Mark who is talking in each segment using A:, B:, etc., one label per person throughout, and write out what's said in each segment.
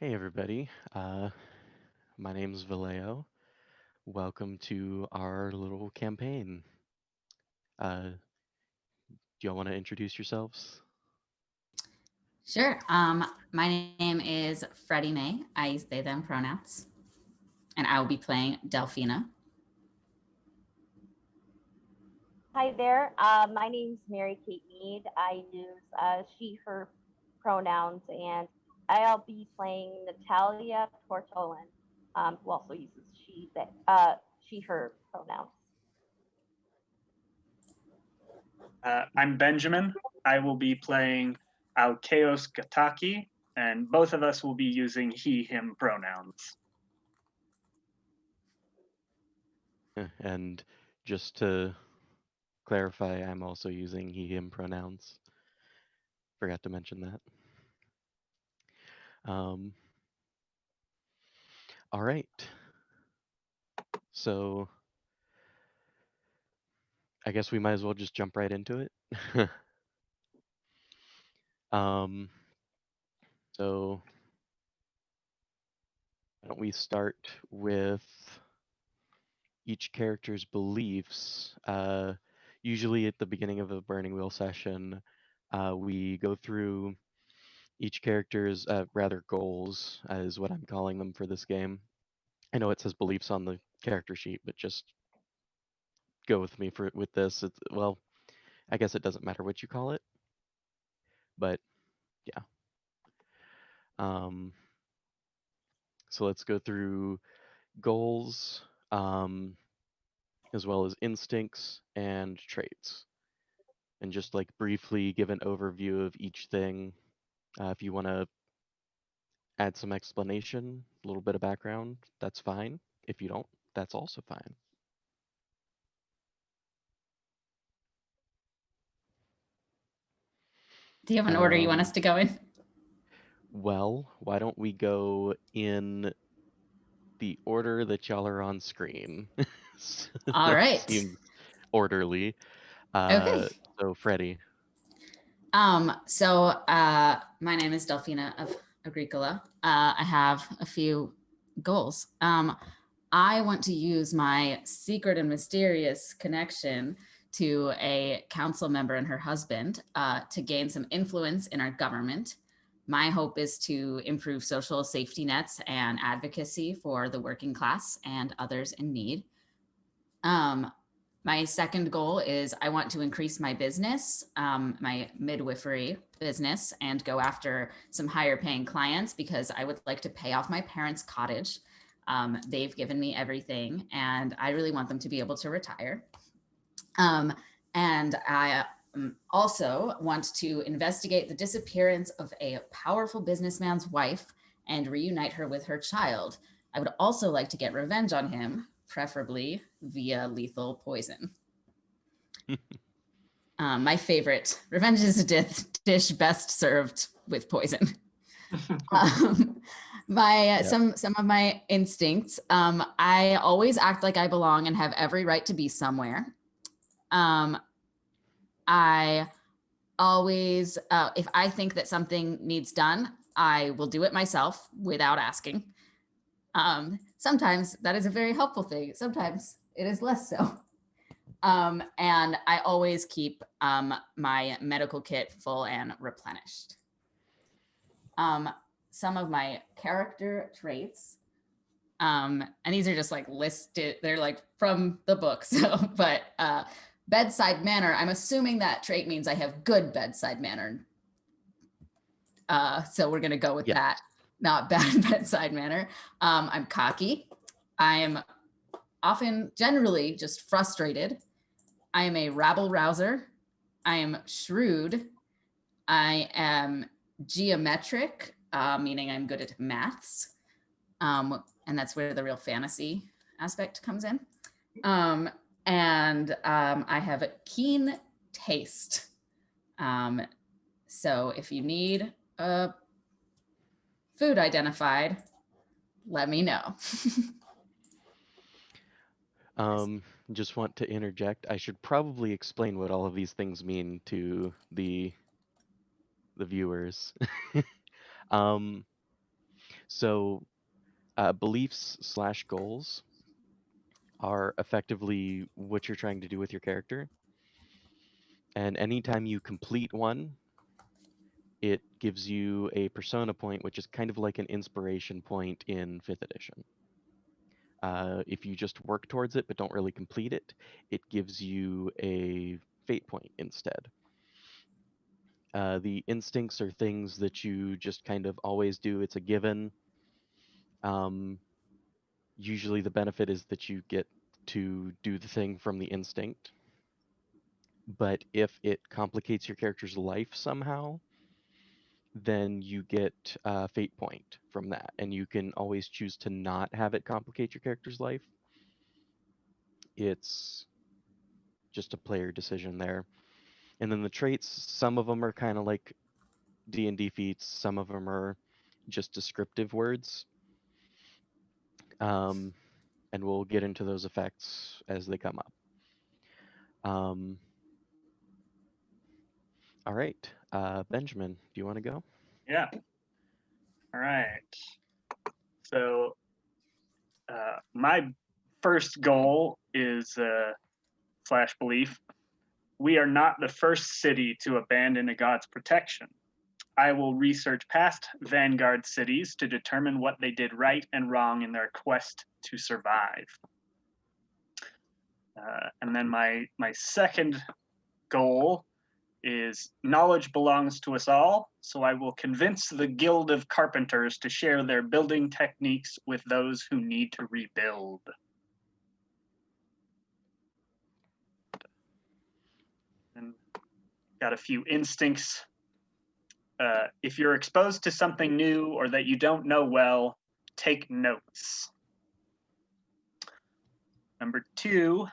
A: Hey everybody, my name's Vallejo. Welcome to our little campaign. Do y'all want to introduce yourselves?
B: Sure. My name is Freddie May. I use they, them pronouns, and I will be playing Delphina.
C: Hi there. My name's Mary Kate Mead. I use she, her pronouns, and I'll be playing Natalia Tortolan, who also uses she, her pronouns.
D: I'm Benjamin. I will be playing Alkeos Gataki, and both of us will be using he, him pronouns.
A: And just to clarify, I'm also using he, him pronouns. Forgot to mention that. All right. So I guess we might as well just jump right into it. um, so why don't we start with each character's beliefs? Usually at the beginning of a Burning Wheel session, we go through each character's rather goals, is what I'm calling them for this game. I know it says beliefs on the character sheet, but just go with me with this. Well, I guess it doesn't matter what you call it, but yeah. Um, so let's go through goals, as well as instincts and traits, and just like briefly give an overview of each thing. If you want to add some explanation, a little bit of background, that's fine. If you don't, that's also fine.
B: Do you have an order you want us to go in?
A: Well, why don't we go in the order that y'all are on screen?
B: All
A: That
B: right.
A: seems orderly.
B: Okay.
A: So Freddie.
B: My name is Delphina of Agricola. I have a few goals. I want to use my secret and mysterious connection to a council member and her husband to gain some influence in our government. My hope is to improve social safety nets and advocacy for the working class and others in need. Um, my second goal is I want to increase my business, my midwifery business, and go after some higher paying clients because I would like to pay off my parents' cottage. They've given me everything, and I really want them to be able to retire. And I also want to investigate the disappearance of a powerful businessman's wife and reunite her with her child. I would also like to get revenge on him, preferably via lethal poison. My favorite, revenge is a dish best served with poison. Some of my instincts. I always act like I belong and have every right to be somewhere. I always, if I think that something needs done, I will do it myself without asking. Sometimes that is a very helpful thing. Sometimes it is less so. And I always keep my medical kit full and replenished. Some of my character traits, and these are just like listed, they're like from the book. But bedside manner, I'm assuming that trait means I have good bedside manner. So we're going to go with that, not bad bedside manner. I'm cocky. I'm often generally just frustrated. I am a rabble rouser. I am shrewd. I am geometric, meaning I'm good at maths. And that's where the real fantasy aspect comes in. And I have a keen taste. So if you need food identified, let me know.
A: Just want to interject. I should probably explain what all of these things mean to the viewers. So beliefs slash goals are effectively what you're trying to do with your character. And anytime you complete one, it gives you a persona point, which is kind of like an inspiration point in 5th edition. If you just work towards it but don't really complete it, it gives you a fate point instead. The instincts are things that you just kind of always do. It's a given. Usually the benefit is that you get to do the thing from the instinct. But if it complicates your character's life somehow, then you get a fate point from that. And you can always choose to not have it complicate your character's life. It's just a player decision there. And then the traits, some of them are kind of like D&D feats, some of them are just descriptive words. And we'll get into those effects as they come up. All right, Benjamin, do you want to go?
D: Yeah. All right. So my first goal is slash belief. We are not the first city to abandon a god's protection. I will research past vanguard cities to determine what they did right and wrong in their quest to survive. And then my second goal is knowledge belongs to us all, so I will convince the Guild of Carpenters to share their building techniques with those who need to rebuild. And got a few instincts. If you're exposed to something new or that you don't know well, take notes. Number 2,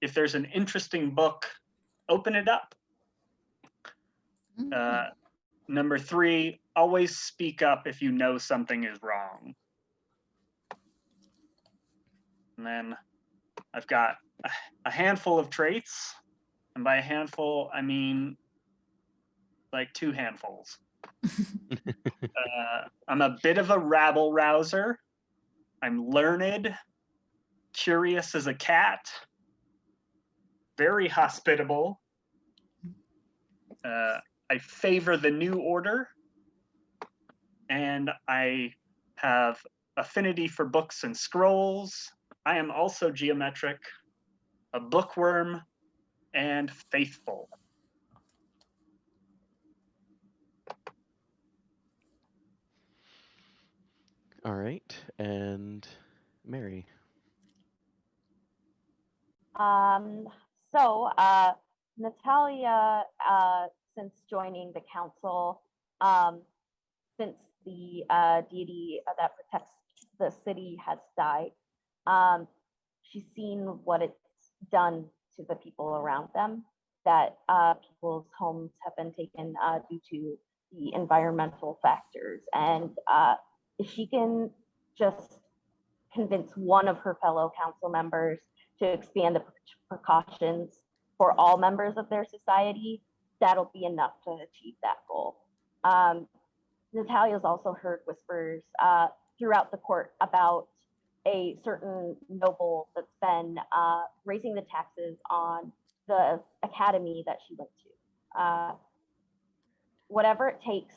D: if there's an interesting book, open it up. Number 3, always speak up if you know something is wrong. And then I've got a handful of traits. And by a handful, I mean like 2 handfuls. I'm a bit of a rabble rouser. I'm learned, curious as a cat, very hospitable. I favor the new order, and I have affinity for books and scrolls. I am also geometric, a bookworm, and faithful.
A: All right, and Mary.
C: So Natalia, since joining the council, since the deity that protects the city has died, she's seen what it's done to the people around them, that people's homes have been taken due to the environmental factors. And if she can just convince one of her fellow council members to expand the precautions for all members of their society, that'll be enough to achieve that goal. Natalia's also heard whispers throughout the court about a certain noble that's been raising the taxes on the academy that she went to. Whatever it takes,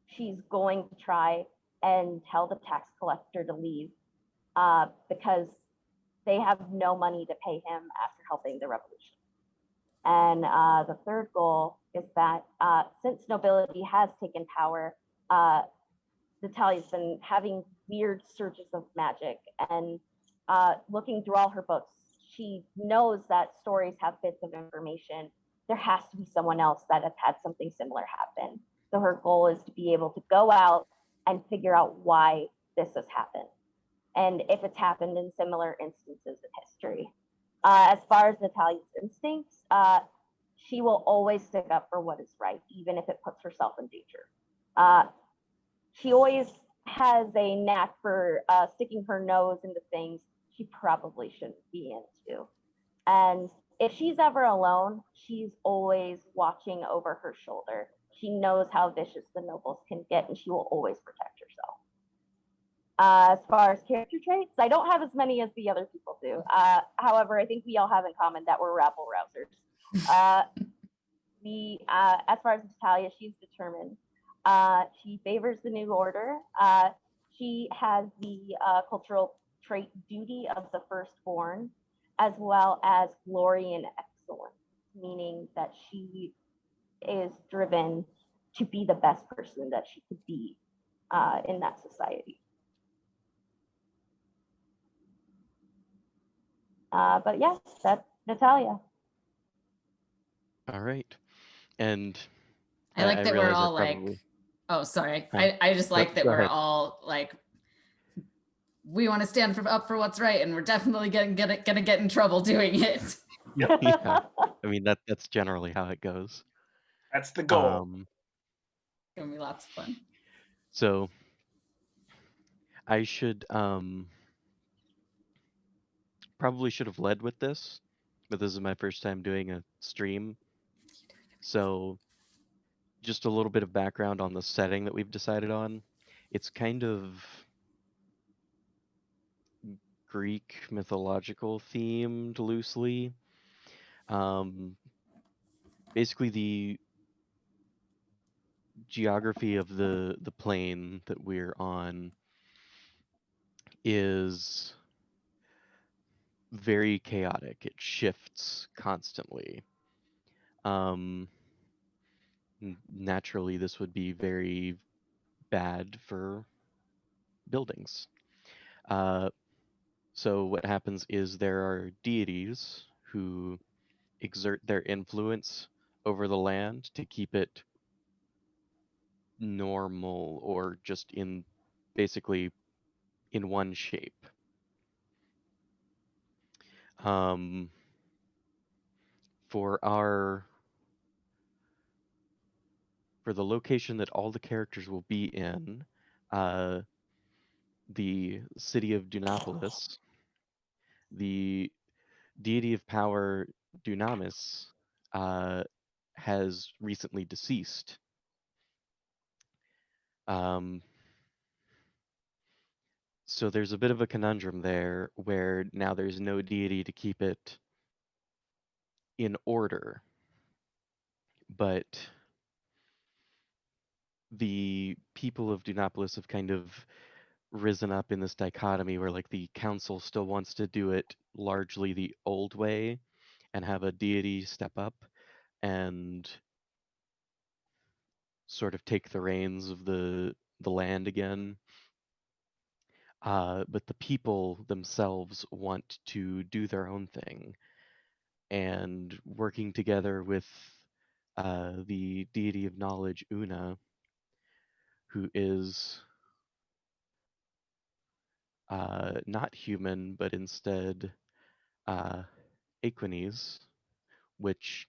C: she's going to try and tell the tax collector to leave because they have no money to pay him after helping the revolution. And the third goal is that since nobility has taken power, Natalia's been having weird surges of magic, and looking through all her books, she knows that stories have bits of information. There has to be someone else that has had something similar happen. So her goal is to be able to go out and figure out why this has happened, and if it's happened in similar instances in history. As far as Natalia's instincts, she will always stick up for what is right, even if it puts herself in danger. She always has a knack for sticking her nose into things she probably shouldn't be into. And if she's ever alone, she's always watching over her shoulder. She knows how vicious the nobles can get, and she will always protect herself. As far as character traits, I don't have as many as the other people do. However, I think we all have in common that we're rabble rousers. As far as Natalia, she's determined. She favors the new order. She has the cultural trait duty of the firstborn, as well as glory and excellence, meaning that she is driven to be the best person that she could be in that society. But yes, that's Natalia.
A: All right. And
B: I like
A: I
B: that we're
A: realize I
B: all like,
A: probably.
B: oh, sorry.
A: Huh?
B: I just
A: No,
B: like that
A: go
B: we're
A: ahead.
B: all like, we want to stand up for what's right, and we're definitely gonna get in trouble doing it.
A: Yeah. I mean that's generally how it goes.
D: That's the goal.
B: It's gonna be lots of fun.
A: So I should probably should have led with this, but this is my first time doing a stream. So just a little bit of background on the setting that we've decided on. It's kind of Greek mythological themed loosely. Basically the geography of the plane that we're on is very chaotic. It shifts constantly. Um, Naturally, this would be very bad for buildings. Uh, so what happens is there are deities who exert their influence over the land to keep it normal or just in basically in one shape. Um, for our for the location that all the characters will be in, uh, the city of Dunapolis, the deity of power Dunamis uh, has recently deceased. Um, so there's a bit of a conundrum there where now there's no deity to keep it in order, but the people of Dunapolis have kind of risen up in this dichotomy where like the council still wants to do it largely the old way and have a deity step up and sort of take the reins of the land again. But the people themselves want to do their own thing, and working together with the deity of knowledge, Una, who is not human, but instead Equines, which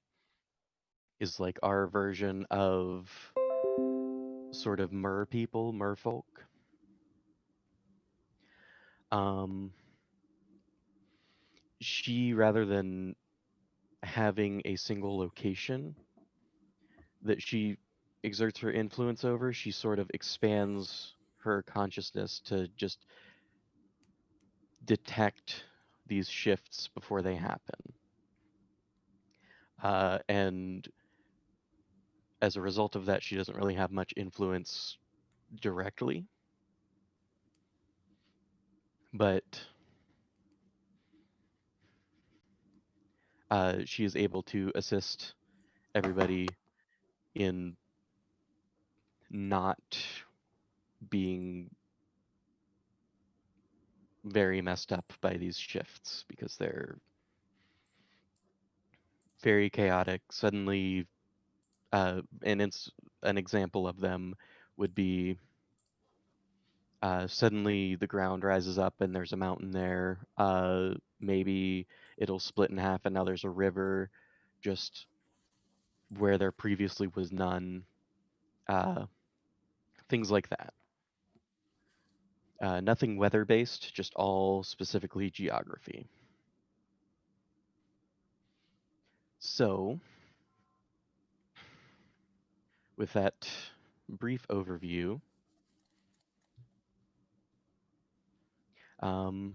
A: is like our version of sort of mer people, merfolk. Um, she, rather than having a single location that she exerts her influence over, she sort of expands her consciousness to just detect these shifts before they happen. And as a result of that, she doesn't really have much influence directly. But she is able to assist everybody in not being very messed up by these shifts because they're very chaotic. Suddenly, and it's an example of them would be suddenly the ground rises up and there's a mountain there. Maybe it'll split in half and now there's a river just where there previously was none. Uh, Things like that. Nothing weather based, just all specifically geography. So, with that brief overview, Um,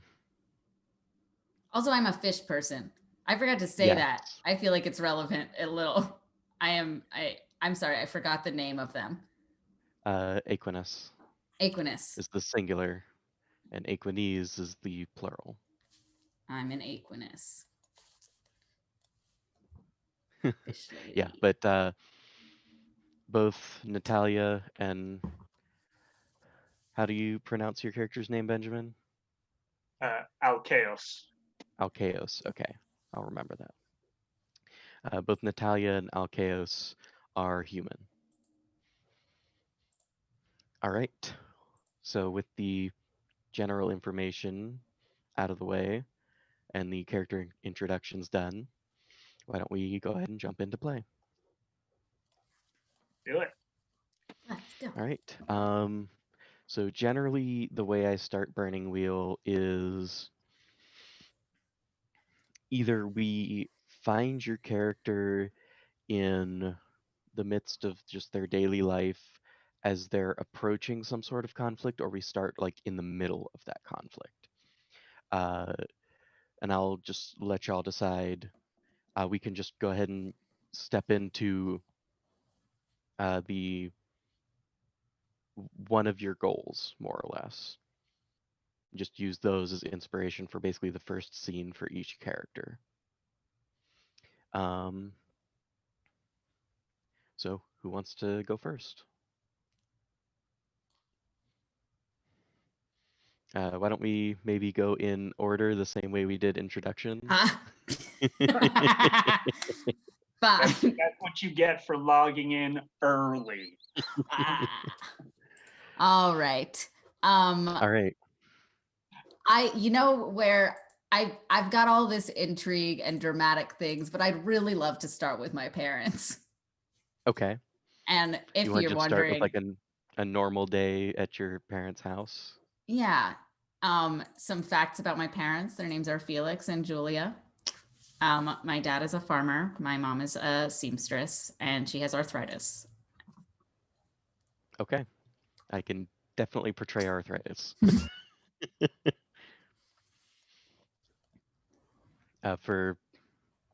B: Also, I'm a fish person. I forgot to say
A: yes.
B: that. I feel like it's relevant a little. I'm sorry, I forgot the name of them.
A: Aquinas
B: Aquinus.
A: is the singular, and Aquines is the plural.
B: I'm an Aquinus. Fish lady.
A: Yeah, but both Natalia and how do you pronounce your character's name, Benjamin?
D: Alkeos.
A: Alkeos. Okay, I'll remember that. Both Natalia and Alkeos are human. All right. So with the general information out of the way and the character introductions done, why don't we go ahead and jump into play?
D: Do it.
B: Let's go.
A: All right. So generally, the way I start Burning Wheel is either we find your character in the midst of just their daily life as they're approaching some sort of conflict, or we start like in the middle of that conflict. And I'll just let y'all decide. We can just go ahead and step into the one of your goals, more or less. Just use those as inspiration for basically the first scene for each character. Um, so who wants to go first? Why don't we maybe go in order the same way we did introductions?
B: Fine.
D: That's what you get for logging in early.
B: All right.
A: All right.
B: You know where I've got all this intrigue and dramatic things, but I'd really love to start with my parents.
A: Okay.
B: And if
A: You want to
B: you're
A: just start with
B: wondering,
A: like a normal day at your parents' house?
B: yeah, some facts about my parents. Their names are Felix and Julia. My dad is a farmer. My mom is a seamstress, and she has arthritis.
A: Okay. I can definitely portray arthritis. For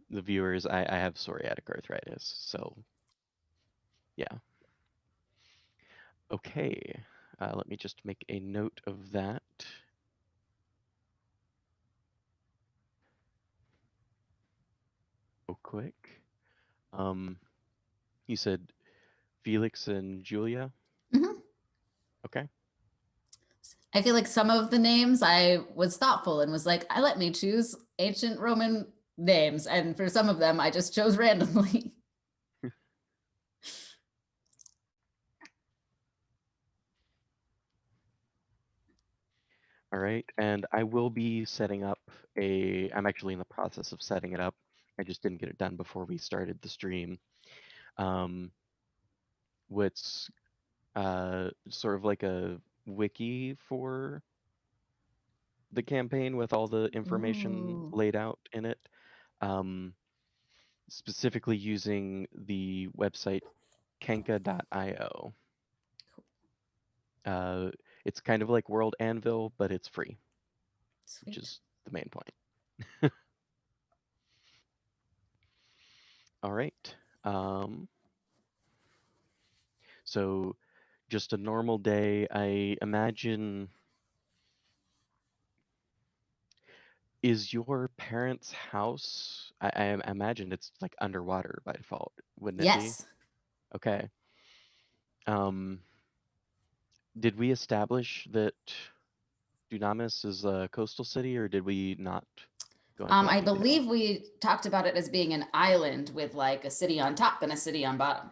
A: the viewers, I have psoriatic arthritis, so yeah. Okay, let me just make a note of that. Real quick. You said Felix and Julia?
B: Mhm.
A: Okay.
B: I feel like some of the names I was thoughtful and was like, I let me choose ancient Roman names. And for some of them, I just chose randomly.
A: All right, and I will be setting up I'm actually in the process of setting it up. I just didn't get it done before we started the stream. What's sort of like a wiki for the campaign with all the information
B: Ooh.
A: laid out in it. Specifically using the website kenka.io. It's kind of like World Anvil, but it's free, which
B: Sweet.
A: is the main point. All right. So just a normal day, I imagine. Is your parents' house? I imagine it's like underwater by default, wouldn't it be?
B: Yes.
A: Okay. Um, did we establish that Dunamis is a coastal city, or did we not go into that
B: I
A: detail?
B: believe we talked about it as being an island with like a city on top and a city on bottom.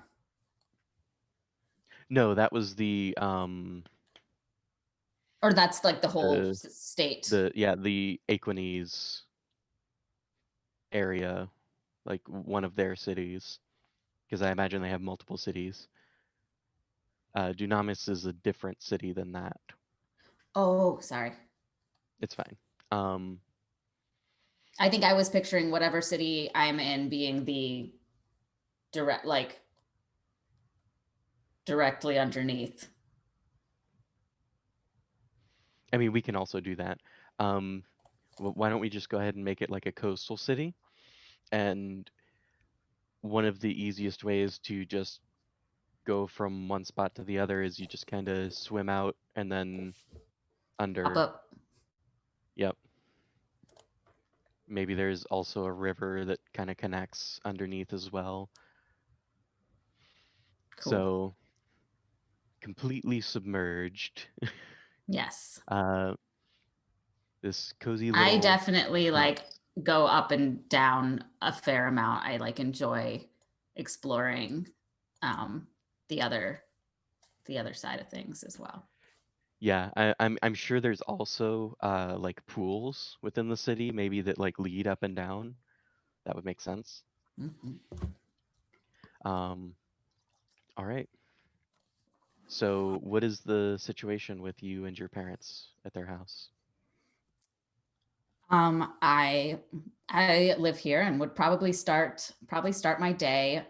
A: No, that was the
B: Or that's like the whole
A: the
B: state.
A: the Aquinas area, like one of their cities, because I imagine they have multiple cities. Dunamis is a different city than that.
B: Oh, sorry.
A: It's fine. Um,
B: I think I was picturing whatever city I'm in being the direct, like directly underneath.
A: I mean, we can also do that. Um, why don't we just go ahead and make it like a coastal city? And one of the easiest ways to just go from one spot to the other is you just kind of swim out and then
B: Pop
A: under.
B: up.
A: Yep. Maybe there's also a river that kind of connects underneath as well.
B: Cool.
A: So completely submerged.
B: Yes.
A: This cozy
B: I
A: little
B: definitely like
A: house.
B: go up and down a fair amount. I like enjoy exploring um the other the other side of things as well.
A: Yeah, I'm sure there's also like pools within the city, maybe that like lead up and down. That would make sense.
B: Mhm.
A: Um, all right. So what is the situation with you and your parents at their house?
B: I live here and would probably start my day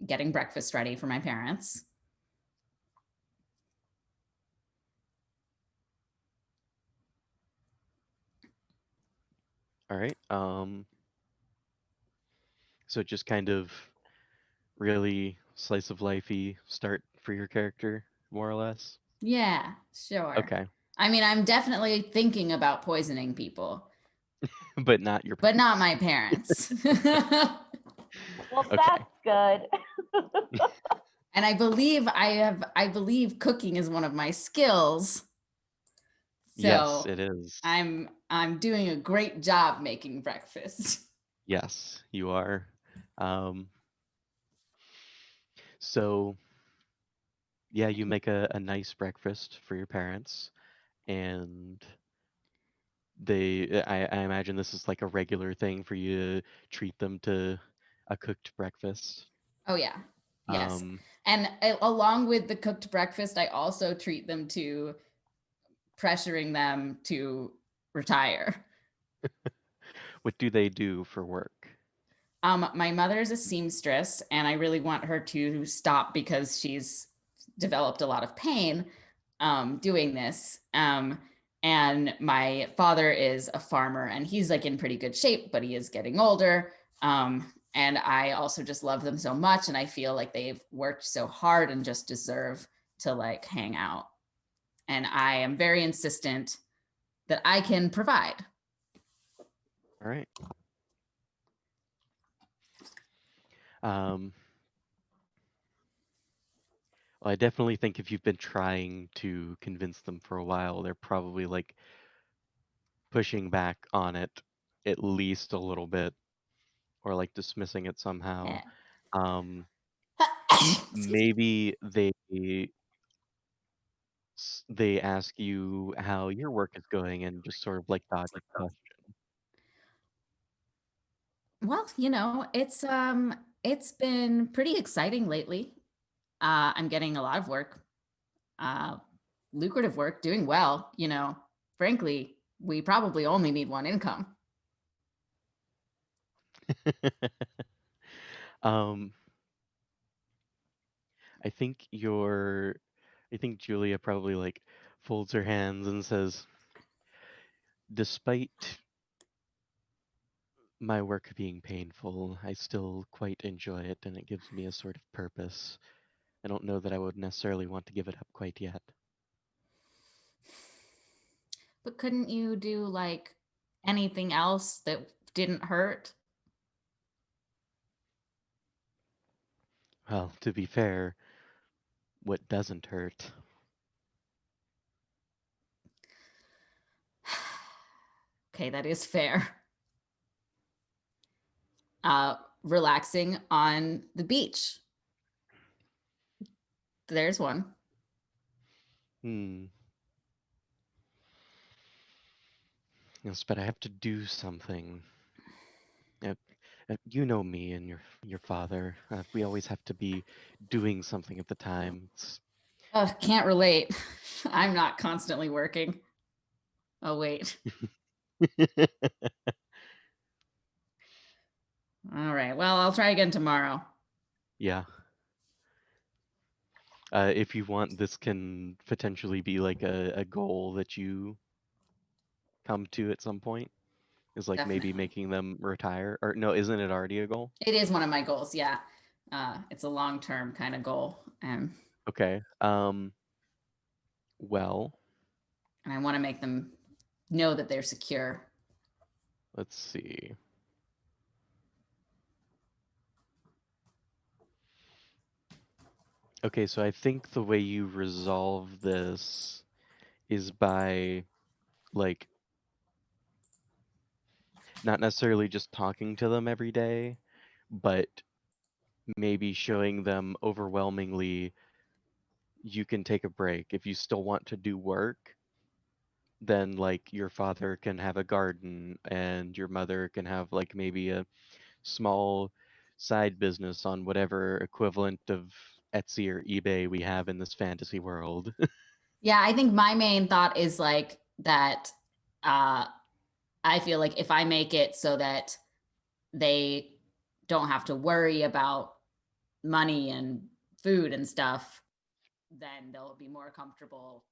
B: getting breakfast ready for my parents.
A: All right. So just kind of really slice of lifey start for your character, more or less.
B: Yeah, sure.
A: Okay,
B: I mean, I'm definitely thinking about poisoning people,
A: but not your
B: but not
A: parents.
B: my parents.
C: Well,
A: Okay.
C: that's good.
B: And I believe cooking is one of my skills.
A: Yes,
B: So
A: it is.
B: I'm doing a great job making breakfast.
A: Yes, you are. Um, so yeah, you make a nice breakfast for your parents, and I imagine this is like a regular thing for you to treat them to a cooked breakfast.
B: Oh yeah. Yes.
A: Um,
B: And along with the cooked breakfast, I also treat them to pressuring them to retire.
A: what do they do for work?
B: My mother is a seamstress, and I really want her to stop because she's developed a lot of pain doing this. And my father is a farmer, and he's like in pretty good shape, but he is getting older. And I also just love them so much, and I feel like they've worked so hard and just deserve to like hang out. And I am very insistent that I can provide.
A: All right. Um, well, I definitely think if you've been trying to convince them for a while, they're probably like pushing back on it at least a little bit or like dismissing it somehow.
B: Yeah.
A: Um,
B: Excuse me.
A: maybe they ask you how your work is going and just sort of like dodge the question.
B: Well, it's been pretty exciting lately. I'm getting a lot of work, uh, lucrative work, doing well. Frankly, we probably only need one income.
A: um, I think I think Julia probably like folds her hands and says, despite my work being painful, I still quite enjoy it and it gives me a sort of purpose. I don't know that I would necessarily want to give it up quite yet.
B: But couldn't you do like anything else that didn't hurt?
A: Well, to be fair, what doesn't hurt?
B: Okay, that is fair. Relaxing on the beach. There's one.
A: Hmm. Yes, but I have to do something. Uh, you know me and your father. We always have to be doing something at the time.
B: Can't relate. I'm not constantly working. Oh, wait. All right. Well, I'll try again tomorrow.
A: Yeah. If you want, this can potentially be like a goal that you come to at some point? Is like maybe
B: Definitely.
A: making them retire, or no, isn't it already a goal?
B: It is one of my goals. Yeah. It's a long-term kind of goal.
A: Okay. Well,
B: And I want to make them know that they're secure.
A: let's see. Okay, so I think the way you resolve this is by like not necessarily just talking to them every day, but maybe showing them overwhelmingly you can take a break. If you still want to do work, then like your father can have a garden and your mother can have like maybe a small side business on whatever equivalent of Etsy or eBay we have in this fantasy world.
B: Yeah, I think my main thought is like that. I feel like if I make it so that they don't have to worry about money and food and stuff, then they'll be more comfortable.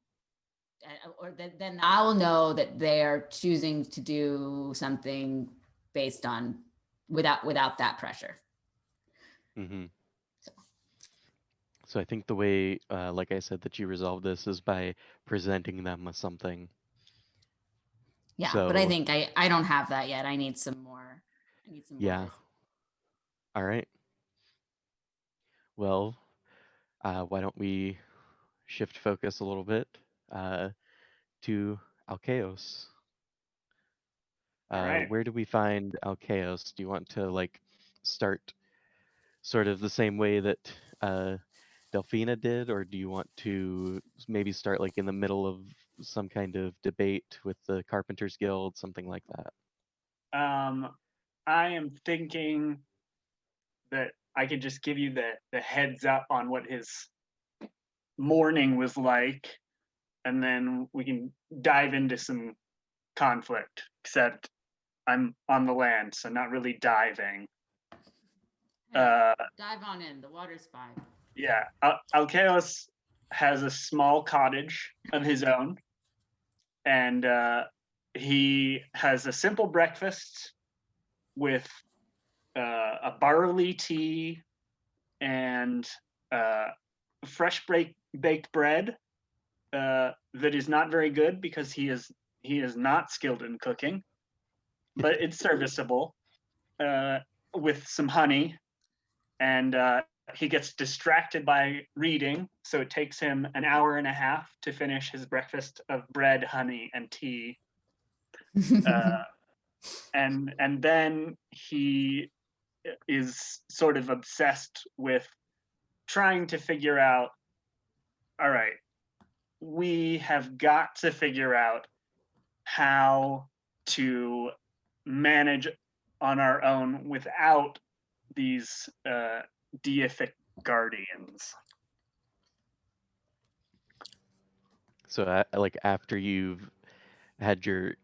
B: Or then I'll know that they're choosing to do something based on without that pressure.
A: hmm So I think the way, like I said, that you resolve this is by presenting them with something.
B: Yeah, but I
A: So
B: think I don't have that yet. I need some more. I need some more.
A: yeah, all right. Well, why don't we shift focus a little bit uh, to Alkeos?
D: All right.
A: Where do we find Alkeos? Do you want to like start sort of the same way that Delphina did, or do you want to maybe start like in the middle of some kind of debate with the Carpenters Guild, something like that?
D: I am thinking that I could just give you the heads up on what his morning was like, and then we can dive into some conflict. Except I'm on the land, so not really diving.
B: Dive on in. The water's fine.
D: Yeah, Alkeos has a small cottage of his own, and he has a simple breakfast with a barley tea and fresh baked bread that is not very good because he is not skilled in cooking, but it's serviceable uh, with some honey, and he gets distracted by reading, so it takes him an hour and a half to finish his breakfast of bread, honey, and tea. Uh, and then he is sort of obsessed with trying to figure out, all right, we have got to figure out how to manage on our own without these deific guardians.
A: So, like after you've had your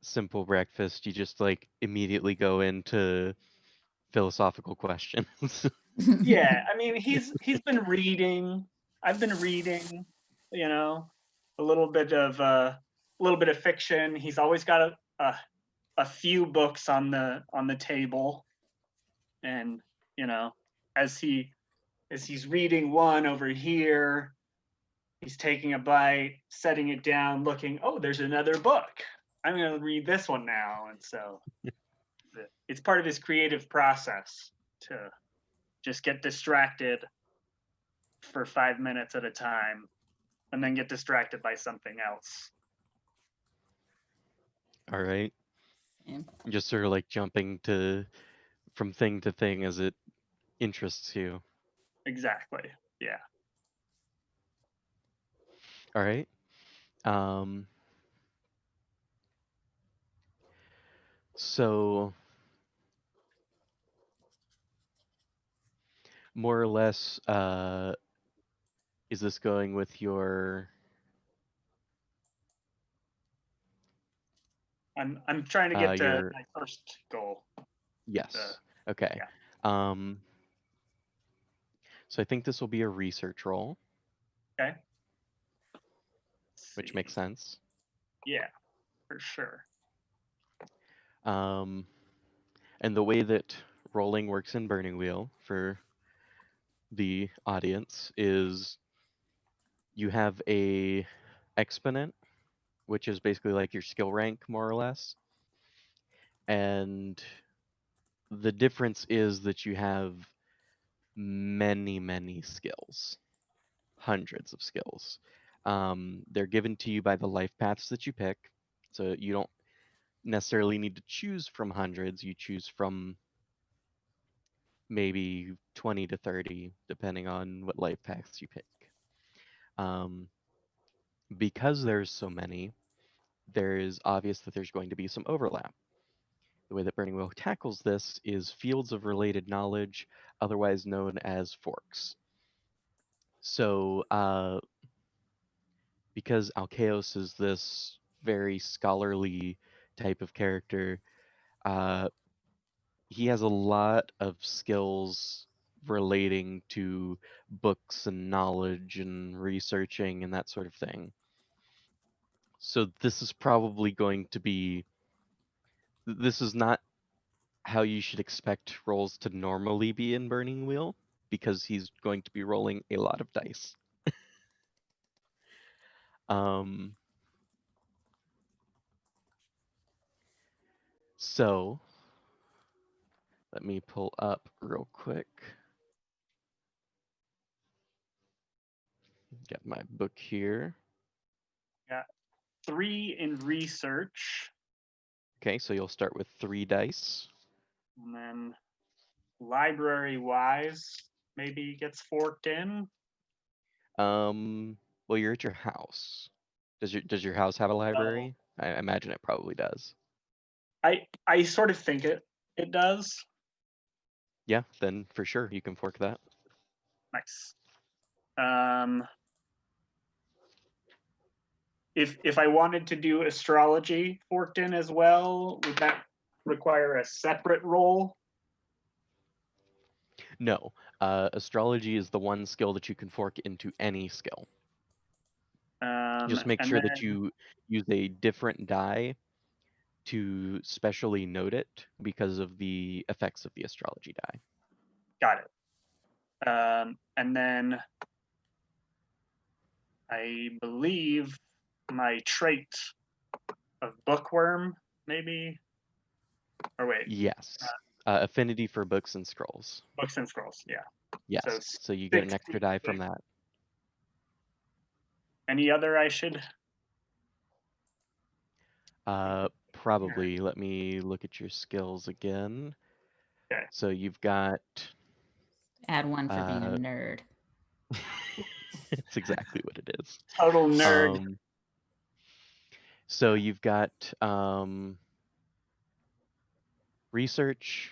A: simple breakfast, you just like immediately go into philosophical questions.
D: Yeah, I mean he's been reading. I've been reading, you know, a little bit of fiction. He's always got a few books on the table, and you know, as he's reading one over here, he's taking a bite, setting it down, looking, oh, there's another book. I'm going to read this one now. And so it's part of his creative process to just get distracted for 5 minutes at a time and then get distracted by something else.
A: All right.
B: Yeah.
A: Just sort of like jumping to from thing to thing as it interests you.
D: Exactly. Yeah.
A: All right. Um, so more or less, is this going with your
D: I'm trying to get to
A: your
D: my first goal.
A: yes. Okay.
D: Yeah.
A: Um, so I think this will be a research roll,
D: Okay. Let's
A: which
D: see.
A: makes sense.
D: Yeah. For sure.
A: And the way that rolling works in Burning Wheel for the audience is you have a exponent, which is basically like your skill rank, more or less. And the difference is that you have many, many skills, hundreds of skills. They're given to you by the life paths that you pick. So you don't necessarily need to choose from hundreds. You choose from maybe 20 to 30, depending on what life paths you pick. Um, because there's so many, there's obvious that there's going to be some overlap. The way that Burning Wheel tackles this is fields of related knowledge, otherwise known as forks. So, because Alkeos is this very scholarly type of character, uh, he has a lot of skills relating to books and knowledge and researching and that sort of thing. So this is probably going to be, this is not how you should expect rolls to normally be in Burning Wheel, because he's going to be rolling a lot of dice. Um, so let me pull up real quick. Get my book here.
D: Got 3 in research,
A: Okay, so you'll start with 3 dice.
D: and then library wise maybe gets forked in.
A: Well, you're at your house. Does your house have a library? I imagine it probably does.
D: I sort of think it does.
A: Yeah, then for sure you can fork that.
D: Nice. If I wanted to do astrology forked in as well, would that require a separate roll?
A: No, astrology is the one skill that you can fork into any skill. Just make
D: And
A: sure
D: then
A: that you use a different die to specially note it because of the effects of the astrology die.
D: got it. And then I believe my trait of bookworm, maybe, or wait,
A: Yes. Affinity for books and scrolls.
D: books and scrolls. Yeah.
A: Yes.
D: So
A: So you get an
D: 60.
A: extra die from that.
D: Any other I should?
A: Probably. Let me look at your skills again.
D: Okay.
A: So you've got.
B: Add one for being a nerd.
A: It's exactly what it is.
D: Total nerd.
A: So you've got research.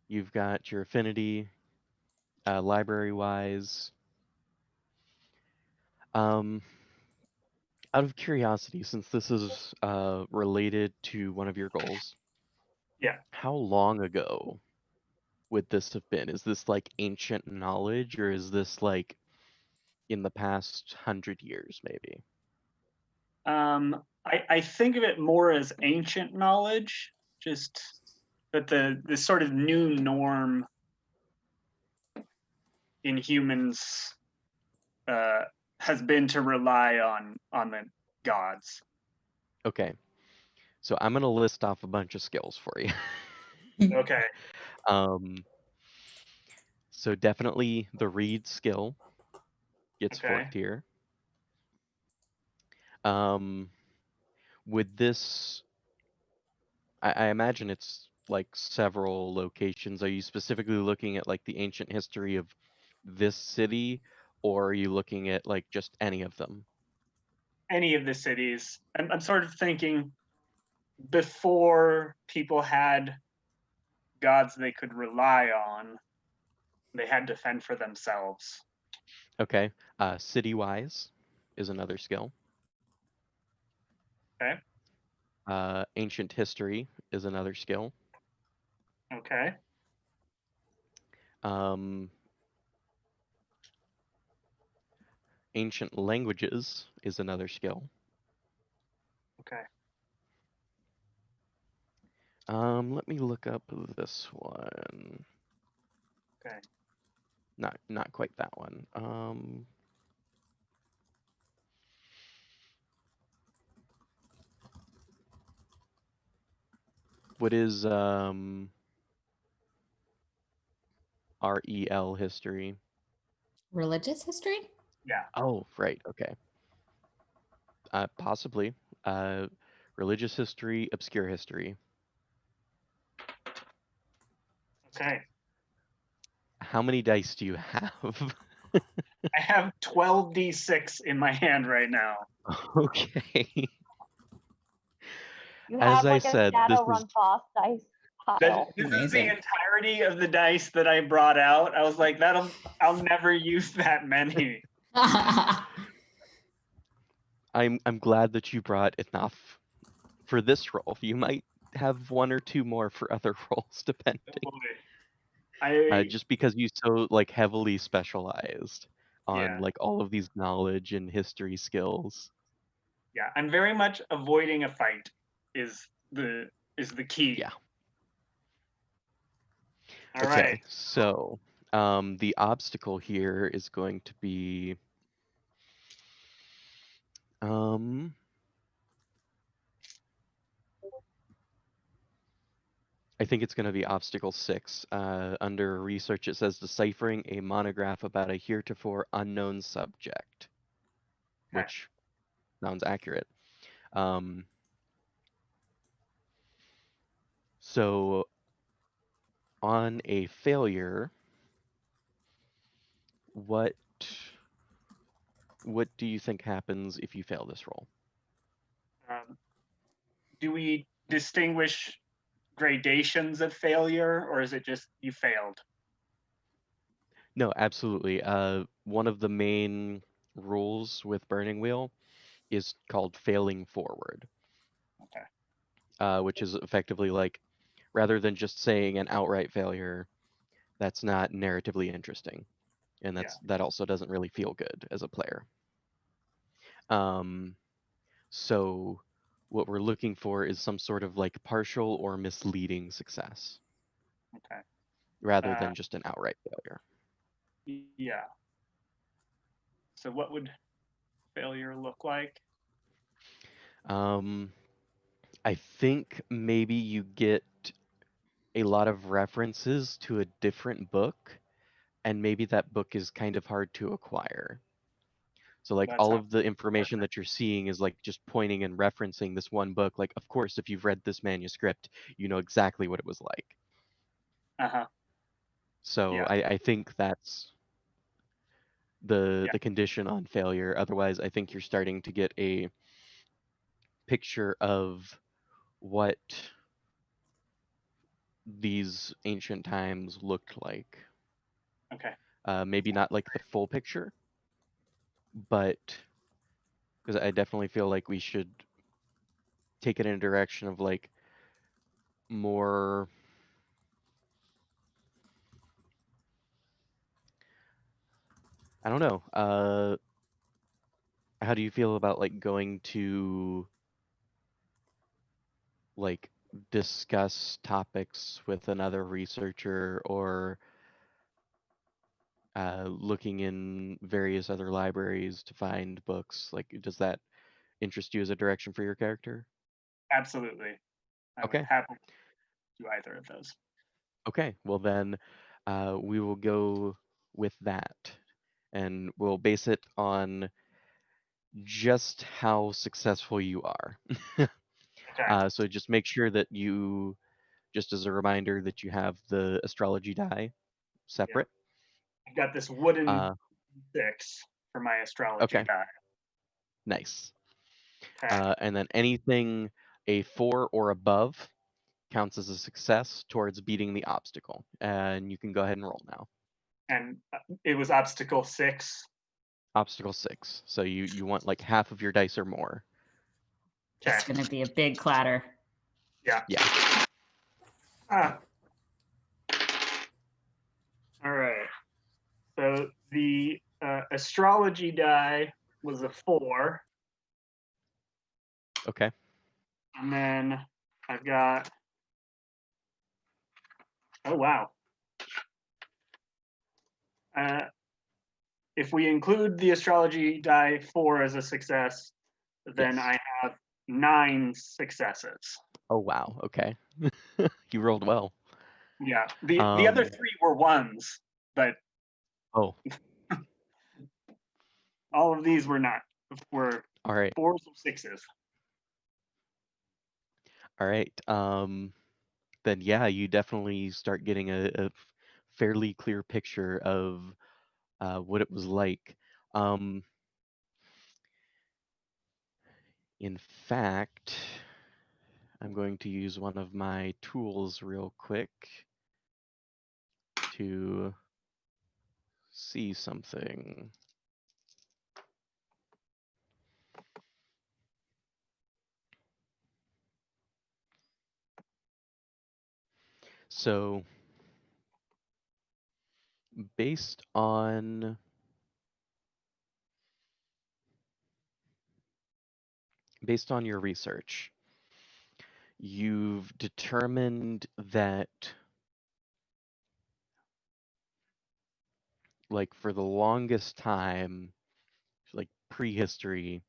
A: You've got your affinity, library-wise. Out of curiosity, since this is related to one of your goals,
D: Yeah.
A: how long ago would this have been? Is this like ancient knowledge, or is this like in the past 100 years, maybe?
D: I think of it more as ancient knowledge, just that the sort of new norm in humans has been to rely on the gods.
A: Okay, so I'm gonna list off a bunch of skills for you.
D: Okay.
A: So definitely the read skill gets
D: Okay.
A: forked here. With this, I imagine it's like several locations. Are you specifically looking at like the ancient history of this city, or are you looking at like just any of them?
D: Any of the cities. I'm sort of thinking before people had gods they could rely on, they had to fend for themselves.
A: Okay, city-wise is another skill.
D: Okay.
A: Ancient history is another skill.
D: Okay.
A: Um, ancient languages is another skill.
D: Okay.
A: Let me look up this one.
D: Okay.
A: Not quite that one. What is REL history?
B: Religious history?
D: Yeah.
A: Oh, right. Okay. Possibly. Religious history, obscure history.
D: Okay.
A: How many dice do you have?
D: I have 12d6 in my hand right now.
A: Okay.
C: You
A: As
C: have
A: I
C: like a
A: said, this is
C: Shadowrun boss dice pile.
D: This is the
B: Amazing.
D: entirety of the dice that I brought out. I was like, I'll never use that many.
A: I'm glad that you brought enough for this roll. You might have one or two more for other rolls, depending.
D: Oh boy. I
A: Just because you so like heavily specialized on
D: yeah,
A: like all of these knowledge and history skills.
D: yeah. I'm very much avoiding a fight is the key.
A: Yeah.
D: All
A: Okay,
D: right.
A: so the obstacle here is going to be I think it's going to be obstacle 6. Under research, it says deciphering a monograph about a heretofore unknown subject,
D: Okay.
A: which sounds accurate. So on a failure, what do you think happens if you fail this roll?
D: Do we distinguish gradations of failure, or is it just you failed?
A: No, absolutely. One of the main rules with Burning Wheel is called failing forward.
D: Okay.
A: Which is effectively like, rather than just saying an outright failure, that's not narratively interesting, and that also doesn't really feel good as a player. So what we're looking for is some sort of like partial or misleading success,
D: Okay.
A: rather than just an outright failure.
D: Yeah. So what would failure look like?
A: I think maybe you get a lot of references to a different book, and maybe that book is kind of hard to acquire. So like
D: That's
A: all
D: how.
A: of the information that you're seeing is like just pointing and referencing this one book. Like, of course, if you've read this manuscript, you know exactly what it was like.
D: Uh-huh.
A: So
D: Yeah.
A: I think that's the condition on failure. Otherwise, I think you're starting to get a picture of what these ancient times looked like.
D: Okay.
A: Maybe not like the full picture, but because I definitely feel like we should take it in a direction of like more. I don't know. How do you feel about like going to like discuss topics with another researcher, or looking in various other libraries to find books? Like, does that interest you as a direction for your character?
D: Absolutely. I would
A: Okay.
D: happily do either of those.
A: Okay. Well, then we will go with that, and we'll base it on just how successful you are.
D: Okay.
A: So just make sure that you, just as a reminder, that you have the astrology die separate.
D: I've got this wooden
A: Uh,
D: 6 for my astrology
A: okay,
D: die.
A: nice.
D: Okay.
A: And then anything a 4 or above counts as a success towards beating the obstacle. And you can go ahead and roll now.
D: And it was obstacle 6.
A: Obstacle 6. So you want like half of your dice or more.
D: Okay.
B: It's gonna be a big clatter.
D: Yeah.
A: Yeah.
D: Ah. All right. So the astrology die was a 4.
A: Okay.
D: And then I've got Oh, wow. If we include the astrology die 4 as a success, then
A: Yes.
D: I have 9 successes.
A: Oh wow. Okay. You rolled well.
D: Yeah. The other 3 were 1s, but
A: Oh,
D: all of these were not. Were
A: all right.
D: 4s or 6s.
A: All right. Then yeah, you definitely start getting a fairly clear picture of what it was like. Um, in fact, I'm going to use one of my tools real quick to see something. So, based on your research, you've determined that, like, for the longest time, like prehistory,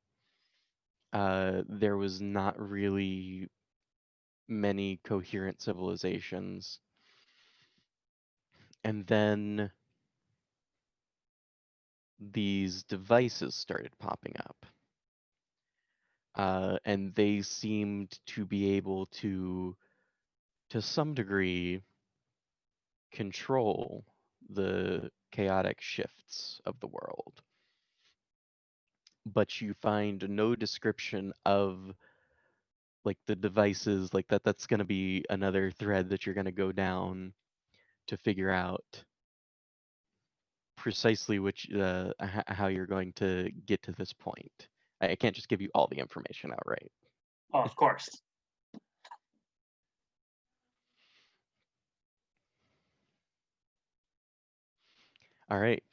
A: there was not really many coherent civilizations. And then these devices started popping up. And they seemed to be able to some degree, control the chaotic shifts of the world. But you find no description of like the devices, like that's going to be another thread that you're going to go down to figure out precisely which how you're going to get to this point. I can't just give you all the information outright.
D: Oh, of course.
A: All right.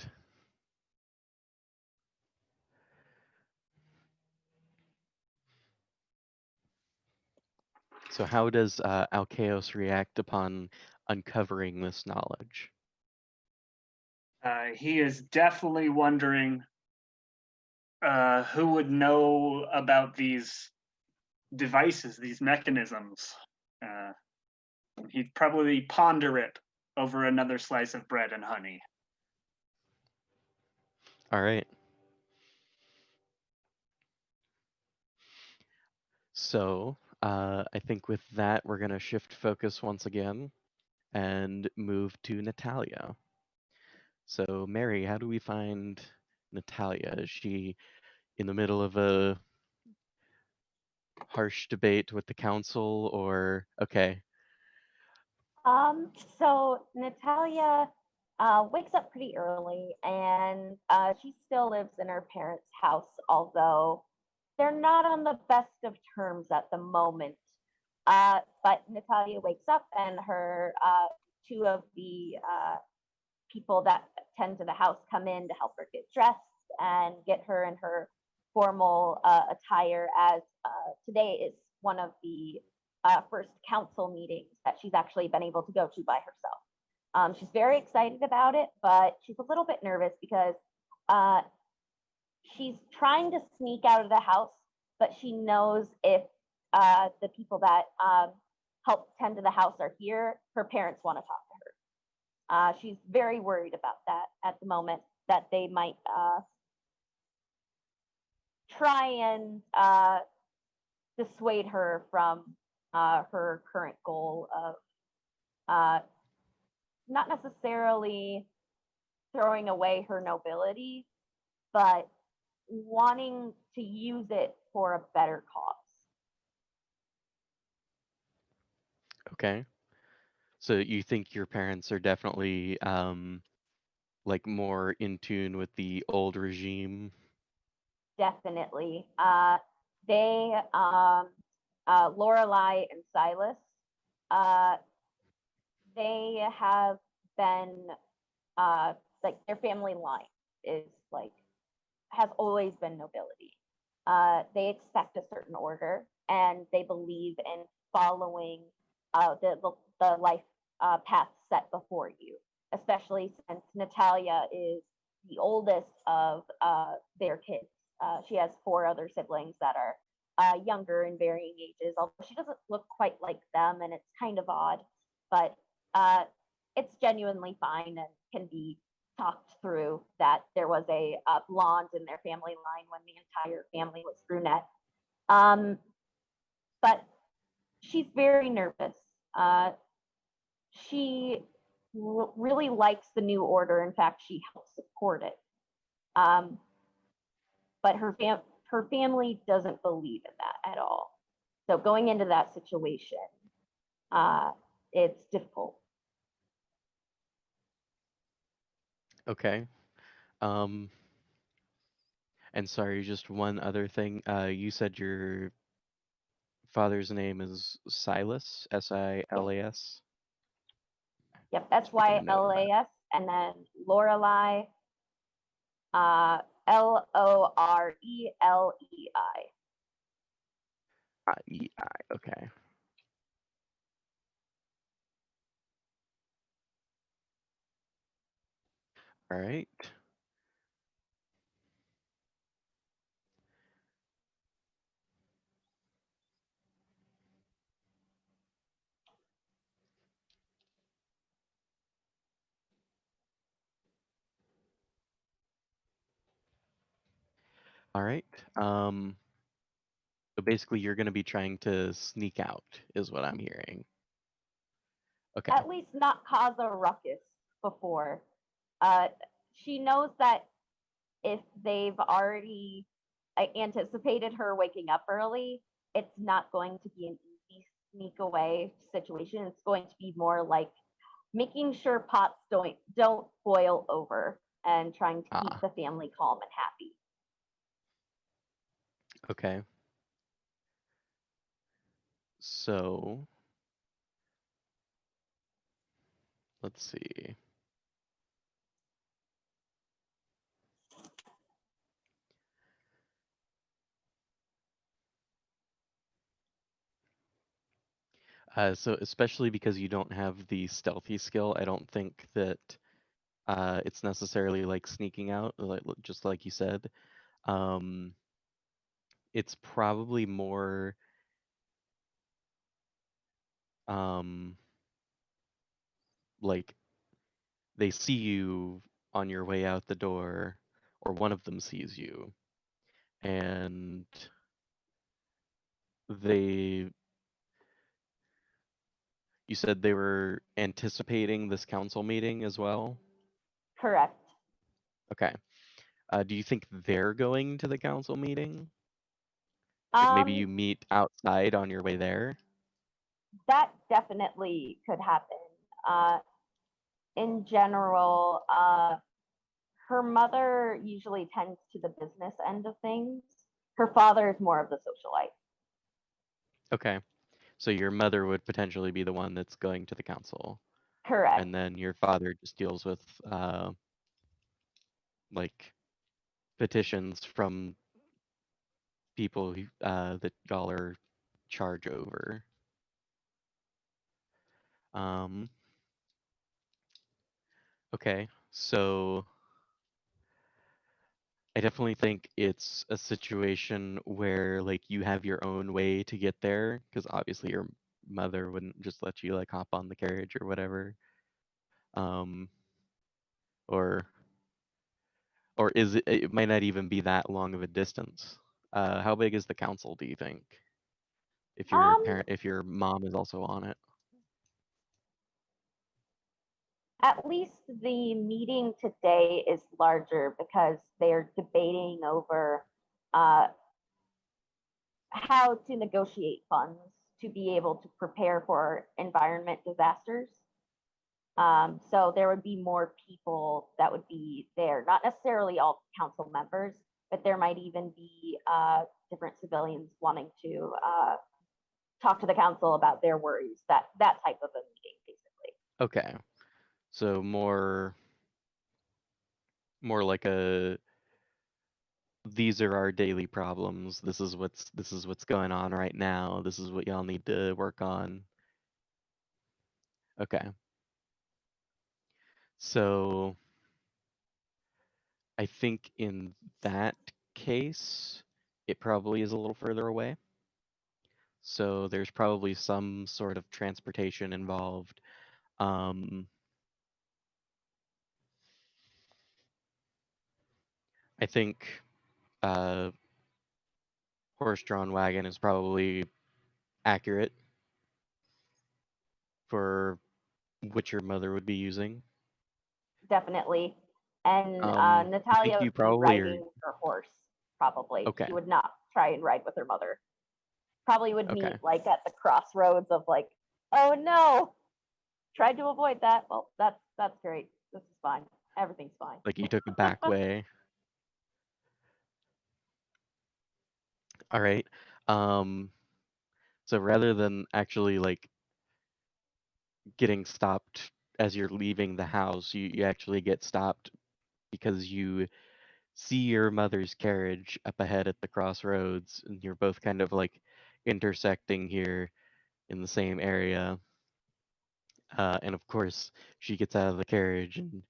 A: So how does Alkeos react upon uncovering this knowledge?
D: He is definitely wondering who would know about these devices, these mechanisms. He'd probably ponder it over another slice of bread and honey.
A: All right. So I think with that, we're going to shift focus once again and move to Natalia. So, Mary, how do we find Natalia? Is she in the middle of a harsh debate with the council, or okay?
C: So Natalia wakes up pretty early, and she still lives in her parents' house, although they're not on the best of terms at the moment. But Natalia wakes up, and her 2 of the people that tend to the house come in to help her get dressed and get her in her formal attire, as today is one of the first council meetings that she's actually been able to go to by herself. She's very excited about it, but she's a little bit nervous because she's trying to sneak out of the house, but she knows if the people that help tend to the house are here, her parents want to talk to her. She's very worried about that at the moment, that they might try and dissuade her from her current goal of not necessarily throwing away her nobility, but wanting to use it for a better cause.
A: Okay. So you think your parents are definitely like more in tune with the old regime?
C: Definitely. They, Lorelai and Silas, uh, they have been like their family line is like has always been nobility. They expect a certain order, and they believe in following the life path set before you, especially since Natalia is the oldest of their kids. She has four other siblings that are younger in varying ages, although she doesn't look quite like them, and it's kind of odd, but it's genuinely fine and can be talked through that there was a blonde in their family line when the entire family was brunette. But she's very nervous. She really likes the new order. In fact, she helps support it. But her family doesn't believe in that at all. So going into that situation, it's difficult.
A: Okay. Um, and sorry, just one other thing. You said your father's name is Silas,
C: Yes.
A: Silas.
C: Yep, that's
A: Just make a note of that.
C: Ylas, and then Lorelei, Lorelei.
A: I. Okay. All right. All right. So basically, you're going to be trying to sneak out, is what I'm hearing. Okay.
C: At least not cause a ruckus before. Uh, she knows that if they've already anticipated her waking up early, it's not going to be an easy sneak away situation. It's going to be more like making sure pots don't boil over and trying to keep the family calm and happy.
A: Okay. So let's see. So especially because you don't have the stealthy skill, I don't think that it's necessarily like sneaking out, just like you said. Um, it's probably more um, like they see you on your way out the door, or one of them sees you, and they you said they were anticipating this council meeting as well?
C: Correct.
A: Okay. Do you think they're going to the council meeting? Like maybe you meet outside on your way there?
C: That definitely could happen. In general, her mother usually tends to the business end of things. Her father is more of the socialite.
A: Okay. So your mother would potentially be the one that's going to the council,
C: Correct.
A: and then your father just deals with like petitions from people that y'all are charge over. Um, okay, so I definitely think it's a situation where like you have your own way to get there, because obviously your mother wouldn't just let you like hop on the carriage or whatever. Um, or is it might not even be that long of a distance. How big is the council, do you think? If your mom is also on it?
C: At least the meeting today is larger because they're debating over how to negotiate funds to be able to prepare for environment disasters. So there would be more people that would be there, not necessarily all council members, but there might even be different civilians wanting to talk to the council about their worries. That type of a meeting, basically.
A: Okay, so more like a these are our daily problems. This is what's going on right now. This is what y'all need to work on. Okay. So I think in that case, it probably is a little further away. So there's probably some sort of transportation involved. Um, I think horse-drawn wagon is probably accurate for what your mother would be using.
C: Definitely. And
A: I think
C: Natalia
A: you
C: would be
A: probably are
C: riding her horse, probably.
A: okay.
C: She would not try and ride with her mother. Probably would
A: Okay.
C: meet like at the crossroads of like, oh no, tried to avoid that. Well, that's great. This is fine. Everything's fine.
A: Like you took a back way. All right. Um, so rather than actually like getting stopped as you're leaving the house, you actually get stopped because you see your mother's carriage up ahead at the crossroads, and you're both kind of like intersecting here in the same area. And of course, she gets out of the carriage and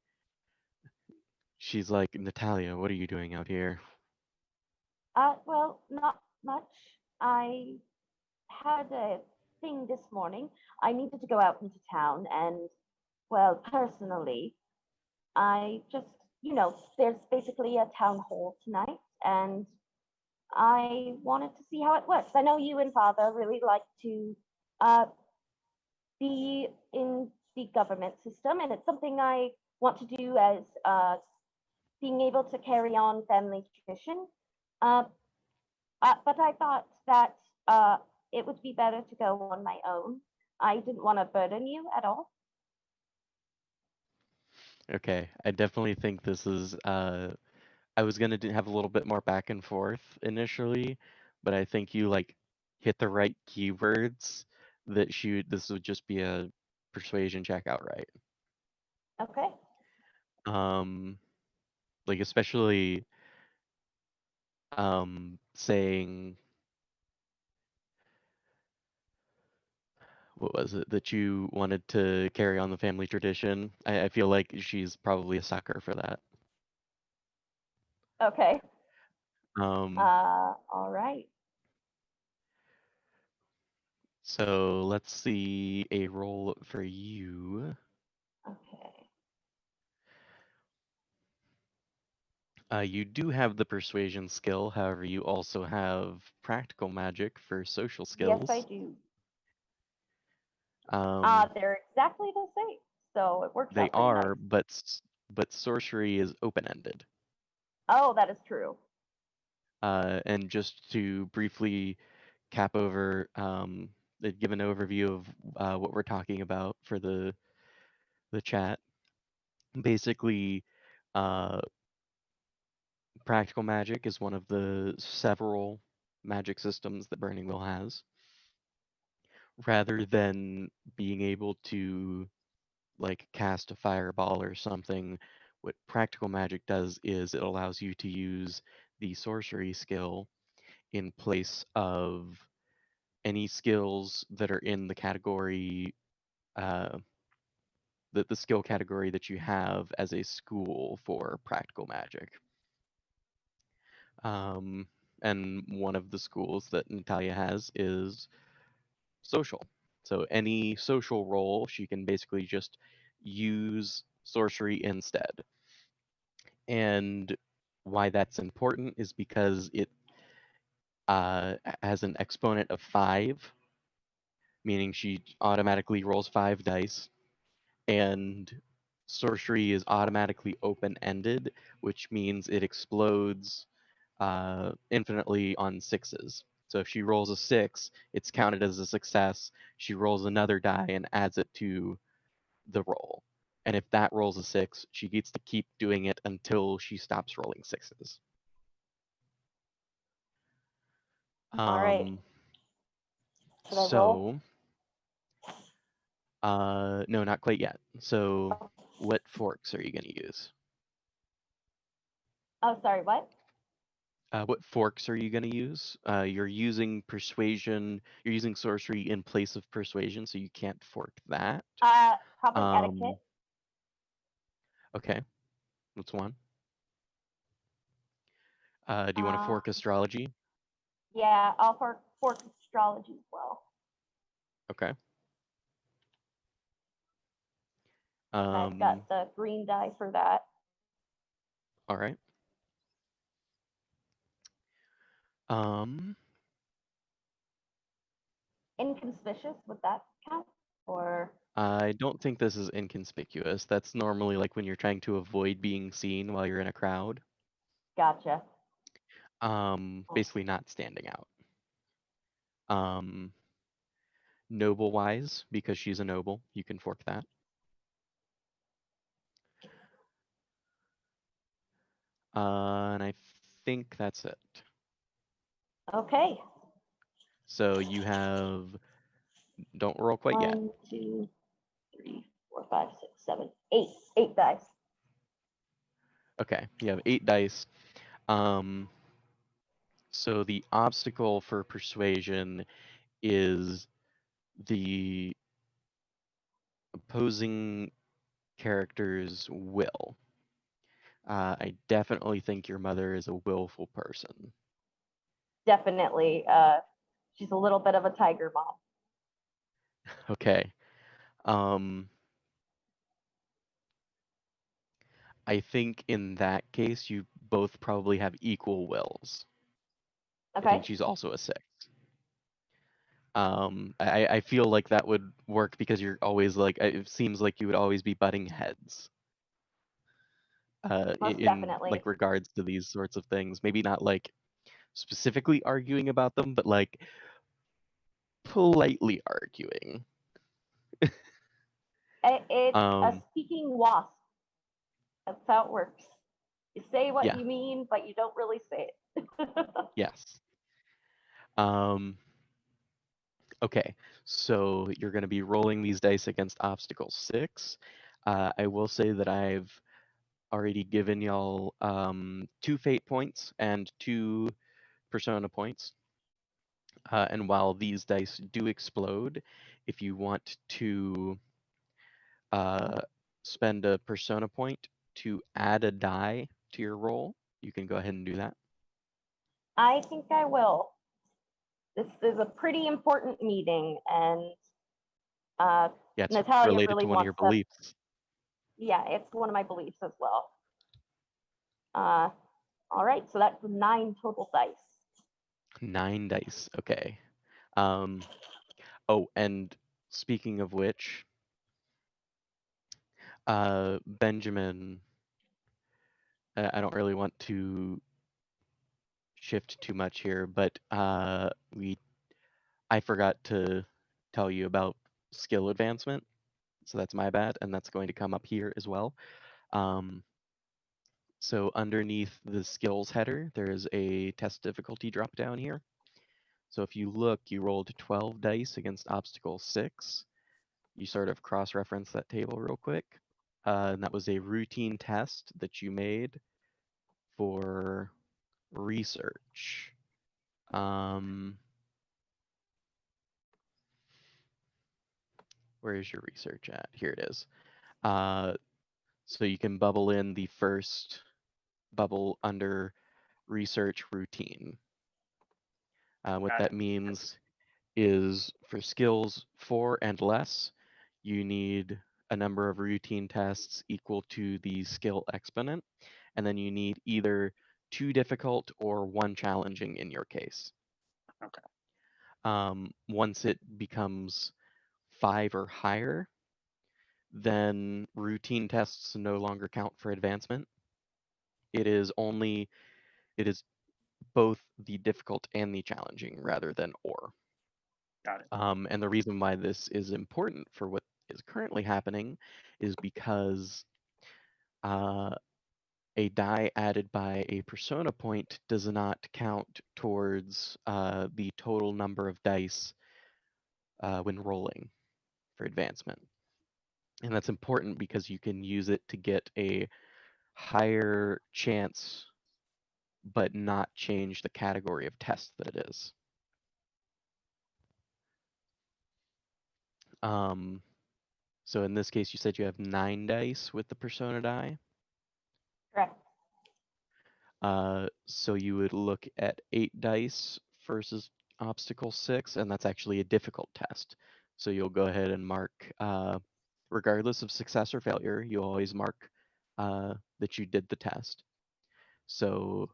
A: she's like, Natalia, what are you doing out here?
C: Well, not much. I had a thing this morning. I needed to go out into town, and well, personally, I just, there's basically a town hall tonight, and I wanted to see how it works. I know you and Father really like to uh, be in the government system, and it's something I want to do as being able to carry on family tradition. Uh, but I thought that uh, it would be better to go on my own. I didn't want to burden you at all.
A: Okay, I definitely think this is I was gonna have a little bit more back and forth initially, but I think you like hit the right keywords that this would just be a persuasion check outright.
C: Okay.
A: Um, like especially saying what was it that you wanted to carry on the family tradition. I feel like she's probably a sucker for that.
C: Okay.
A: Um,
C: All right.
A: so let's see a roll for you.
C: Okay.
A: You do have the persuasion skill, however, you also have practical magic for social
C: Yes, I
A: skills.
C: do.
A: Um,
C: They're exactly the same, so it works
A: they
C: out pretty
A: are,
C: nice.
A: but sorcery is open-ended.
C: Oh, that is true.
A: And just to briefly cap over, give an overview of what we're talking about for the chat. Basically, uh, practical magic is one of the several magic systems that Burning Wheel has. Rather than being able to like cast a fireball or something, what practical magic does is it allows you to use the sorcery skill in place of any skills that are in the category uh, the skill category that you have as a school for practical magic. Um, and one of the schools that Natalia has is social. So any social role, she can basically just use sorcery instead. And why that's important is because it has an exponent of 5, meaning she automatically rolls 5 dice, and sorcery is automatically open-ended, which means it explodes infinitely on 6s. So if she rolls a 6, it's counted as a success. She rolls another die and adds it to the roll. And if that rolls a 6, she gets to keep doing it until she stops rolling 6s.
C: All right.
A: Um,
C: Should I roll?
A: so, no, not quite yet. So, what forks are you going to use?
C: Oh, sorry. What?
A: What forks are you going to use? You're using persuasion. You're using sorcery in place of persuasion, so you can't fork that.
C: Probably
A: Um,
C: etiquette.
A: Okay, that's one. Do you want to
C: Uh,
A: fork astrology?
C: yeah, I'll fork astrology as well.
A: Okay.
C: I've got the green die for that.
A: All right. Um,
C: Inconspicuous, would that count? Or
A: I don't think this is inconspicuous. That's normally like when you're trying to avoid being seen while you're in a crowd.
C: gotcha.
A: Basically not standing out. Um, noble wise, because she's a noble, you can fork that. And I think that's it.
C: Okay.
A: So you have, don't roll quite yet.
C: 1, 2, 3, 4, 5, 6, 7, 8. 8 dice.
A: Okay, you have 8 dice. So the obstacle for persuasion is the opposing character's will. I definitely think your mother is a willful person.
C: Definitely. She's a little bit of a tiger mom.
A: Okay. Um, I think in that case, you both probably have equal wills. I
C: Okay.
A: think she's also a 6. I feel like that would work because you're always like, it seems like you would always be butting heads.
C: Most
A: In
C: definitely.
A: like regards to these sorts of things. Maybe not like specifically arguing about them, but like politely arguing.
C: It's a
A: Um,
C: speaking wasp. That's how it works. You say what
A: yeah,
C: you mean, but you don't really say it.
A: yes. Um, okay, so you're going to be rolling these dice against obstacle 6. I will say that I've already given y'all 2 fate points and 2 persona points. And while these dice do explode, if you want to spend a persona point to add a die to your roll, you can go ahead and do that.
C: I think I will. This is a pretty important meeting, and
A: Yeah, it's
C: Natalia
A: related
C: really
A: to one of your
C: wants to.
A: beliefs.
C: Yeah, it's one of my beliefs as well. All right, so that's 9 total dice.
A: 9 dice. Okay. Oh, and speaking of which, Benjamin, I don't really want to shift too much here, but I forgot to tell you about skill advancement, so that's my bad, and that's going to come up here as well. So underneath the skills header, there is a test difficulty drop down here. So if you look, you rolled 12 dice against obstacle 6. You sort of cross-reference that table real quick. And that was a routine test that you made for research. Where is your research at? Here it is. So you can bubble in the first bubble under research routine. What that means is for skills 4 and less, you need a number of routine tests equal to the skill exponent, and then you need either 2 difficult or 1 challenging in your case.
D: Okay.
A: Once it becomes 5 or higher, then routine tests no longer count for advancement. It is both the difficult and the challenging rather than or.
D: Got it.
A: And the reason why this is important for what is currently happening is because a die added by a persona point does not count towards the total number of dice when rolling for advancement. And that's important because you can use it to get a higher chance but not change the category of test that it is. So in this case, you said you have 9 dice with the persona die.
C: Correct.
A: So you would look at 8 dice versus obstacle 6, and that's actually a difficult test. So you'll go ahead and mark, regardless of success or failure, you always mark that you did the test. So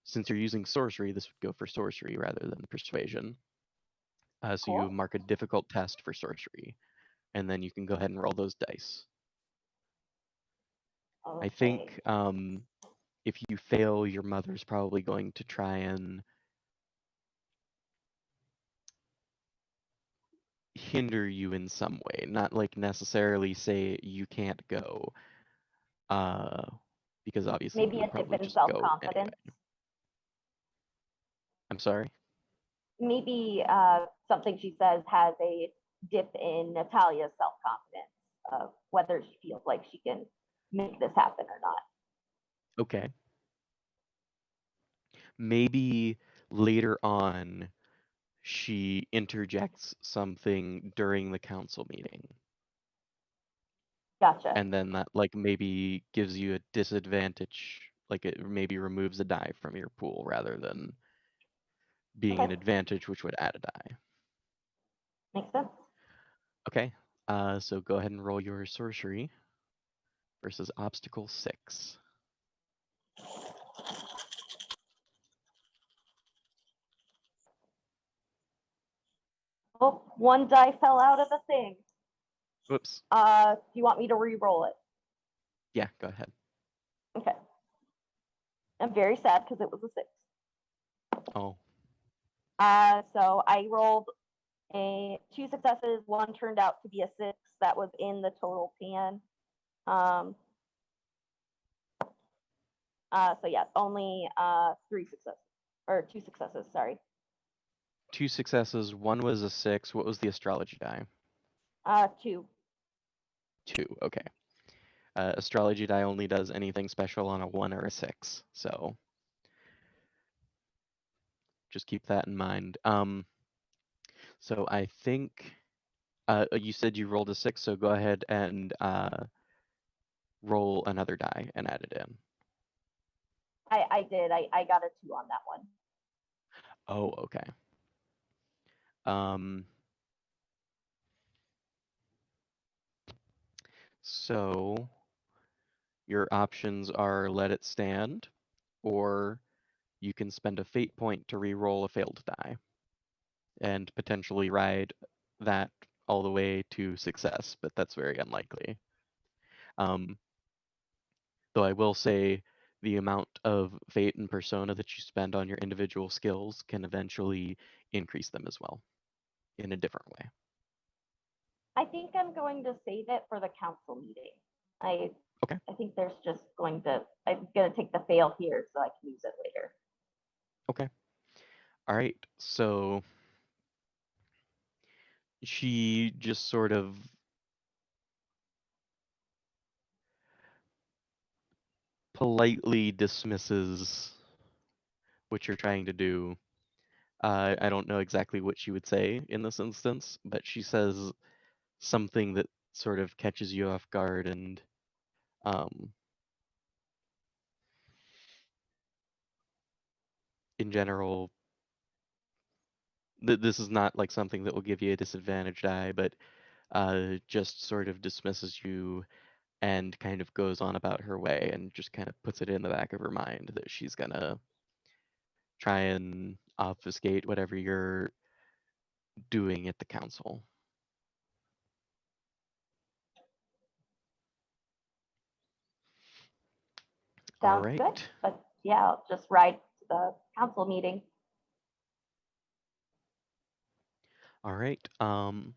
A: since you're using sorcery, this would go for sorcery rather than persuasion. So you
C: Cool.
A: mark a difficult test for sorcery, and then you can go ahead and roll those dice.
C: Okay.
A: I think if you fail, your mother's probably going to try and hinder you in some way, not like necessarily say you can't go, because obviously you
C: Maybe
A: would
C: a dip
A: probably
C: in
A: just go
C: self-confidence.
A: anyway. I'm sorry?
C: Maybe something she says has a dip in Natalia's self-confidence of whether she feels like she can make this happen or not.
A: Okay. Maybe later on she interjects something during the council meeting,
C: Gotcha.
A: and then that like maybe gives you a disadvantage, like it maybe removes a die from your pool rather than being an
C: Okay.
A: advantage, which would add a die.
C: Makes sense.
A: Okay, so go ahead and roll your sorcery versus obstacle 6.
C: Oh, one die fell out of the thing.
A: Whoops.
C: Do you want me to re-roll it?
A: Yeah, go ahead.
C: Okay. I'm very sad because it was a 6.
A: Oh,
C: So I rolled 2 successes. One turned out to be a 6 that was in the total pan. So yeah, only 3 successes or 2 successes. Sorry.
A: 2 successes. One was a 6. What was the astrology die?
C: 2.
A: 2. Okay. Astrology die only does anything special on a 1 or a 6, so just keep that in mind. So I think you said you rolled a 6, so go ahead and roll another die and add it in.
C: I did. I got a 2 on that one.
A: Oh, okay. So your options are let it stand, or you can spend a fate point to re-roll a failed die and potentially ride that all the way to success, but that's very unlikely. Though I will say the amount of fate and persona that you spend on your individual skills can eventually increase them as well in a different way.
C: I think I'm going to save it for the council meeting.
A: Okay.
C: I think there's just I'm gonna take the fail here so I can use it later.
A: Okay. All right. So she just sort of politely dismisses what you're trying to do. I don't know exactly what she would say in this instance, but she says something that sort of catches you off guard, and in general, this is not like something that will give you a disadvantage die, but just sort of dismisses you and kind of goes on about her way and just kind of puts it in the back of her mind that she's gonna try and obfuscate whatever you're doing at the council. All
C: Sounds
A: right.
C: good. But yeah, I'll just ride to the council meeting.
A: All right. And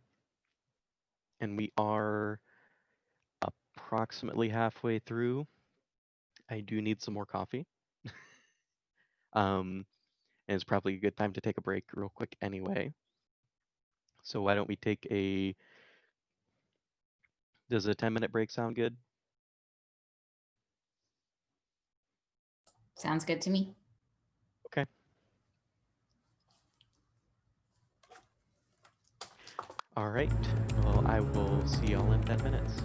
A: we are approximately halfway through. I do need some more coffee. And it's probably a good time to take a break real quick anyway. So why don't we take does a 10-minute break sound good?
B: Sounds good to me.
A: Okay. All right. Well, I will see y'all in 10 minutes.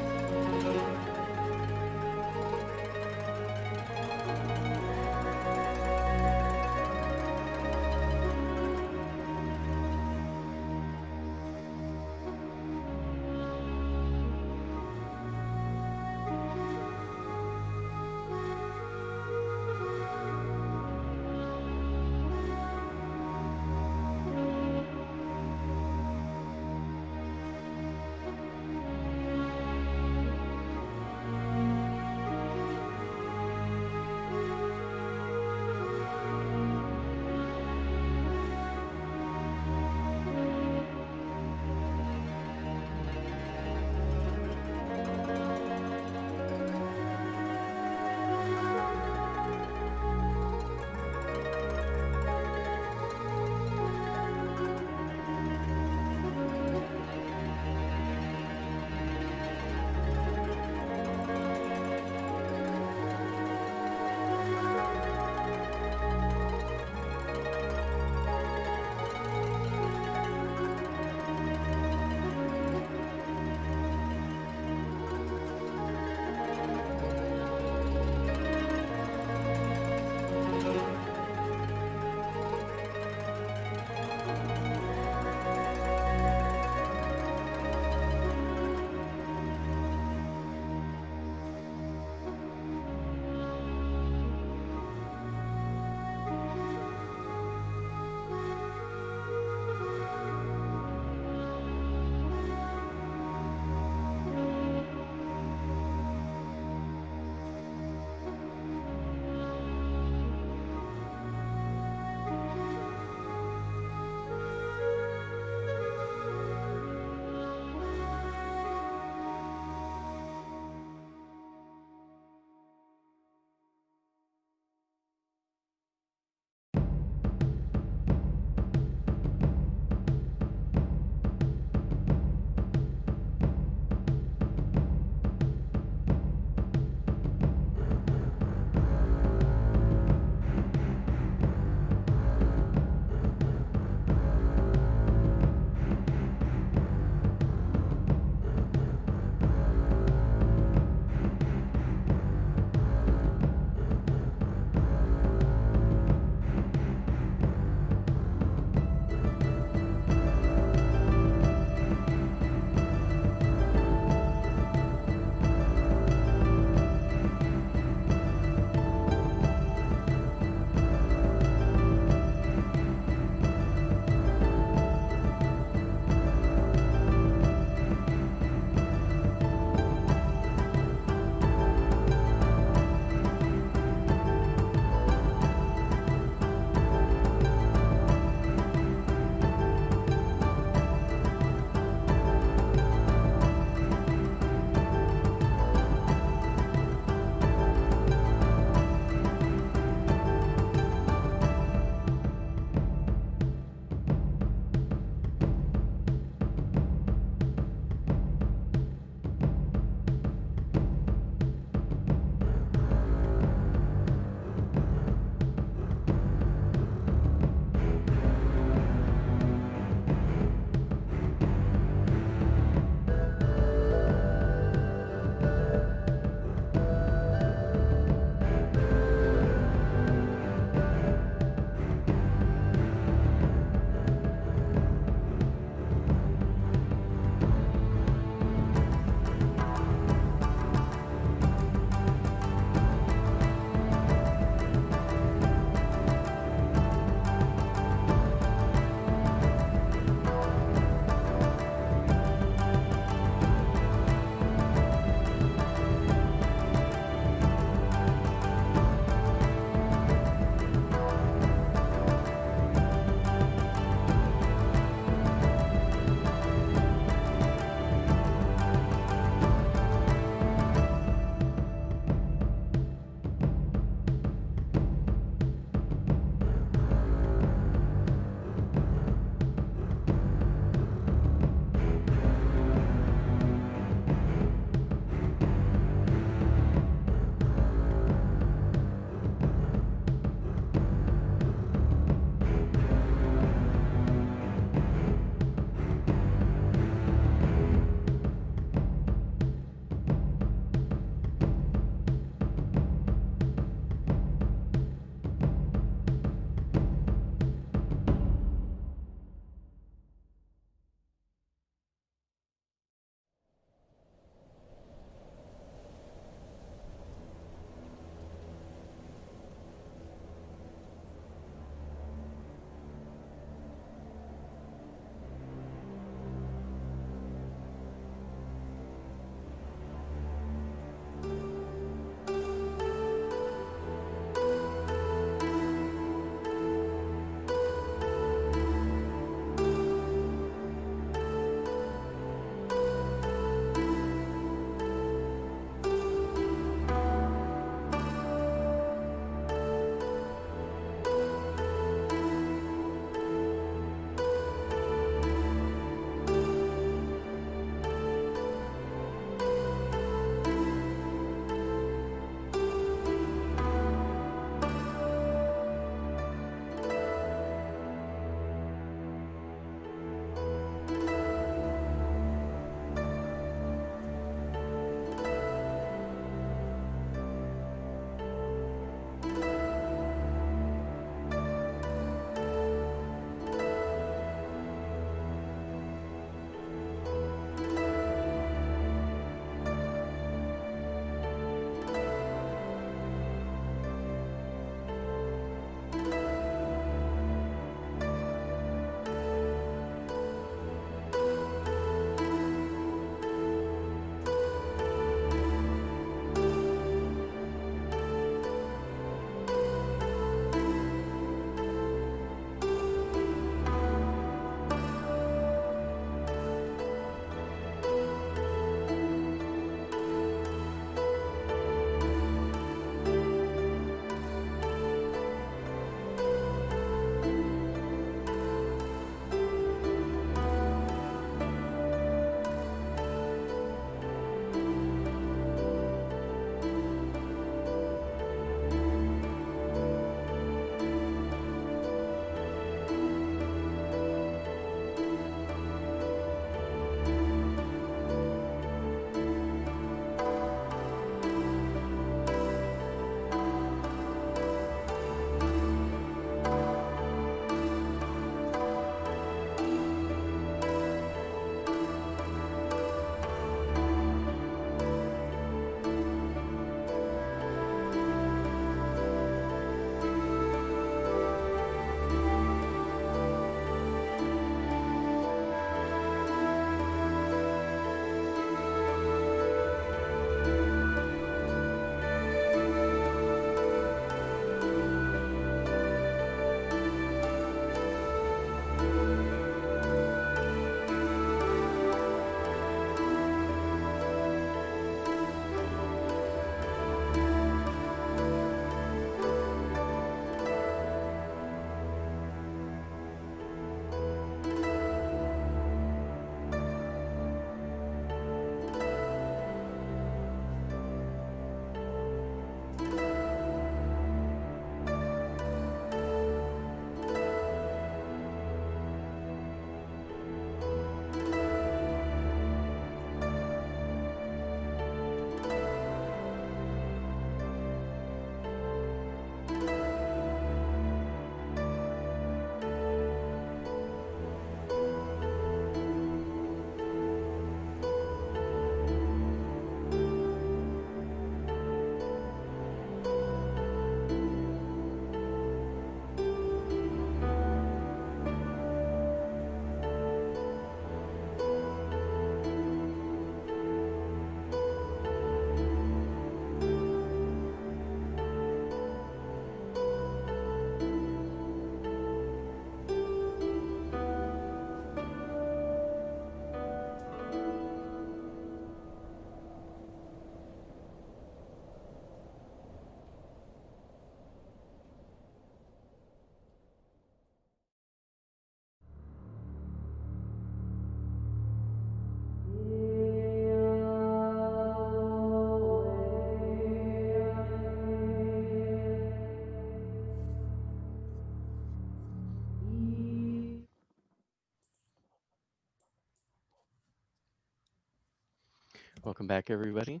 A: Welcome back, everybody.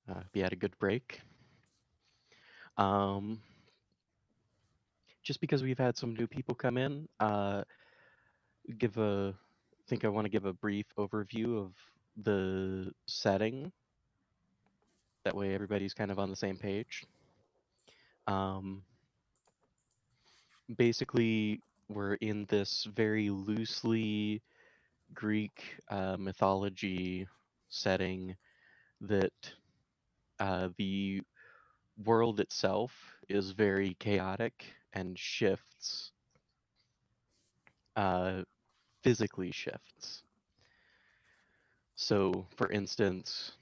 A: Hope you had a good break. Um, just because we've had some new people come in, give a think I want to give a brief overview of the setting. That way, everybody's kind of on the same page. Um, basically, we're in this very loosely Greek mythology setting that the world itself is very chaotic and shifts, uh, physically shifts. So, for instance,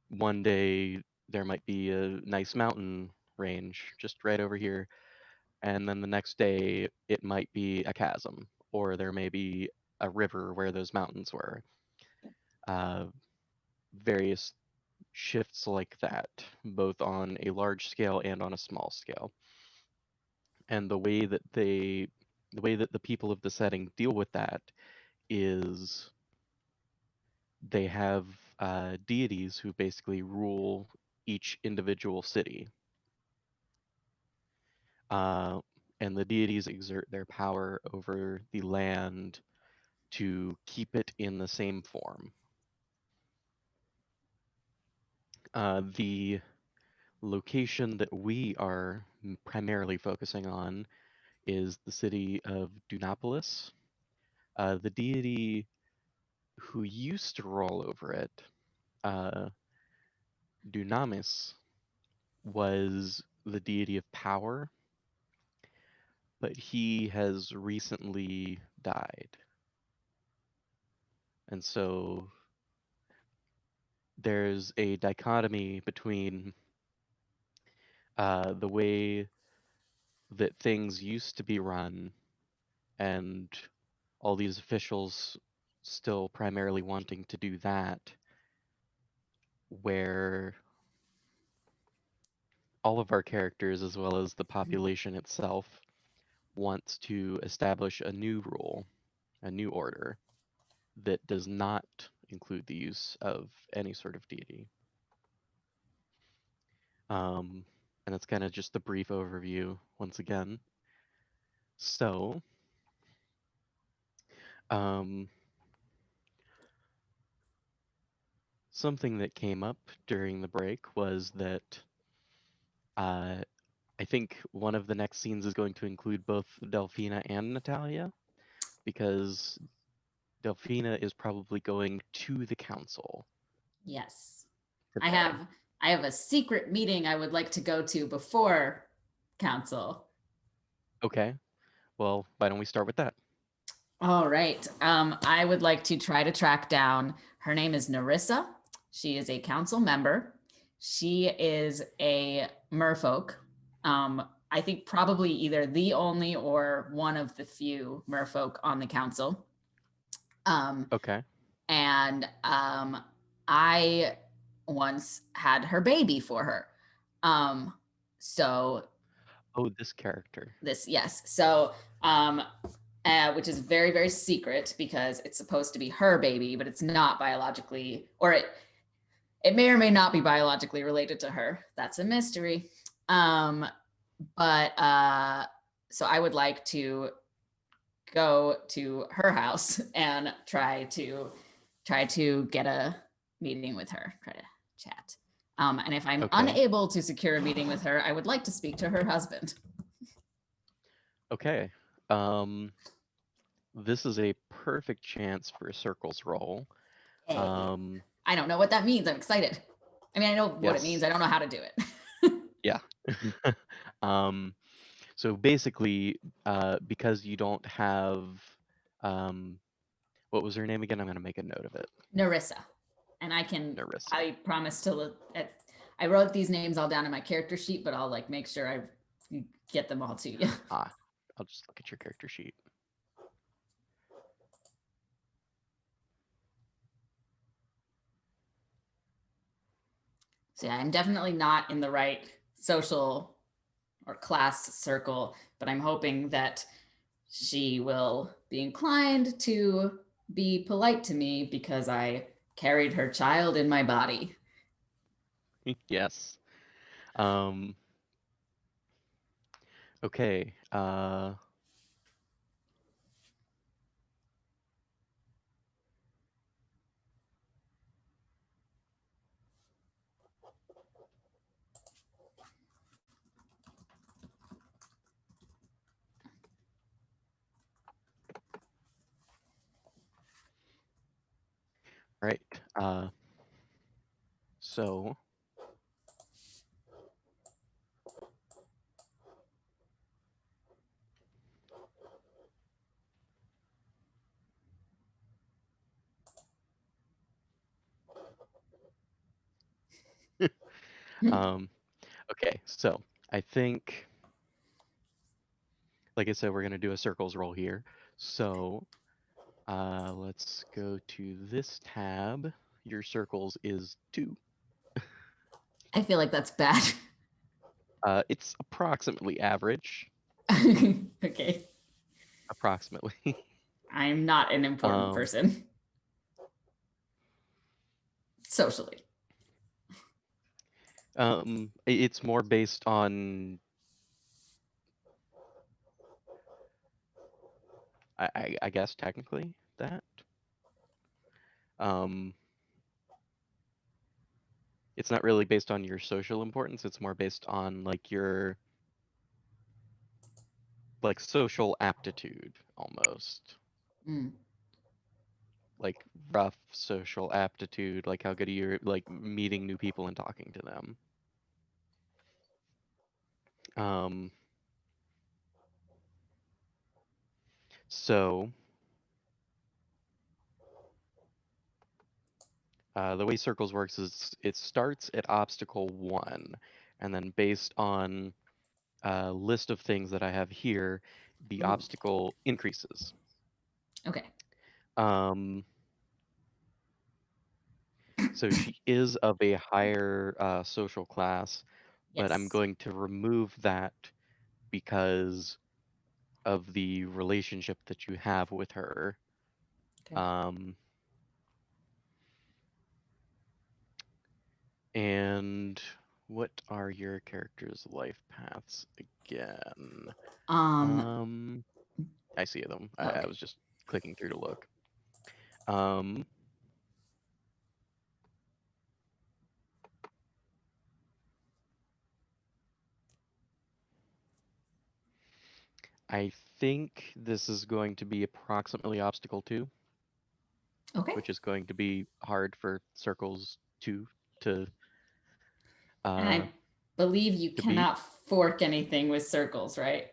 A: one day there might be a nice mountain range just right over here, and then the next day it might be a chasm, or there may be a river where those mountains were. Uh, various shifts like that, both on a large scale and on a small scale. And the way that the people of the setting deal with that is they have deities who basically rule each individual city. Uh, and the deities exert their power over the land to keep it in the same form. The location that we are primarily focusing on is the city of Dunapolis. The deity who used to rule over it, uh, Dunamis, was the deity of power, but he has recently died. And so there's a dichotomy between the way that things used to be run and all these officials still primarily wanting to do that, where all of our characters, as well as the population itself, wants to establish a new rule, a new order that does not include the use of any sort of deity. And that's kind of just the brief overview once again. So, um, something that came up during the break was that uh, I think one of the next scenes is going to include both Delphina and Natalia, because Delphina is probably going to the council.
B: Yes.
A: Today.
B: I have a secret meeting I would like to go to before council.
A: Okay. Well, why don't we start with that?
B: All right. I would like to try to track down. Her name is Narissa. She is a council member. She is a merfolk. I think probably either the only or one of the few merfolk on the council.
A: Okay.
B: And I once had her baby for her. So
A: Oh, this character.
B: yes. So which is very, very secret because it's supposed to be her baby, but it's not biologically, or it may or may not be biologically related to her. That's a mystery. But so I would like to go to her house and try to get a meeting with her, try to chat. And if I'm unable to secure a meeting with her, I would like to speak to her husband.
A: Okay. This is a perfect chance for a circles roll.
B: Hey. I don't know what that means. I'm excited. I mean, I know what it means. I don't know how to do it.
A: Yeah. So basically, because you don't have, what was her name again? I'm going to make a note of it.
B: Narissa. And
A: Narissa.
B: I promise to look at, I wrote these names all down in my character sheet, but I'll like make sure I get them all to you.
A: I'll just look at your character sheet.
B: So yeah, I'm definitely not in the right social or class circle, but I'm hoping that she will be inclined to be polite to me because I carried her child in my body.
A: Yes. Okay. Right. So okay, so I think, like I said, we're gonna do a circles roll here. So let's go to this tab. Your circles is 2.
B: I feel like that's bad.
A: It's approximately average.
B: Okay.
A: Approximately.
B: I'm not an important person. Socially.
A: It's more based on I guess technically that. It's not really based on your social importance, it's more based on like your like social aptitude almost.
B: Mm.
A: Like rough social aptitude, like how good are you like meeting new people and talking to them. So the way circles works is it starts at obstacle 1, and then based on a list of things that I have here, the
B: Ooh.
A: obstacle increases.
B: Okay.
A: So she is of a higher social class, but I'm
B: Yes.
A: going to remove that because of the relationship that you have with her.
B: Okay.
A: And what are your character's life paths again? I see them.
B: Okay.
A: I was just clicking through to look. Um, I think this is going to be approximately obstacle 2,
B: Okay.
A: which is going to be hard for circles 2 to
B: And I believe you
A: beat.
B: cannot fork anything with circles, right?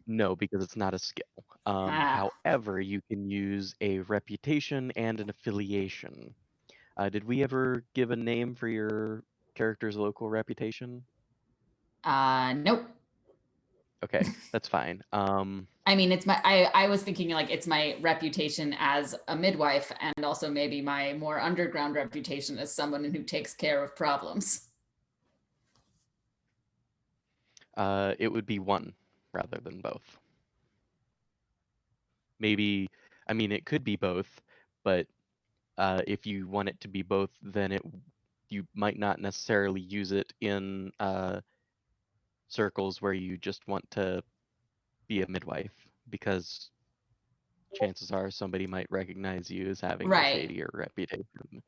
A: No, because it's not a skill.
B: Ah.
A: However, you can use a reputation and an affiliation. Did we ever give a name for your character's local reputation?
B: Nope.
A: Okay, that's fine.
B: I mean, it's my, I was thinking like it's my reputation as a midwife and also maybe my more underground reputation as someone who takes care of problems.
A: It would be 1 rather than both. Maybe, I mean, it could be both, but if you want it to be both, then you might not necessarily use it in circles where you just want to be a midwife, because chances are somebody might recognize you as having a
B: Right.
A: shadier reputation.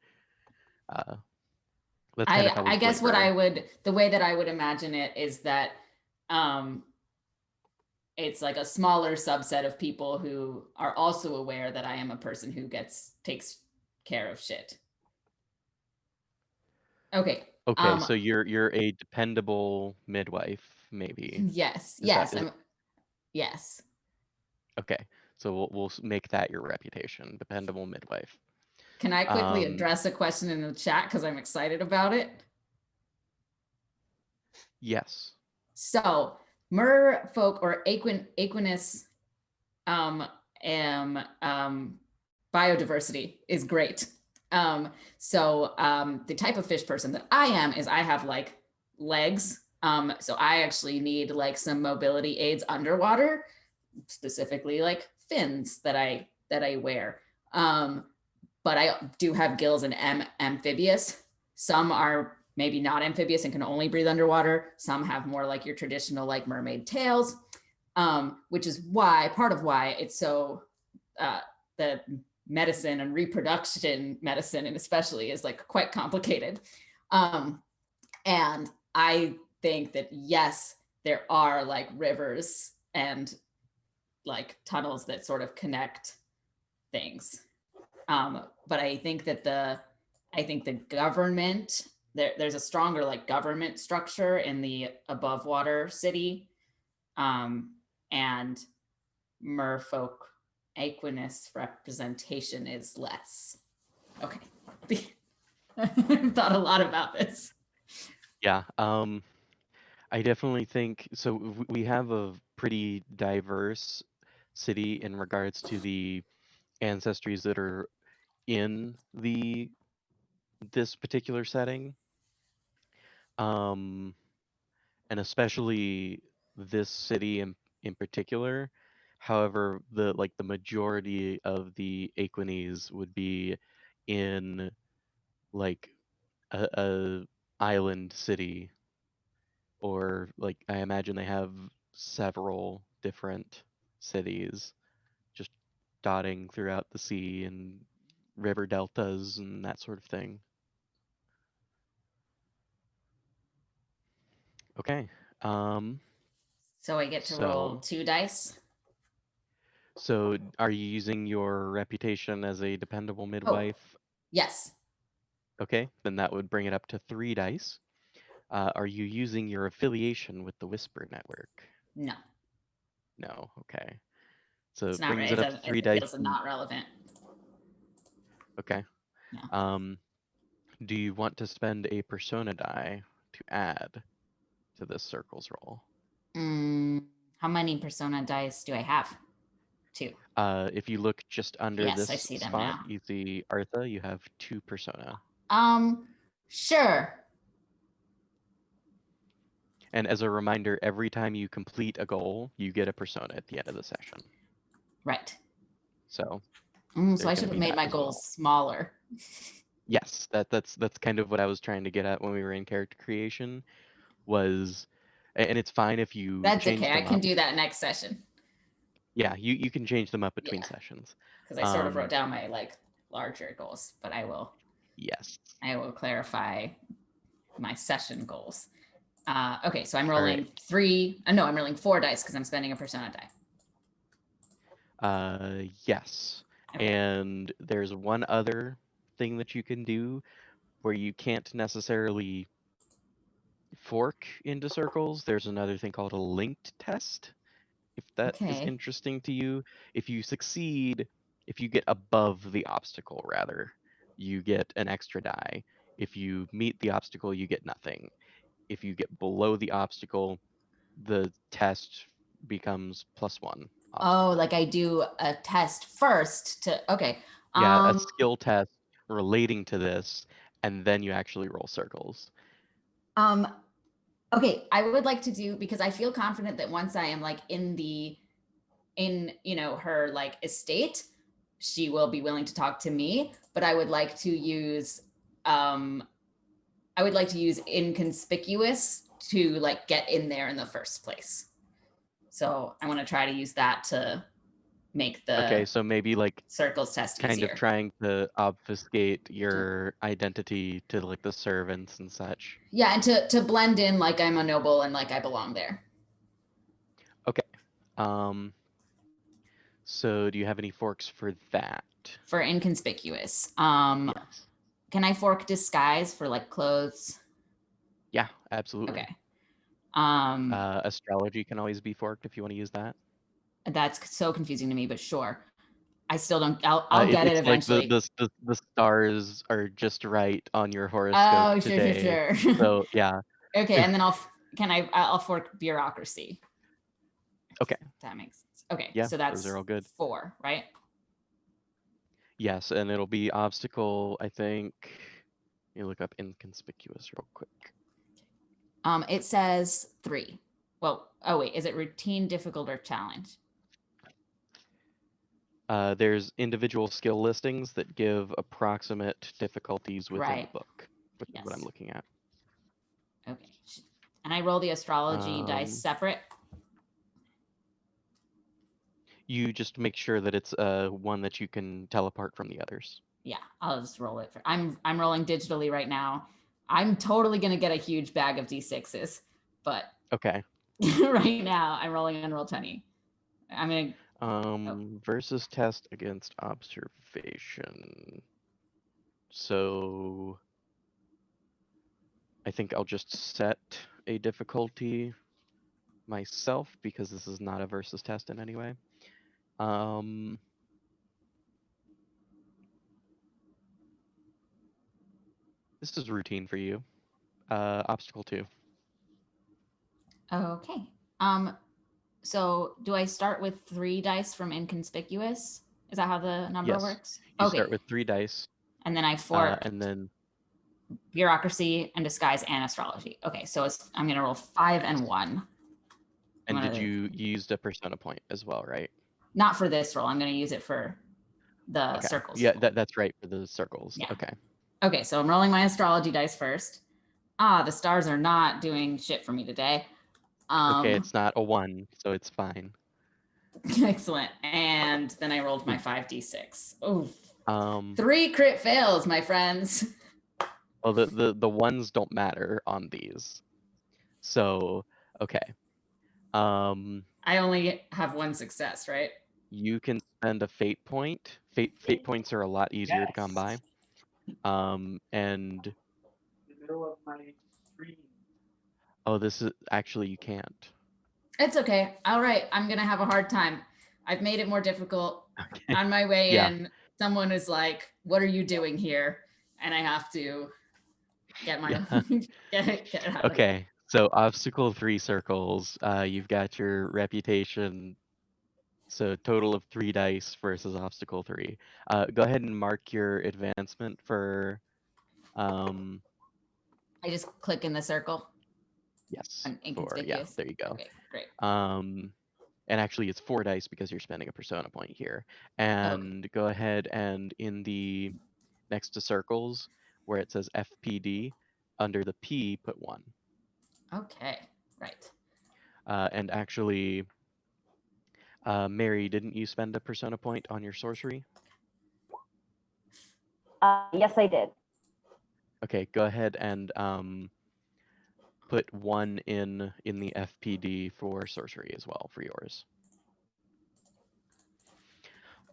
A: That's kind of how we
B: I guess
A: flavor.
B: the way that I would imagine it is that it's like a smaller subset of people who are also aware that I am a person who takes care of shit. Okay.
A: Okay, so you're a dependable midwife, maybe.
B: Yes.
A: Is that
B: Yes.
A: okay? So we'll make that your reputation, dependable midwife.
B: Can I quickly address a question in the chat because I'm excited about it?
A: Yes.
B: So merfolk or Aquinas biodiversity is great. The type of fish person that I am is I have like legs. So I actually need like some mobility aids underwater, specifically like fins that I wear. but I do have gills in amphibious. Some are maybe not amphibious and can only breathe underwater. Some have more like your traditional like mermaid tails, which is why part of why it's so the medicine and reproduction medicine and especially is like quite complicated. And I think that yes, there are like rivers and like tunnels that sort of connect things. But I think that the government there's a stronger like government structure in the above water city, and merfolk Aquinus representation is less. Okay. I've thought a lot about this.
A: Yeah. I definitely think so. We have a pretty diverse city in regards to the ancestries that are in this particular setting. And especially this city in particular. However, the majority of the Aquines would be in like a island city, or like I imagine they have several different cities just dotting throughout the sea and river deltas and that sort of thing. Okay.
B: So I get to roll 2 dice.
A: So are you using your reputation as a dependable midwife?
B: Yes.
A: Okay, then that would bring it up to 3 dice. Are you using your affiliation with the Whisper Network?
B: No.
A: No, okay. So
B: It's
A: it
B: not
A: brings
B: right.
A: it up to 3
B: It
A: dice.
B: feels not relevant.
A: Okay.
B: Yeah.
A: Do you want to spend a persona die to add to this circle's roll?
B: How many persona dice do I have? 2.
A: If you look just under
B: Yes, I
A: this
B: see them
A: spot,
B: now.
A: you see Artha, you have 2 persona.
B: Sure.
A: And as a reminder, every time you complete a goal, you get a persona at the end of the session.
B: Right.
A: So
B: So I should have made my goals smaller.
A: Yes, that's kind of what I was trying to get at when we were in character creation was, and it's fine if you
B: That's
A: change
B: okay.
A: them
B: I can
A: up.
B: do that next session.
A: Yeah, you can change them up between sessions.
B: Because I sort of wrote down my like larger goals, but I will.
A: Yes.
B: I will clarify my session goals. Okay, so I'm rolling 3. No, I'm rolling 4 dice because I'm spending a persona
A: die. Yes. Okay. And there's one other thing that you can do where you can't necessarily fork into circles. There's another thing called a linked test. If that is interesting to you, if you succeed, if you get above the obstacle, rather, you get an extra die. If you meet the obstacle, you get nothing. If you get below the obstacle, the test becomes +1 obstacle.
B: Oh, like I do a test first to, okay.
A: Yeah, a skill test relating to this, and then you actually roll circles.
B: Okay, I would like to do, because I feel confident that once I am like in her like estate, she will be willing to talk to me, but I would like to use inconspicuous to like get in there in the first place. So I want to try to use that to make the
A: so maybe like
B: circles test
A: kind
B: easier.
A: of trying to obfuscate your identity to like the servants and such.
B: Yeah, and to blend in like I'm a noble and like I belong there.
A: Okay. So do you have any forks for that?
B: For inconspicuous. Yes. Can I fork disguise for like clothes?
A: Yeah, absolutely.
B: Okay.
A: Astrology can always be forked if you want to use that.
B: That's so confusing to me, but sure. I still don't. I'll get it eventually.
A: Like the stars are just right on your horoscope today.
B: Sure.
A: So yeah.
B: Okay, and then I'll fork bureaucracy.
A: Okay.
B: That makes sense. Okay,
A: yeah,
B: so that's
A: those are all good.
B: 4, right?
A: Yes, and it'll be obstacle, I think. You look up inconspicuous real quick.
B: It says 3. Well, oh wait, is it routine, difficult, or challenge?
A: there's individual skill listings that give approximate difficulties within the
B: Right.
A: book, which is what I'm
B: Yes.
A: looking at.
B: Okay. And I roll the astrology dice separate.
A: You just make sure that it's one that you can tell apart from the others.
B: Yeah, I'll just roll it. I'm rolling digitally right now. I'm totally gonna get a huge bag of d6s, but
A: Okay.
B: right now I'm rolling on Roll20. I'm gonna
A: Versus test against observation. So I think I'll just set a difficulty myself because this is not a versus test in any way. This is routine for you. Obstacle 2.
B: okay. So do I start with 3 dice from inconspicuous? Is that how the number
A: Yes.
B: works?
A: You
B: Okay.
A: start with 3 dice.
B: And then I fork
A: and then
B: bureaucracy and disguise and astrology. Okay, so I'm gonna roll 5 and 1.
A: And did you use a persona point as well, right?
B: Not for this roll. I'm gonna use it for the
A: Okay.
B: circles.
A: Yeah, that's right, for the circles.
B: Yeah.
A: Okay.
B: Okay, so I'm rolling my astrology dice first. The stars are not doing shit for me today.
A: Okay, it's not a 1, so it's fine.
B: Excellent. And then I rolled my 5d6. Oh, 3
A: 3
B: crit fails, my friends.
A: Well, the ones don't matter on these. So, okay.
B: I only have 1 success, right?
A: You can spend a fate point. Fate points are a lot easier to come by. And
D: In the middle of my screen.
A: oh, this is actually you can't.
B: It's okay. All right, I'm gonna have a hard time. I've made it more difficult.
A: Okay.
B: On my way
A: Yeah.
B: in, someone is like, "What are you doing here?" And I have to get my
A: Yeah.
B: get out of
A: Okay. So obstacle 3 circles. You've got your reputation. So total of 3 dice versus obstacle 3. Go ahead and mark your advancement for.
B: I just click in the circle.
A: Yes.
B: On
A: Yeah.
B: inconspicuous.
A: There you go.
B: Okay, great.
A: And actually it's 4 dice because you're spending a persona point here. And go ahead and in the next to circles where it says FPD, under the P put 1.
B: Okay, right.
A: And actually, Mary, didn't you spend a persona point on your sorcery?
C: Yes, I did.
A: Okay, go ahead and put 1 in the FPD for sorcery as well for yours.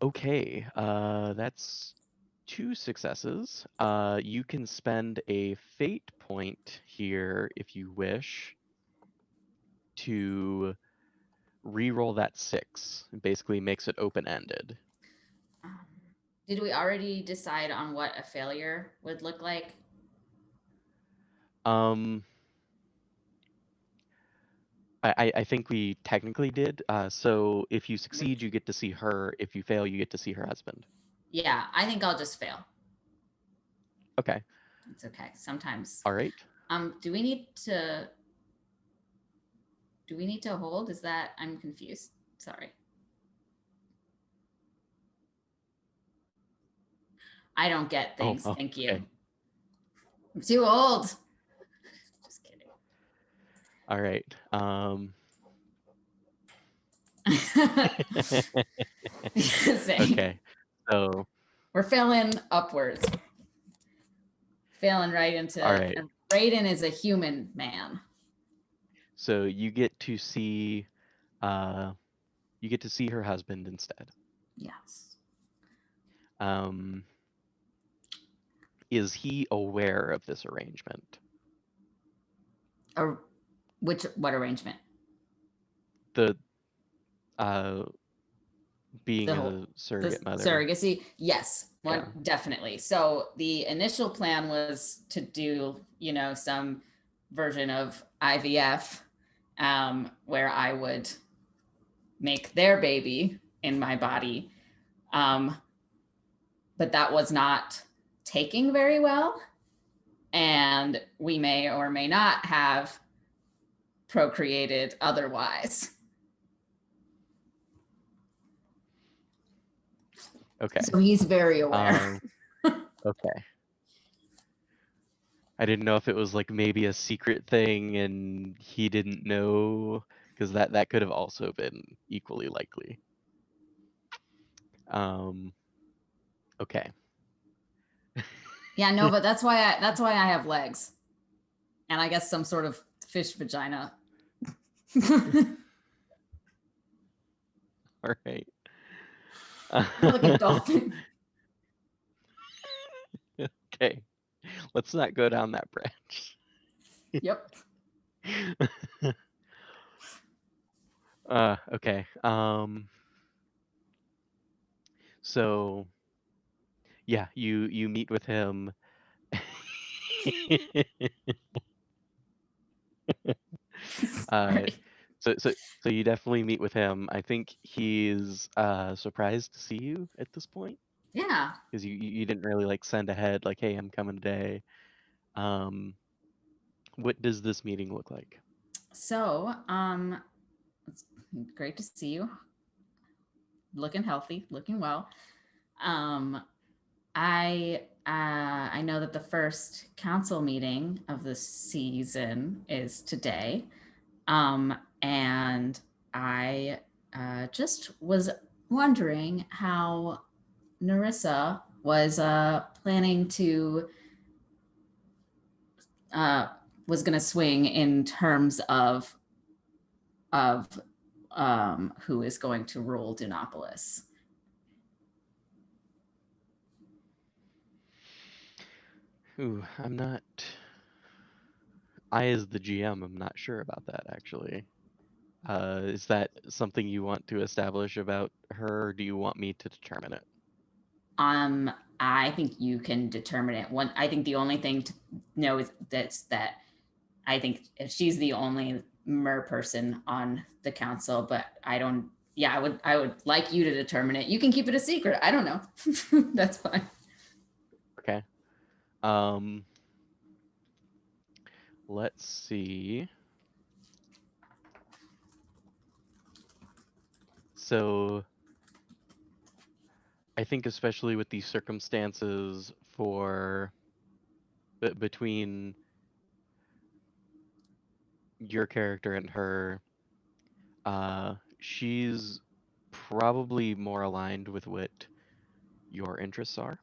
A: Okay, that's 2 successes. You can spend a fate point here if you wish to re-roll that 6. It basically makes it open-ended.
B: Did we already decide on what a failure would look like?
A: I think we technically did. So if you succeed, you get to see her. If you fail, you get to see her husband.
B: Yeah, I think I'll just fail.
A: Okay.
B: It's okay. Sometimes.
A: All right.
B: Do we need to hold? Is that, I'm confused. Sorry. I don't get things.
A: Oh,
B: Thank you.
A: okay.
B: I'm too old. Just kidding.
A: All right. Okay. So
B: we're failing upwards. Failing right into.
A: All right.
B: Raiden is a human man.
A: So you get to see her husband instead.
B: Yes.
A: Is he aware of this arrangement?
B: Or what arrangement?
A: The being a surrogate mother.
B: Surrogacy, yes, definitely. So the initial plan was to do, some version of IVF, where I would make their baby in my body, but that was not taking very well, and we may or may not have procreated otherwise.
A: Okay.
B: So he's very aware.
A: Okay. I didn't know if it was like maybe a secret thing and he didn't know, because that could have also been equally likely. Okay.
B: Yeah, no, but that's why I have legs, and I guess some sort of fish vagina.
A: All right.
B: More like a dolphin.
A: Okay. Let's not go down that branch.
B: Yep.
A: Okay. So yeah, you meet with him.
B: Sorry.
A: So you definitely meet with him. I think he's surprised to see you at this point,
B: Yeah.
A: because you didn't really like send ahead like, hey, I'm coming today. What does this meeting look like?
B: So, it's great to see you. Looking healthy, looking well. I know that the first council meeting of the season is today, and I just was wondering how Narissa was planning to was going to swing in terms of who is going to rule Dunopolis.
A: Ooh, I'm not. I, as the GM, am not sure about that actually. Is that something you want to establish about her, or do you want me to determine it?
B: I think you can determine it. I think the only thing to know is that I think she's the only mer person on the council, but I don't. Yeah, I would like you to determine it. You can keep it a secret. I don't know. That's fine.
A: Okay. Let's see. So I think especially with these circumstances for between your character and her, she's probably more aligned with what your interests are.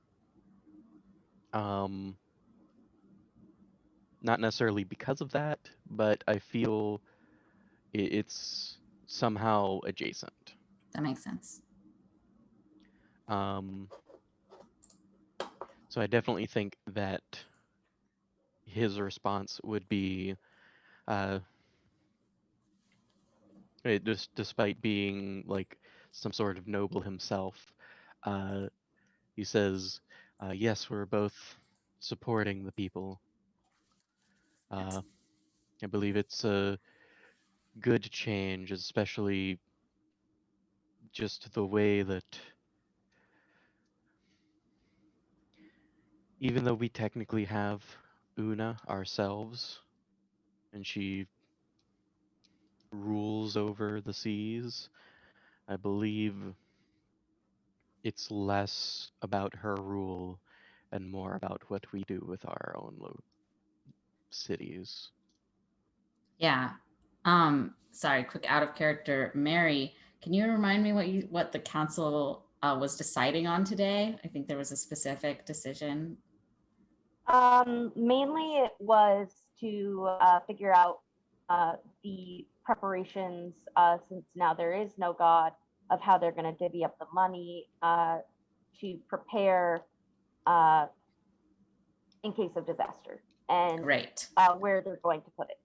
A: Not necessarily because of that, but I feel it's somehow adjacent.
B: That makes sense.
A: So I definitely think that his response would be, just despite being like some sort of noble himself, uh, he says, "Yes, we're both supporting the people. I believe it's a good change, especially just the way that even though we technically have Una ourselves, and she rules over the seas, I believe it's less about her rule and more about what we do with our own cities."
B: Yeah. Sorry, quick out of character. Mary, can you remind me what the council was deciding on today? I think there was a specific decision.
C: Mainly it was to figure out the preparations, since now there is no god, of how they're going to divvy up the money to prepare in case of disaster, and
B: Great.
C: where they're going to put it.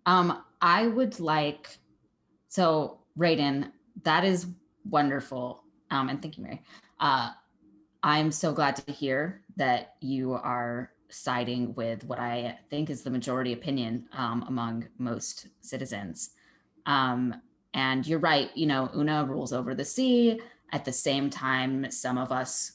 B: I would like, so Raiden, that is wonderful. And thank you, Mary. I'm so glad to hear that you are siding with what I think is the majority opinion among most citizens. And you're right, Una rules over the sea. At the same time, some of us,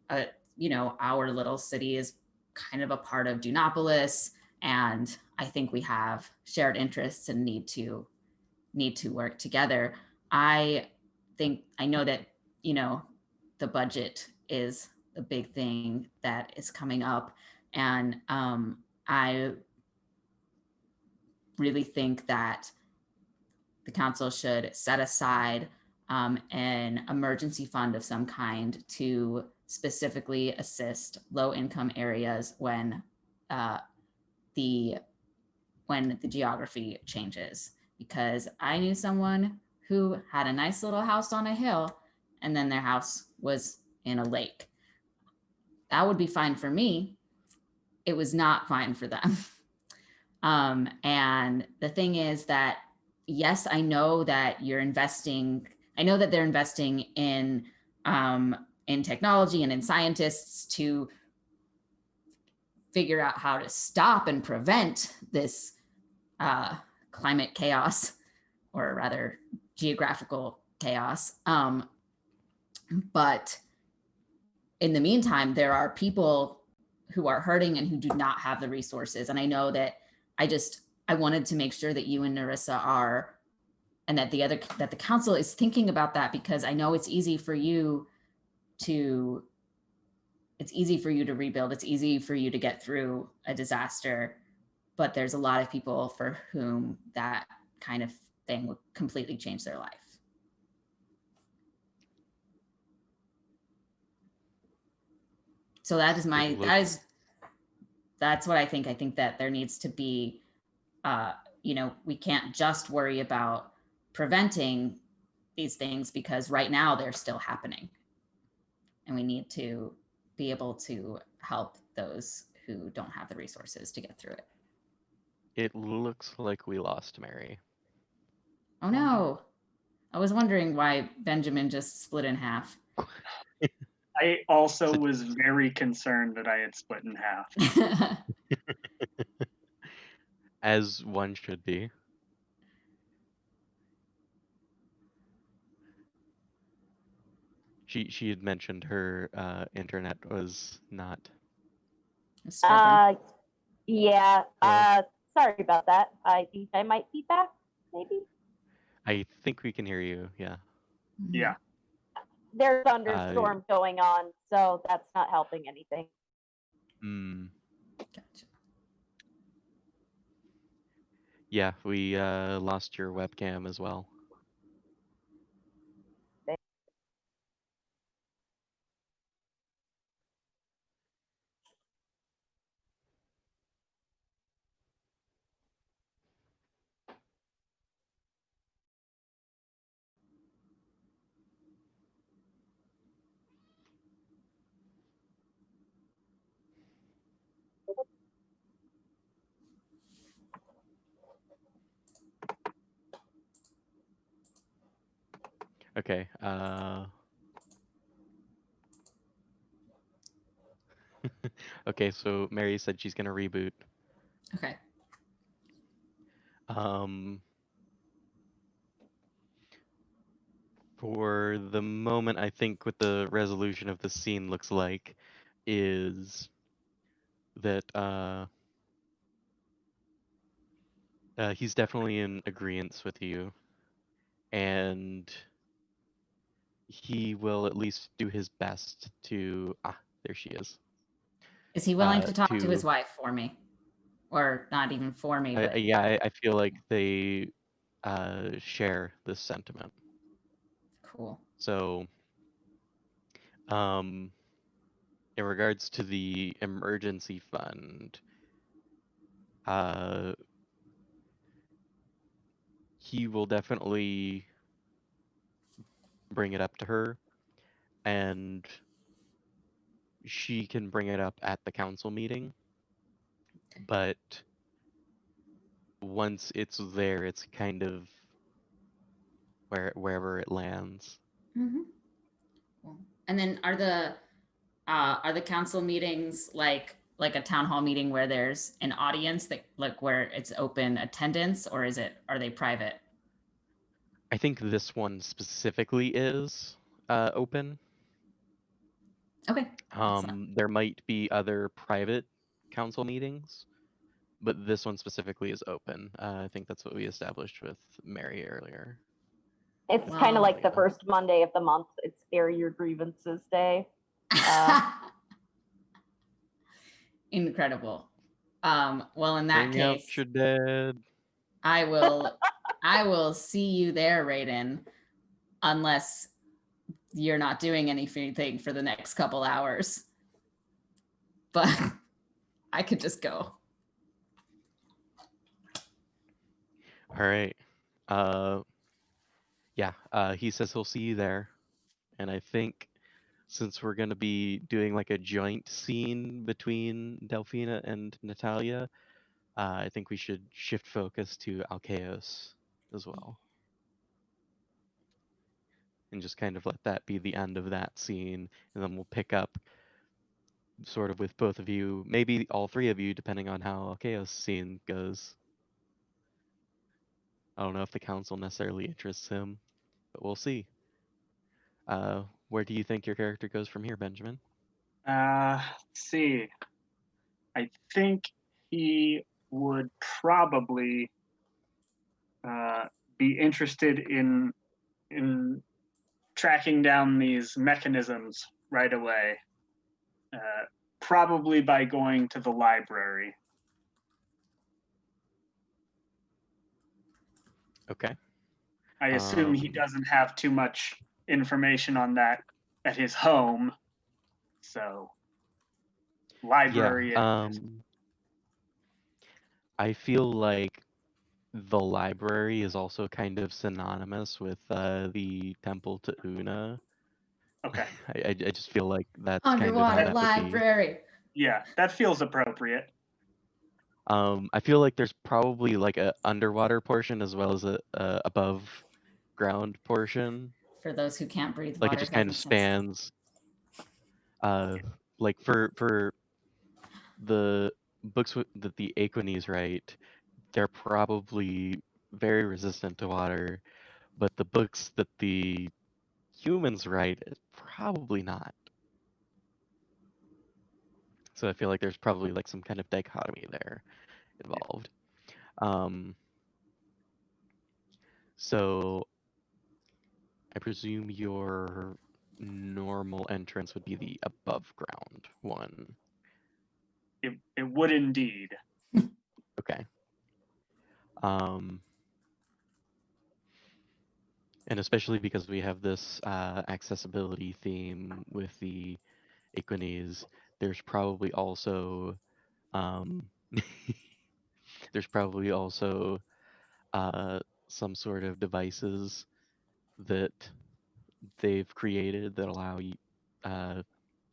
B: our little city is kind of a part of Dunopolis, and I think we have shared interests and need to work together. I know that the budget is the big thing that is coming up. And I really think that the council should set aside an emergency fund of some kind to specifically assist low-income areas when the geography changes. Because I knew someone who had a nice little house on a hill, and then their house was in a lake. That would be fine for me. It was not fine for them. And the thing is that, yes, I know that you're investing. I know that they're investing in technology and in scientists to figure out how to stop and prevent this climate chaos, or rather geographical chaos. But in the meantime, there are people who are hurting and who do not have the resources. And I know that I wanted to make sure that you and Narissa are, and that the council is thinking about that, because I know it's easy for you to rebuild. It's easy for you to get through a disaster, but there's a lot of people for whom that kind of thing would completely change their life. So that's what I think. I think that there needs to be, we can't just worry about preventing these things, because right now they're still happening. And we need to be able to help those who don't have the resources to get through it.
A: It looks like we lost Mary.
B: Oh no. I was wondering why Benjamin just split in half.
D: I also was very concerned that I had split in half.
A: As one should be. She had mentioned her internet was not.
C: Yeah. Sorry about that. I think I might be back, maybe.
A: I think we can hear you. Yeah.
D: Yeah.
C: There's thunderstorm going on, so that's not helping anything.
B: Gotcha.
A: Yeah, we lost your webcam as well. Okay. Okay, so Mary said she's gonna reboot.
B: Okay.
A: For the moment, I think what the resolution of the scene looks like is that he's definitely in agreement with you, and he will at least do his best to there she is.
B: Is he willing to talk to his wife for me? Or not even for me, but
A: yeah, I feel like they share this sentiment.
B: Cool.
A: So in regards to the emergency fund, he will definitely bring it up to her, and she can bring it up at the council meeting. But once it's there, it's kind of wherever it lands.
B: Mm-hmm. Cool. And then are the council meetings like a town hall meeting where there's an audience that where it's open attendance, or are they private?
A: I think this one specifically is open.
B: Okay.
A: There might be other private council meetings, but this one specifically is open. I think that's what we established with Mary earlier.
C: It's
B: Wow.
C: kind of like the first Monday of the month. It's Air Your Grievances Day.
B: Incredible. Well, in that
A: Bring out
B: case,
A: your dead.
B: I will see you there, Raiden, unless you're not doing anything for the next couple hours. But I could just go.
A: All right. He says he'll see you there. And I think since we're going to be doing like a joint scene between Delphina and Natalia, I think we should shift focus to Alcaeus as well. And just kind of let that be the end of that scene. And then we'll pick up sort of with both of you, maybe all three of you, depending on how Alcaeus scene goes. I don't know if the council necessarily interests him, but we'll see. Where do you think your character goes from here, Benjamin?
D: Let's see. I think he would probably be interested in tracking down these mechanisms right away. Probably by going to the library.
A: Okay.
D: I assume he doesn't have too much information on that at his home, so library.
A: Yeah. I feel like the library is also kind of synonymous with the temple to Una.
D: Okay.
A: I just feel like that's
B: Underwater
A: kind of how that
B: library.
A: would be.
D: Yeah, that feels appropriate.
A: I feel like there's probably like a underwater portion as well as a above ground portion.
B: For those who can't breathe
A: Like
B: water,
A: it just
B: that
A: kind of
B: makes sense.
A: spans. Like for the books that the Aquines write, they're probably very resistant to water, but the books that the humans write, probably not. So I feel like there's probably like some kind of dichotomy there involved. So I presume your normal entrance would be the above ground one.
D: It would indeed.
A: Okay. And especially because we have this accessibility theme with the Aquines, there's probably also there's probably also some sort of devices that they've created that allow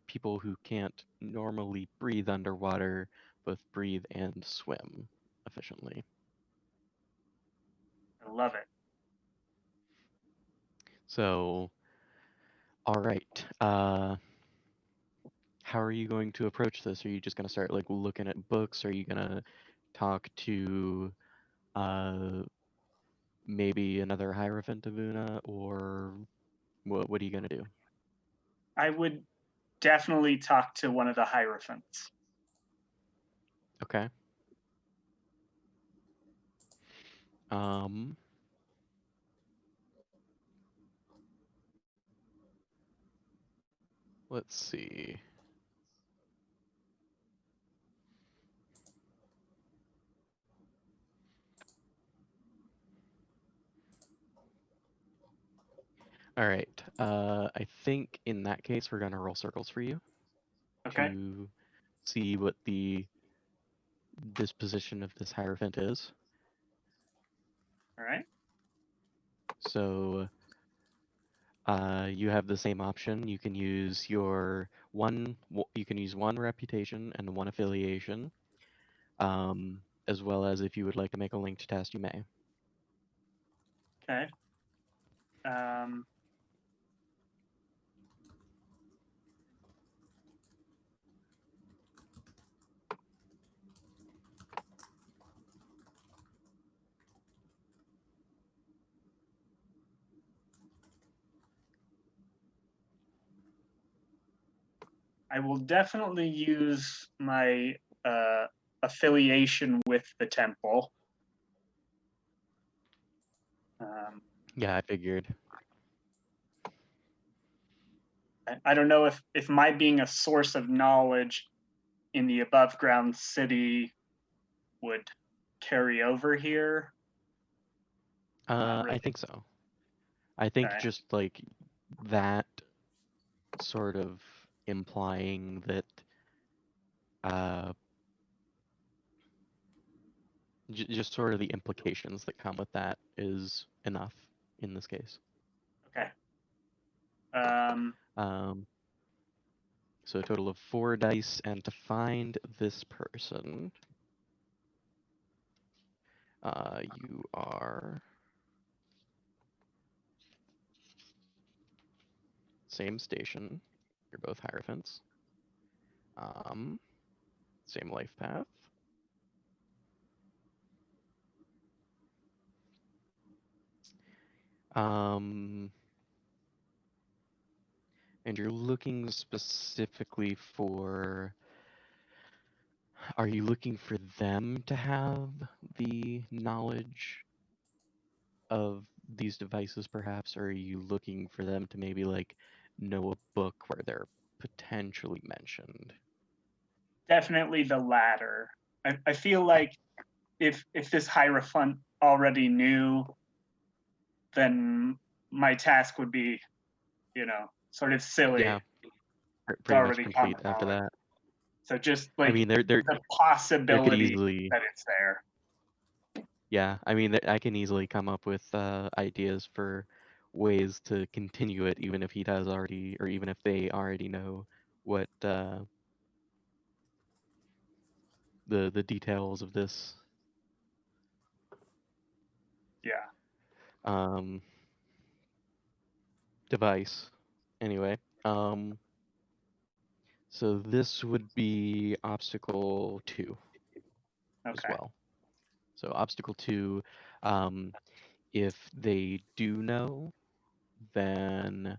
A: people who can't normally breathe underwater both breathe and swim efficiently.
D: I love it.
A: So, all right. How are you going to approach this? Are you just going to start like looking at books? Are you going to talk to maybe another Hierophant of Una, or what are you going to do?
D: I would definitely talk to one of the Hierophants.
A: Okay. Let's see. All right. I think in that case, we're going to roll circles for you.
D: Okay.
A: To see what the disposition of this Hierophant is.
D: All right.
A: So you have the same option. You can use you can use one reputation and one affiliation, as well as if you would like to make a linked test, you may.
D: Okay. I will definitely use my affiliation with the temple.
A: Yeah, I figured.
D: I don't know if my being a source of knowledge in the above ground city would carry over here. Not
A: I
D: really.
A: think so. I think
D: Okay.
A: just like that sort of implying that uh just sort of the implications that come with that is enough in this case.
D: Okay.
A: Um, so a total of 4 dice, and to find this person, you are same station. You're both Hierophants. Same life path. Um, and you're looking specifically for. Are you looking for them to have the knowledge of these devices, perhaps, or are you looking for them to maybe like know a book where they're potentially mentioned?
D: Definitely the latter. I feel like if this Hierophant already knew, then my task would be, sort of silly.
A: Yeah,
D: It's
A: pretty much
D: already
A: complete
D: common
A: after
D: knowledge.
A: that.
D: So just
A: I
D: like
A: mean,
D: the
A: there could
D: possibility
A: easily,
D: that it's there.
A: yeah. I mean, I can easily come up with ideas for ways to continue it, even if he does already, or even if they already know what the details of this
D: Yeah.
A: um device. Anyway, so this would be obstacle 2 as
D: Okay.
A: well. So obstacle 2, um, if they do know, then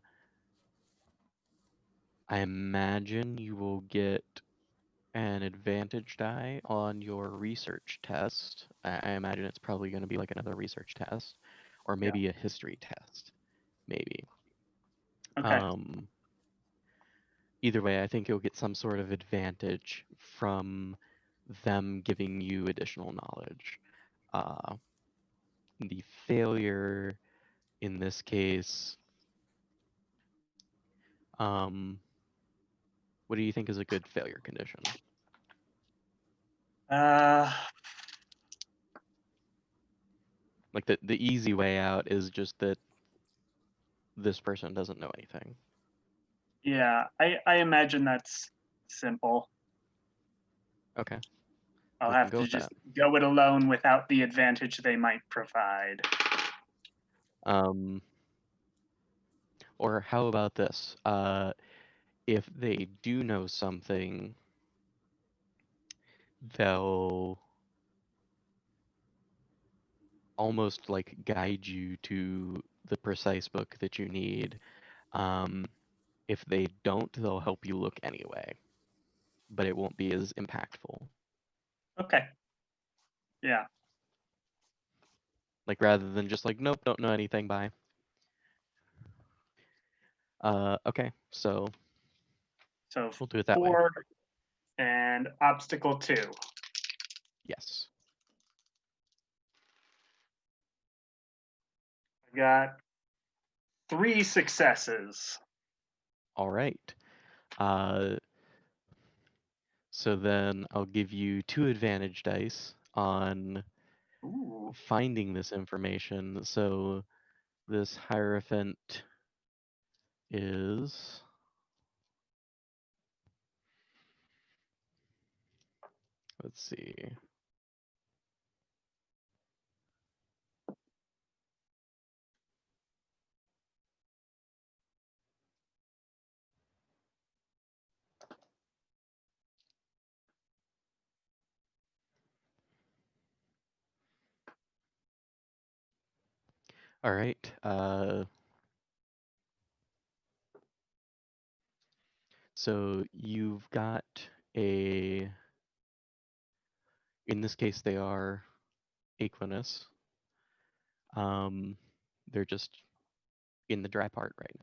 A: I imagine you will get an advantage die on your research test. I imagine it's probably going to be like another research test, or
D: Yeah.
A: maybe a history test, maybe.
D: Okay.
A: Um, Either way, I think you'll get some sort of advantage from them giving you additional knowledge. Uh, the failure in this case, um, what do you think is a good failure condition?
D: Uh,
A: Like the easy way out is just that this person doesn't know anything.
D: yeah. I imagine that's simple.
A: Okay,
D: I'll
A: we can
D: have
A: go
D: to
A: with
D: just
A: that.
D: go it alone without the advantage they might provide.
A: Um, or how about this? If they do know something, they'll almost like guide you to the precise book that you need. Um, if they don't, they'll help you look anyway, but it won't be as impactful.
D: Okay. Yeah.
A: Like rather than just like, nope, don't know anything, bye. Okay, so
D: So
A: we'll do it that way.
D: 4 and obstacle 2.
A: Yes.
D: I got 3 successes.
A: All right. Uh, so then I'll give you 2 advantage dice on
D: Ooh.
A: finding this information. So this Hierophant is, let's see. All right. So you've got a, in this case, they are Aquinas. they're just in the dry part right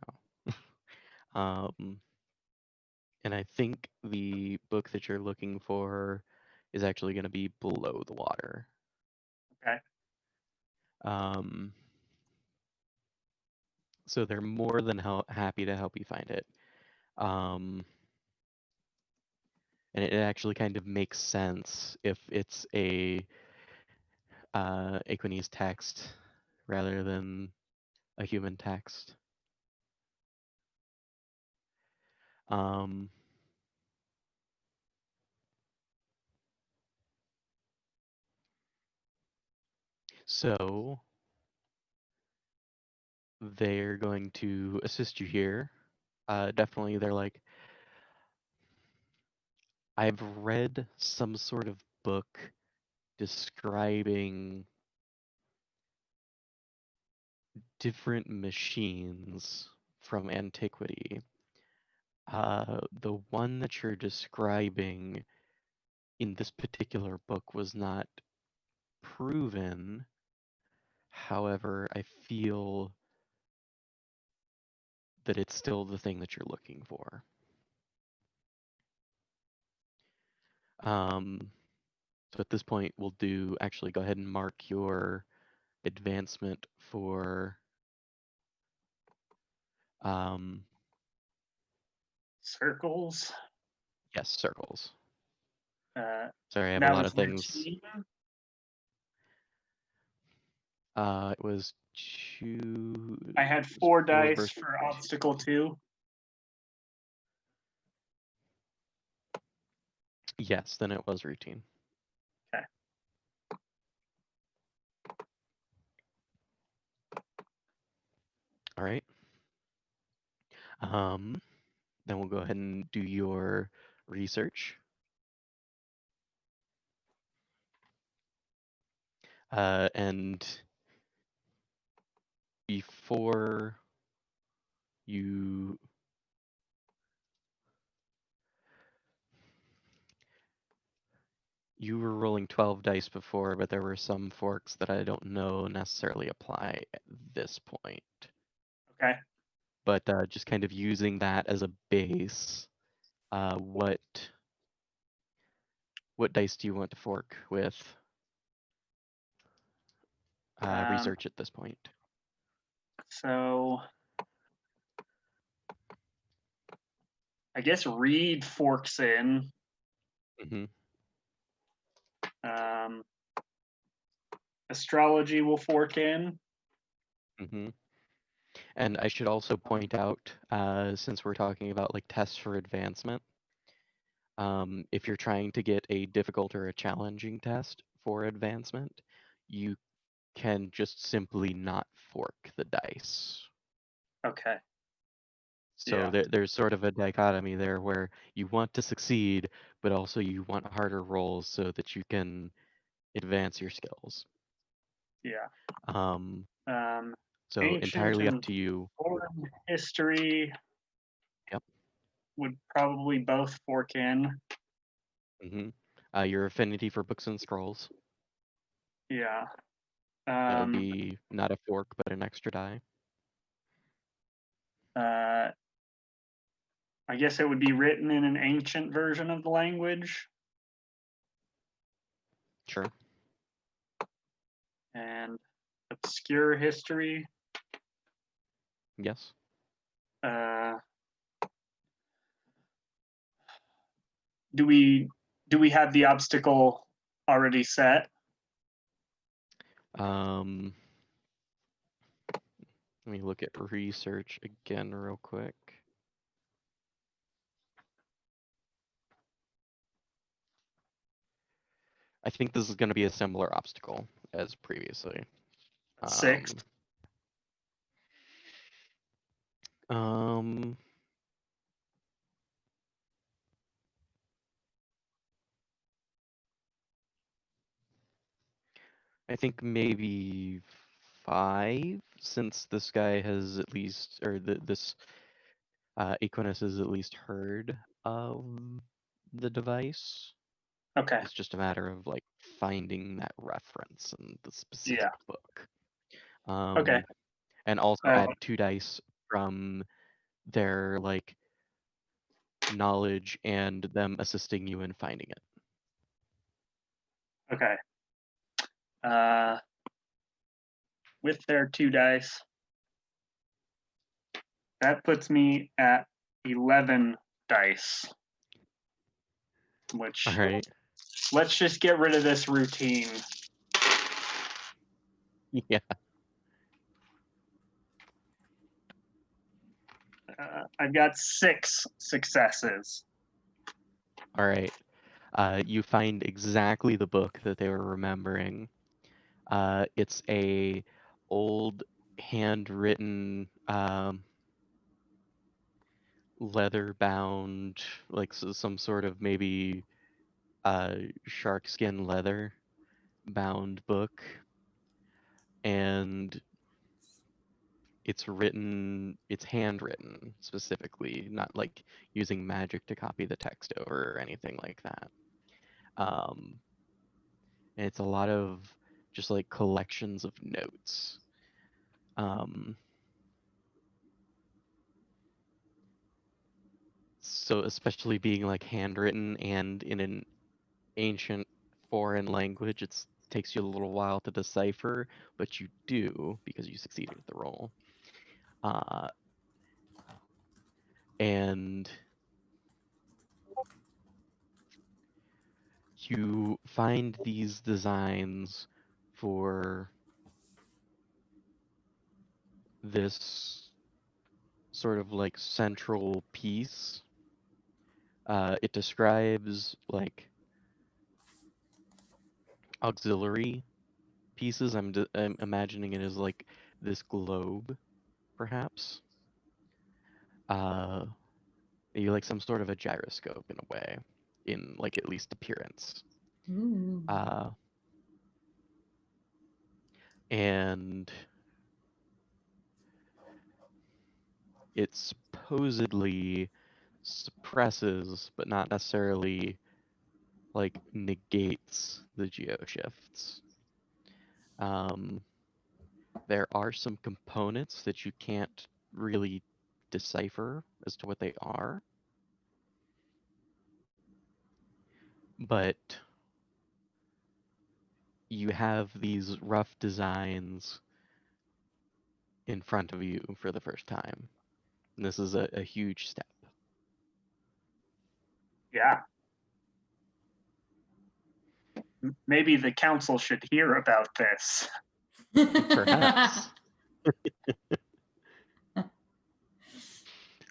A: now. And I think the book that you're looking for is actually going to be below the water.
D: Okay.
A: So they're more than happy to help you find it. And it actually kind of makes sense if it's a Equinese text rather than a human text. So they're going to assist you here. Definitely, they're like, I've read some sort of book describing different machines from antiquity. The one that you're describing in this particular book was not proven. However, I feel that it's still the thing that you're looking for. So at this point, we'll actually go ahead and mark your advancement for
D: circles.
A: Yes, circles.
D: Sorry,
A: I have a
D: that
A: lot
D: was
A: of things.
D: routine.
A: It was two.
D: I had 4 dice
A: versus
D: for obstacle 2.
A: Yes, then it was routine.
D: Okay.
A: All right. Then we'll go ahead and do your research. And before you were rolling 12 dice before, but there were some forks that I don't know necessarily apply at this point.
D: Okay.
A: But just kind of using that as a base, what dice do you want to fork with research at this point?
D: So I guess read forks in.
A: Mm-hmm.
D: Astrology will fork in.
A: Mm-hmm. And I should also point out, since we're talking about like tests for advancement, if you're trying to get a difficult or a challenging test for advancement, you can just simply not fork the dice.
D: Okay.
A: So
D: Yeah.
A: there's sort of a dichotomy there where you want to succeed, but also you want harder rolls so that you can advance your skills.
D: Yeah.
A: So
D: ancient
A: entirely up
D: and
A: to you.
D: foreign history.
A: Yep.
D: Would probably both fork in.
A: Mm-hmm. Your affinity for books and scrolls.
D: Yeah.
A: That would be not a fork, but an extra die.
D: I guess it would be written in an ancient version of the language.
A: Sure.
D: And obscure history.
A: Yes.
D: Do we have the obstacle already set?
A: Let me look at research again real quick. I think this is going to be a similar obstacle as previously.
D: 6.
A: I think maybe 5, since this guy has at least, or this Equinus has at least heard of the device.
D: Okay.
A: It's just a matter of like finding that reference in the specific book.
D: Okay.
A: and also
D: Oh.
A: add 2 dice from their like knowledge and them assisting you in finding it.
D: Okay. With their 2 dice, that puts me at 11 dice. Which,
A: All right.
D: let's just get rid of this routine.
A: Yeah.
D: I've got 6 successes.
A: All right. You find exactly the book that they were remembering. It's a old handwritten leather bound, like some sort of maybe shark skin leather bound book, and it's handwritten specifically, not like using magic to copy the text over or anything like that. And it's a lot of just like collections of notes. So especially being like handwritten and in an ancient foreign language, it takes you a little while to decipher, but you do because you succeeded at the roll. And you find these designs for this sort of like central piece. It describes like auxiliary pieces. I'm imagining it as like this globe, perhaps. Maybe like some sort of a gyroscope in a way, in like at least appearance.
B: Ooh.
A: And it supposedly suppresses, but not necessarily like negates the geoshifts. There are some components that you can't really decipher as to what they are, but you have these rough designs in front of you for the first time. And this is a huge step.
D: Yeah. Maybe the council should hear about this.
A: Perhaps.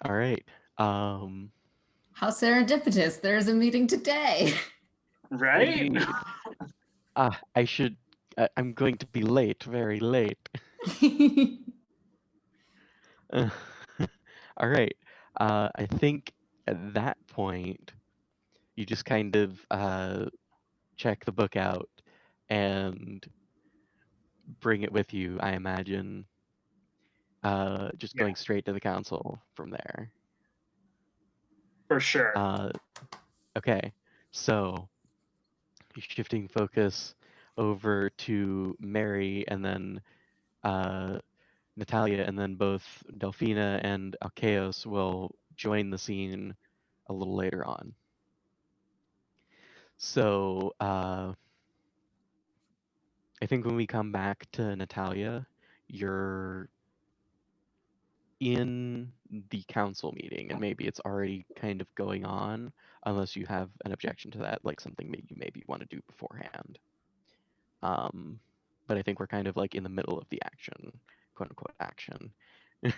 A: All right.
B: How serendipitous. There's a meeting today.
D: Right?
A: Indeed. I'm going to be late, very late. All right. I think at that point, you just kind of check the book out and bring it with you, I imagine. Just
D: Yeah.
A: going straight to the council from there.
D: For sure.
A: Okay, so shifting focus over to Mary and then Natalia, and then both Delphina and Alkeos will join the scene a little later on. So I think when we come back to Natalia, you're in the council meeting, and maybe it's already kind of going on, unless you have an objection to that, like something you maybe want to do beforehand. But I think we're kind of like in the middle of the action, quote unquote action, in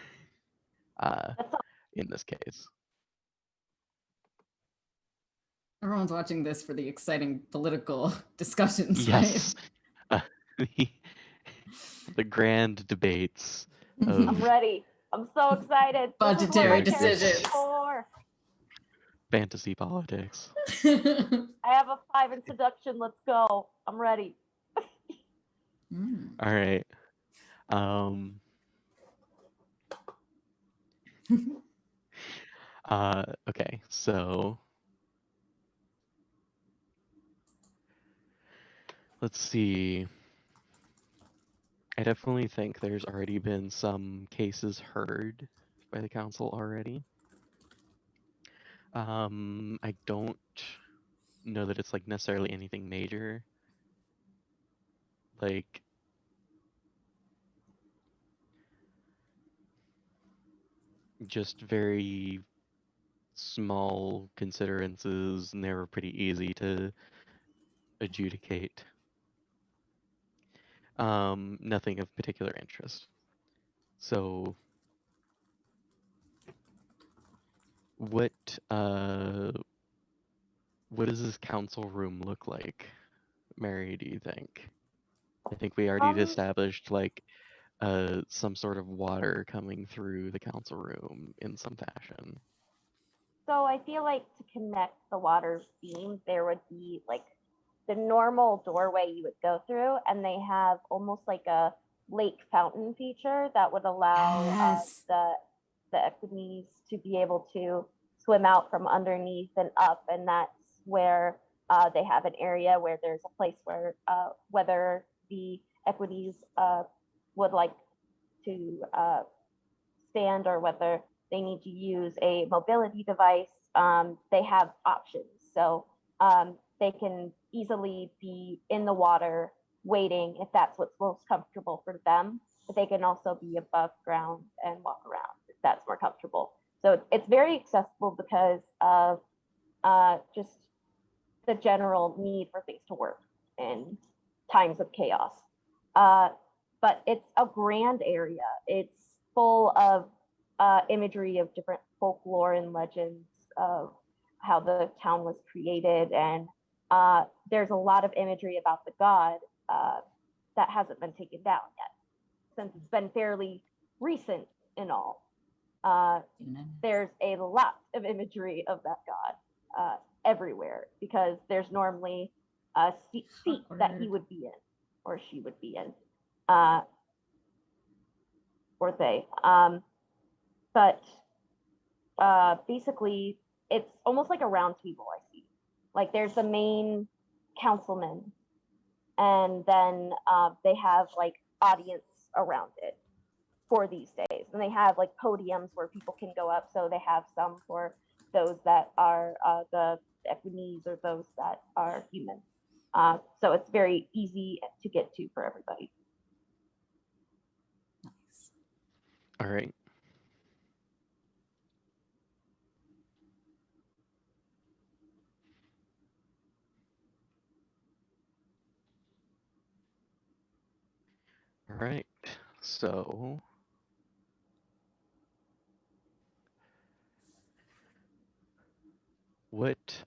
A: this case.
B: Everyone's watching this for the exciting political discussions,
A: Yes.
B: right?
A: The grand debates
C: I'm
A: of
C: ready. I'm so excited.
B: Budgetary
C: this is what my character's
B: decisions.
C: for.
A: fantasy politics.
C: I have a 5 in seduction. Let's go. I'm ready.
A: All right. Okay, so let's see. I definitely think there's already been some cases heard by the council already. I don't know that it's like necessarily anything major. Like just very small considerances, and they were pretty easy to adjudicate. Nothing of particular interest. So what does this council room look like, Mary, do you think? I think we already
C: Um,
A: established like some sort of water coming through the council room in some fashion.
C: So I feel like to connect the water beam, there would be like the normal doorway you would go through, and they have almost like a lake fountain feature that would allow
B: Yes.
C: the equities to be able to swim out from underneath and up, and that's where they have an area where there's a place where whether the equities would like to stand or whether they need to use a mobility device, they have options. So they can easily be in the water waiting if that's what's most comfortable for them, but they can also be above ground and walk around if that's more comfortable. So it's very accessible because of just the general need for things to work in times of chaos. But it's a grand area. It's full of imagery of different folklore and legends of how the town was created. And there's a lot of imagery about the god that hasn't been taken down yet, since it's been fairly recent in all. There's a lot of imagery of that god everywhere, because there's normally a seat that he would be in or she would be in, or they. But basically, it's almost like a round table. I see, like there's the main councilman, and then they have like audience around it for these days, and they have like podiums where people can go up. So they have some for those that are the equinees or those that are human. So it's very easy to get to for everybody.
B: Nice.
A: All right. All right. So what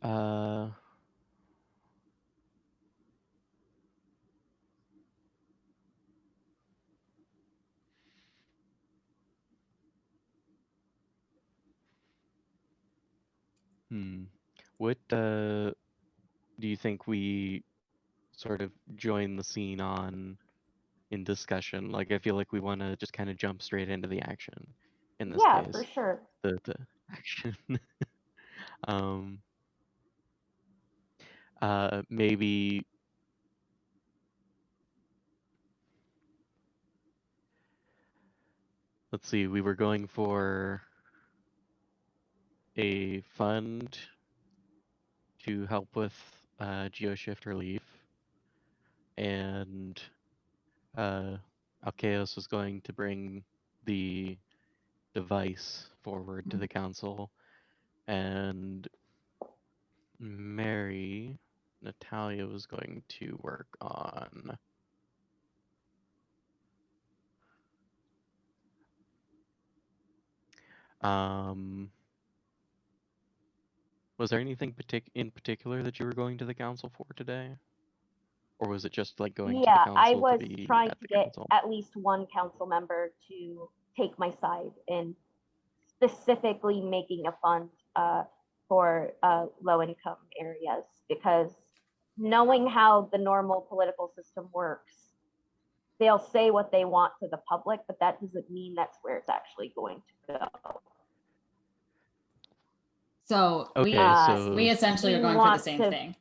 A: what do you think we sort of join the scene on in discussion? Like I feel like we want to just kind of jump straight into the action in this
C: Yeah,
A: case.
C: for sure.
A: The action. Maybe let's see, we were going for a fund to help with GeoShift relief, and Alkeos was going to bring the device forward to the council, and Natalia was going to work on was there anything in particular that you were going to the council for today? Or was it just like going to the
C: Yeah, I
A: council to
C: was
A: be
C: trying
A: at
C: to
A: the
C: get
A: council?
C: at least one council member to take my side in specifically making a fund for low income areas, because knowing how the normal political system works, they'll say what they want to the public, but that doesn't mean that's where it's actually going to go.
B: So
A: Okay, so
B: we essentially are
C: You
B: going for the
C: want
B: same
C: to
B: thing.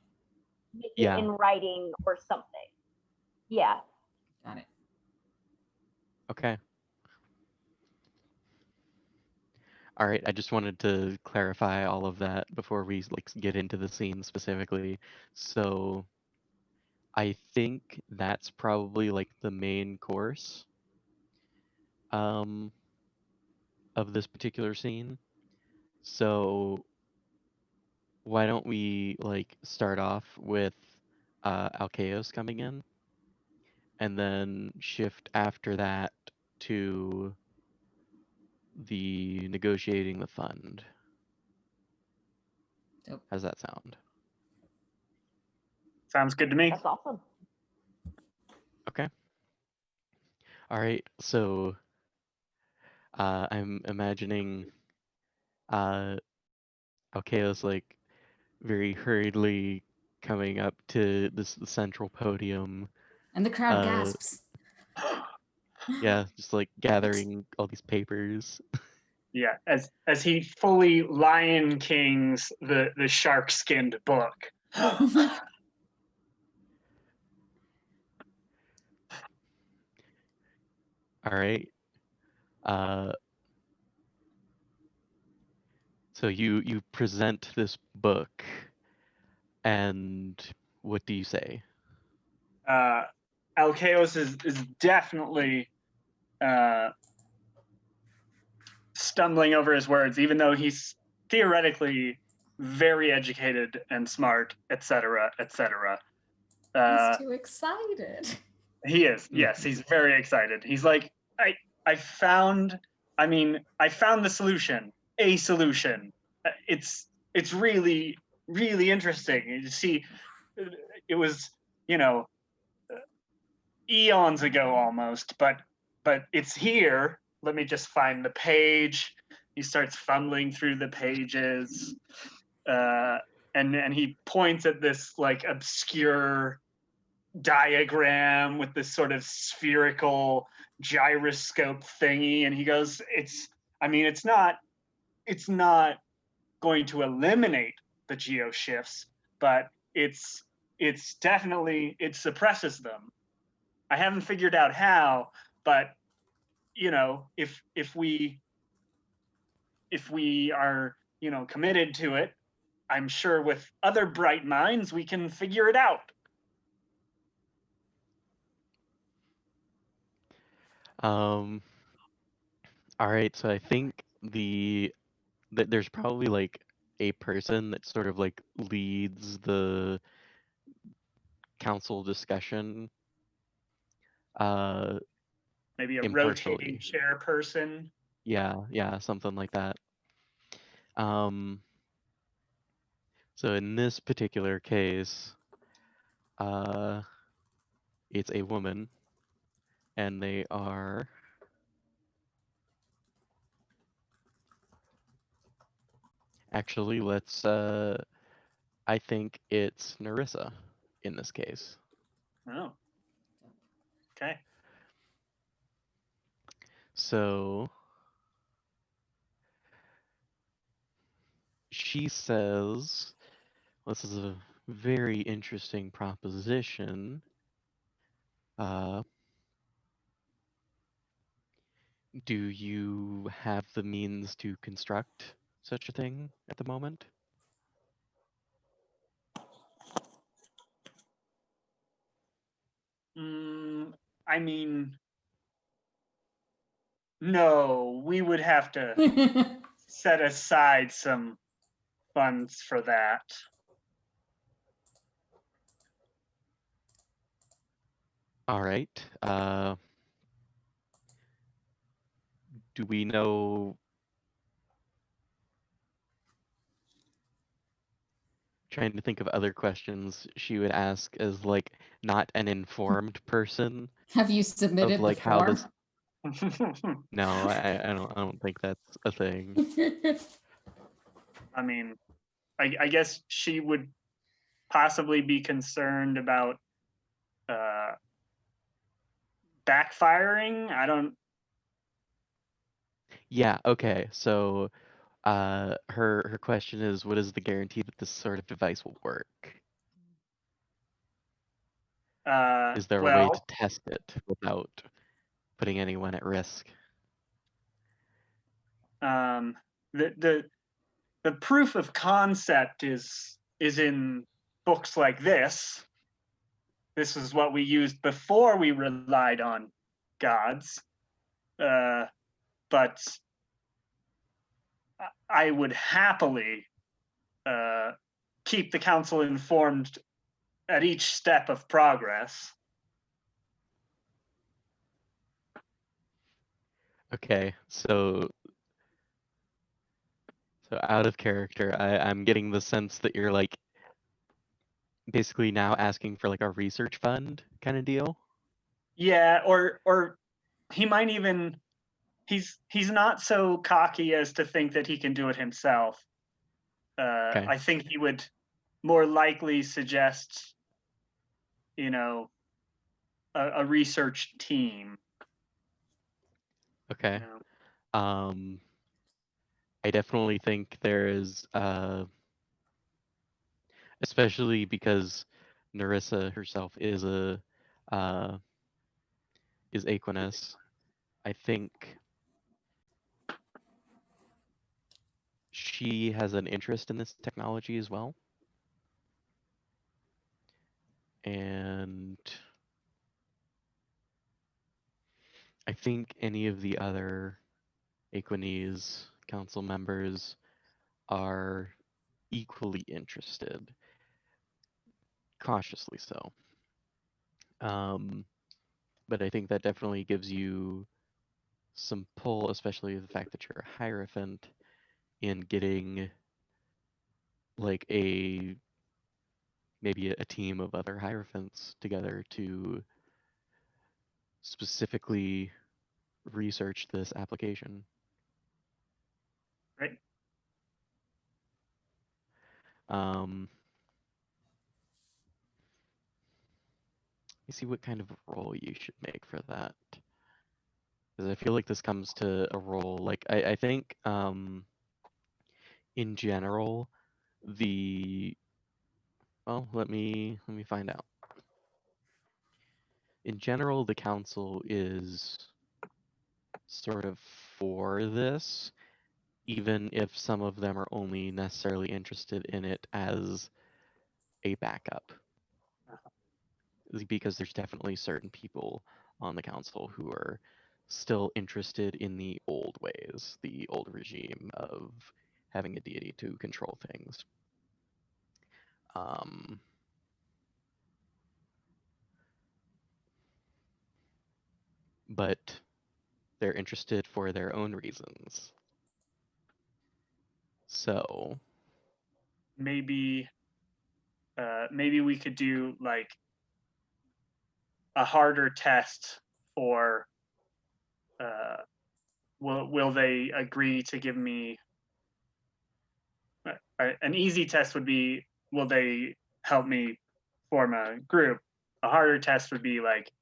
C: make it
A: Yeah.
C: in writing or something. Yeah.
B: Got it.
A: Okay. All right, I just wanted to clarify all of that before we like get into the scene specifically. So I think that's probably like the main course um of this particular scene. So why don't we like start off with Alkeos coming in and then shift after that to the negotiating the fund.
B: Dope.
A: How's that sound?
D: Sounds good to me.
C: That's awesome.
A: Okay. All right. So I'm imagining uh Alkeos like very hurriedly coming up to this central podium.
B: And the crowd
A: Uh
B: gasps.
A: yeah, just like gathering all these papers.
D: Yeah, as he fully Lion King's the shark skinned book.
A: All right. Uh so you present this book and what do you say?
D: Alkeos is definitely stumbling over his words, even though he's theoretically very educated and smart, etc., etc.
B: He's too excited.
D: He is. Yes, he's very excited. He's like, I found. I mean, I found the solution. A solution. It's really really interesting. You see, it was eons ago almost, but it's here. Let me just find the page. He starts fumbling through the pages, and he points at this like obscure diagram with this sort of spherical gyroscope thingy, and he goes, it's not going to eliminate the geo shifts, but it's definitely, it suppresses them. I haven't figured out how, but if we are committed to it, I'm sure with other bright minds we can figure it out.
A: All right, so I think that there's probably like a person that sort of like leads the council discussion uh
D: Maybe a rotating
A: impartially.
D: chairperson.
A: Yeah, something like that. Um so in this particular case, uh it's a woman and they are actually let's I think it's Narissa in this case.
D: Oh, okay.
A: So she says, this is a very interesting proposition. Do you have the means to construct such a thing at the moment?
D: I mean, no, we would have to set aside some funds for that.
A: All right. Do we know? Trying to think of other questions she would ask as like not an informed person
B: Have you
A: of
B: submitted the
A: like how
B: form?
A: this. No, I don't think that's a thing.
D: I mean, I guess she would possibly be concerned about backfiring. I don't.
A: Yeah. Okay. So, her question is, what is the guarantee that this sort of device will work? Is there a way to
D: Well,
A: test it without putting anyone at risk.
D: The proof of concept is in books like this. This is what we used before we relied on gods. But I would happily keep the council informed at each step of progress.
A: Okay, so out of character, I'm getting the sense that you're like basically now asking for like a research fund kind of deal.
D: Yeah, or he might even he's not so cocky as to think that he can do it himself.
A: Okay.
D: I think he would more likely suggest, a research team.
A: Okay.
D: You know?
A: I definitely think there is, especially because Narissa herself is is Aquinas. I think she has an interest in this technology as well. And I think any of the other Aquinas council members are equally interested, cautiously so. But I think that definitely gives you some pull, especially the fact that you're a Hierophant, in getting like maybe a team of other Hierophants together to specifically research this application.
D: Right.
A: Let me see what kind of role you should make for that. Because I feel like this comes to a role like I think in general well, let me find out. In general, the council is sort of for this, even if some of them are only necessarily interested in it as a backup. Because there's definitely certain people on the council who are still interested in the old ways, the old regime of having a deity to control things. But they're interested for their own reasons. So
D: Maybe we could do like a harder test for will they agree to give me an easy test would be, will they help me form a group? A harder test would be like,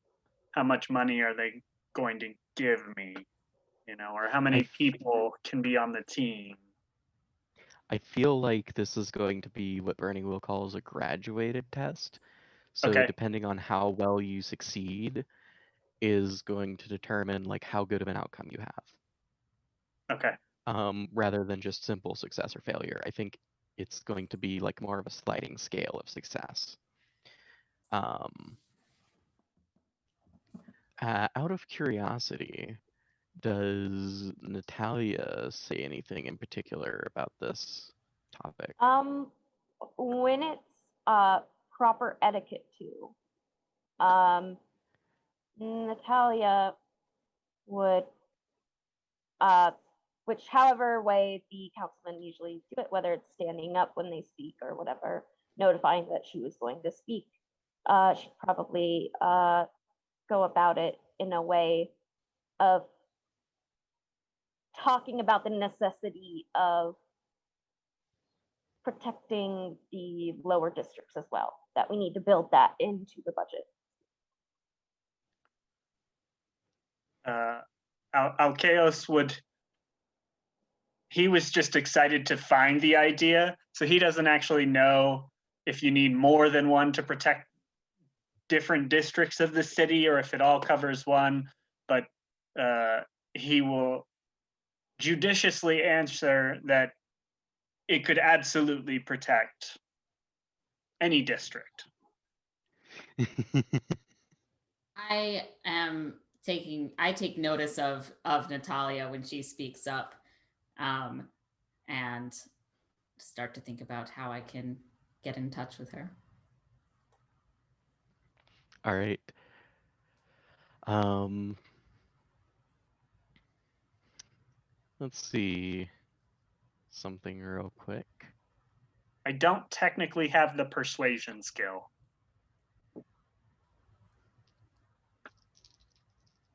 D: how much money are they going to give me, or how many people can be on the team?
A: I feel like this is going to be what Burning Wheel calls a graduated test. So
D: Okay.
A: depending on how well you succeed is going to determine like how good of an outcome you have.
D: Okay.
A: Rather than just simple success or failure. I think it's going to be like more of a sliding scale of success. Out of curiosity, does Natalia say anything in particular about this topic?
C: When it's proper etiquette to, Natalia would, which however way the councilmen usually do it, whether it's standing up when they speak or whatever, notifying that she was going to speak, she'd probably go about it in a way of talking about the necessity of protecting the lower districts as well, that we need to build that into the budget.
D: Alkeos he was just excited to find the idea, so he doesn't actually know if you need more than one to protect different districts of the city or if it all covers one, but he will judiciously answer that it could absolutely protect any district.
B: I take notice of Natalia when she speaks up, and start to think about how I can get in touch with her.
A: All right. Let's see something real quick.
D: I don't technically have the persuasion skill.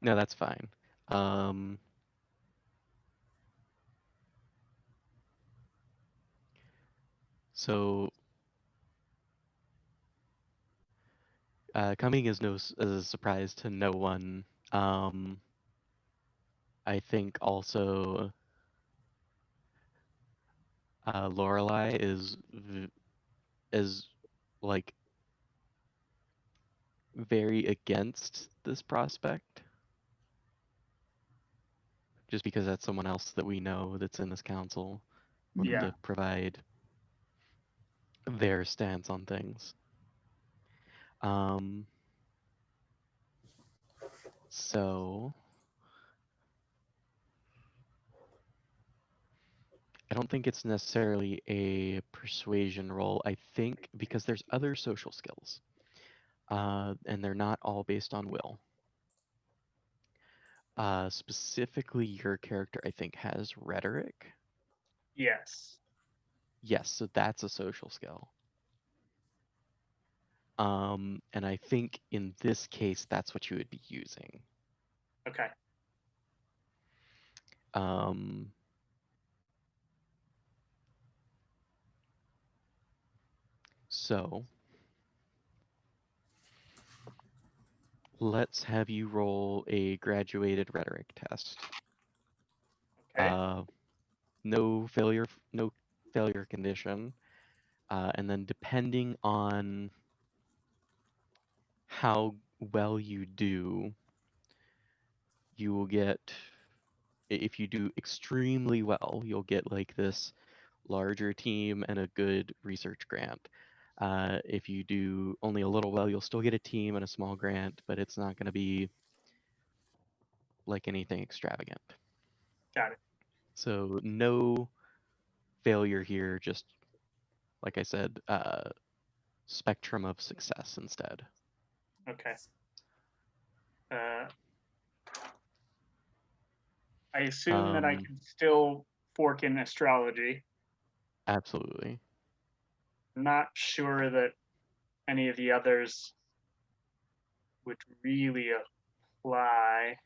A: No, that's fine. So coming as as a surprise to no one. I think also Lorelai is like very against this prospect, just because that's someone else that we know that's in this council. Wanted
D: Yeah.
A: to provide their stance on things. So I don't think it's necessarily a persuasion role. I think because there's other social skills, and they're not all based on will. Specifically, your character, I think, has rhetoric.
D: Yes.
A: Yes, so that's a social skill. And I think in this case, that's what you would be using.
D: Okay.
A: So let's have you roll a graduated rhetoric test.
D: Okay.
A: No failure condition. And then depending on how well you do, you will get, if you do extremely well, you'll get like this larger team and a good research grant. If you do only a little well, you'll still get a team and a small grant, but it's not going to be like anything extravagant.
D: Got it.
A: So no failure here, just like I said, spectrum of success instead.
D: Okay. I assume that I can still fork in astrology.
A: Absolutely.
D: Not sure that any of the others would really apply.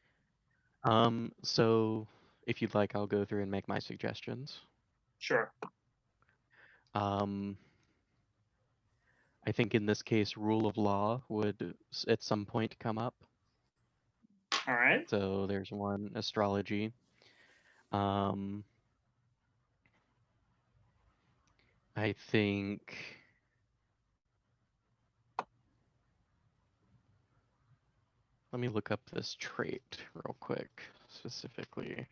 A: So if you'd like, I'll go through and make my suggestions.
D: Sure.
A: I think in this case, rule of law would at some point come up.
D: All right.
A: So there's one, astrology. I think let me look up this trait real quick, specifically.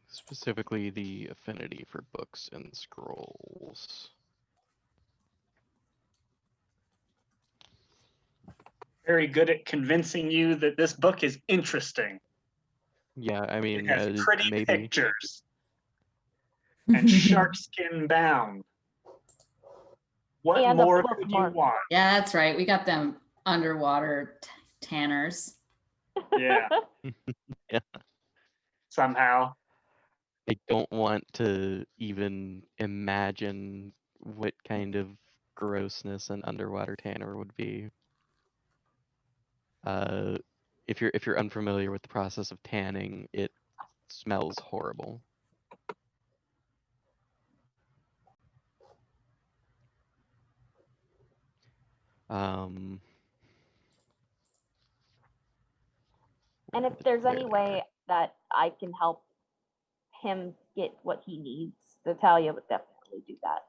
A: Specifically the affinity for books and scrolls.
D: Very good at convincing you that this book is interesting.
A: Yeah, I mean,
D: It has pretty
A: maybe.
D: pictures and shark skin bound. What
C: And
D: more could you want?
B: Yeah, that's right. We got them underwater tanners.
D: Yeah.
A: Yeah.
D: Somehow.
A: I don't want to even imagine what kind of grossness an underwater tanner would be. If you're unfamiliar with the process of tanning, it smells horrible. Um, where
C: And if
A: did-
C: there's
A: there
C: any
A: they are.
C: way that I can help him get what he needs, Natalia would definitely do that.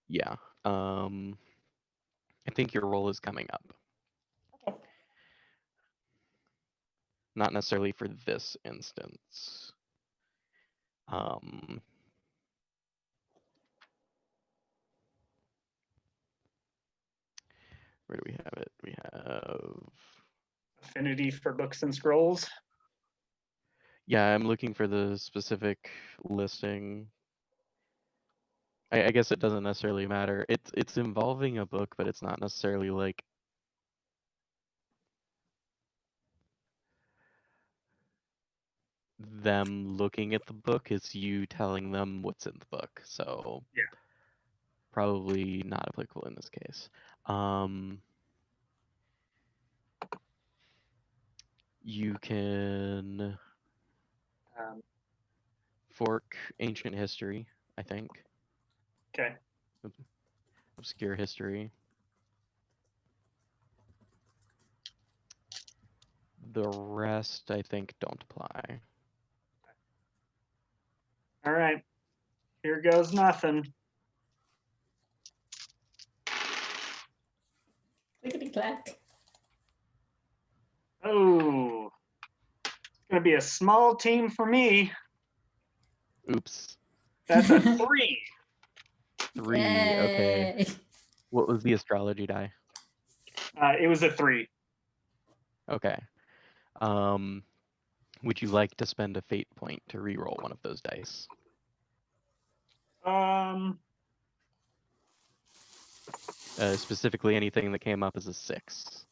A: Yeah. I think your roll is coming up.
C: Okay.
A: Not necessarily for this instance. Um, where do we have it? We have.
D: Affinity for books and scrolls.
A: Yeah, I'm looking for the specific listing. I guess it doesn't necessarily matter. It's involving a book, but it's not necessarily like them looking at the book. It's you telling them what's in the book. So
D: Yeah.
A: probably not applicable in this case. You can
D: Um,
A: fork ancient history, I think.
D: okay.
A: Obscure history. The rest, I think, don't apply.
D: All right. Here goes nothing.
B: Clickety clack.
D: Oh, it's gonna be a small team for me.
A: Oops.
D: That's a 3.
A: 3. Okay.
B: Yay.
A: What was the astrology die?
D: It was a 3.
A: Okay. Would you like to spend a fate point to re-roll one of those dice? Specifically, anything that came up as a 6.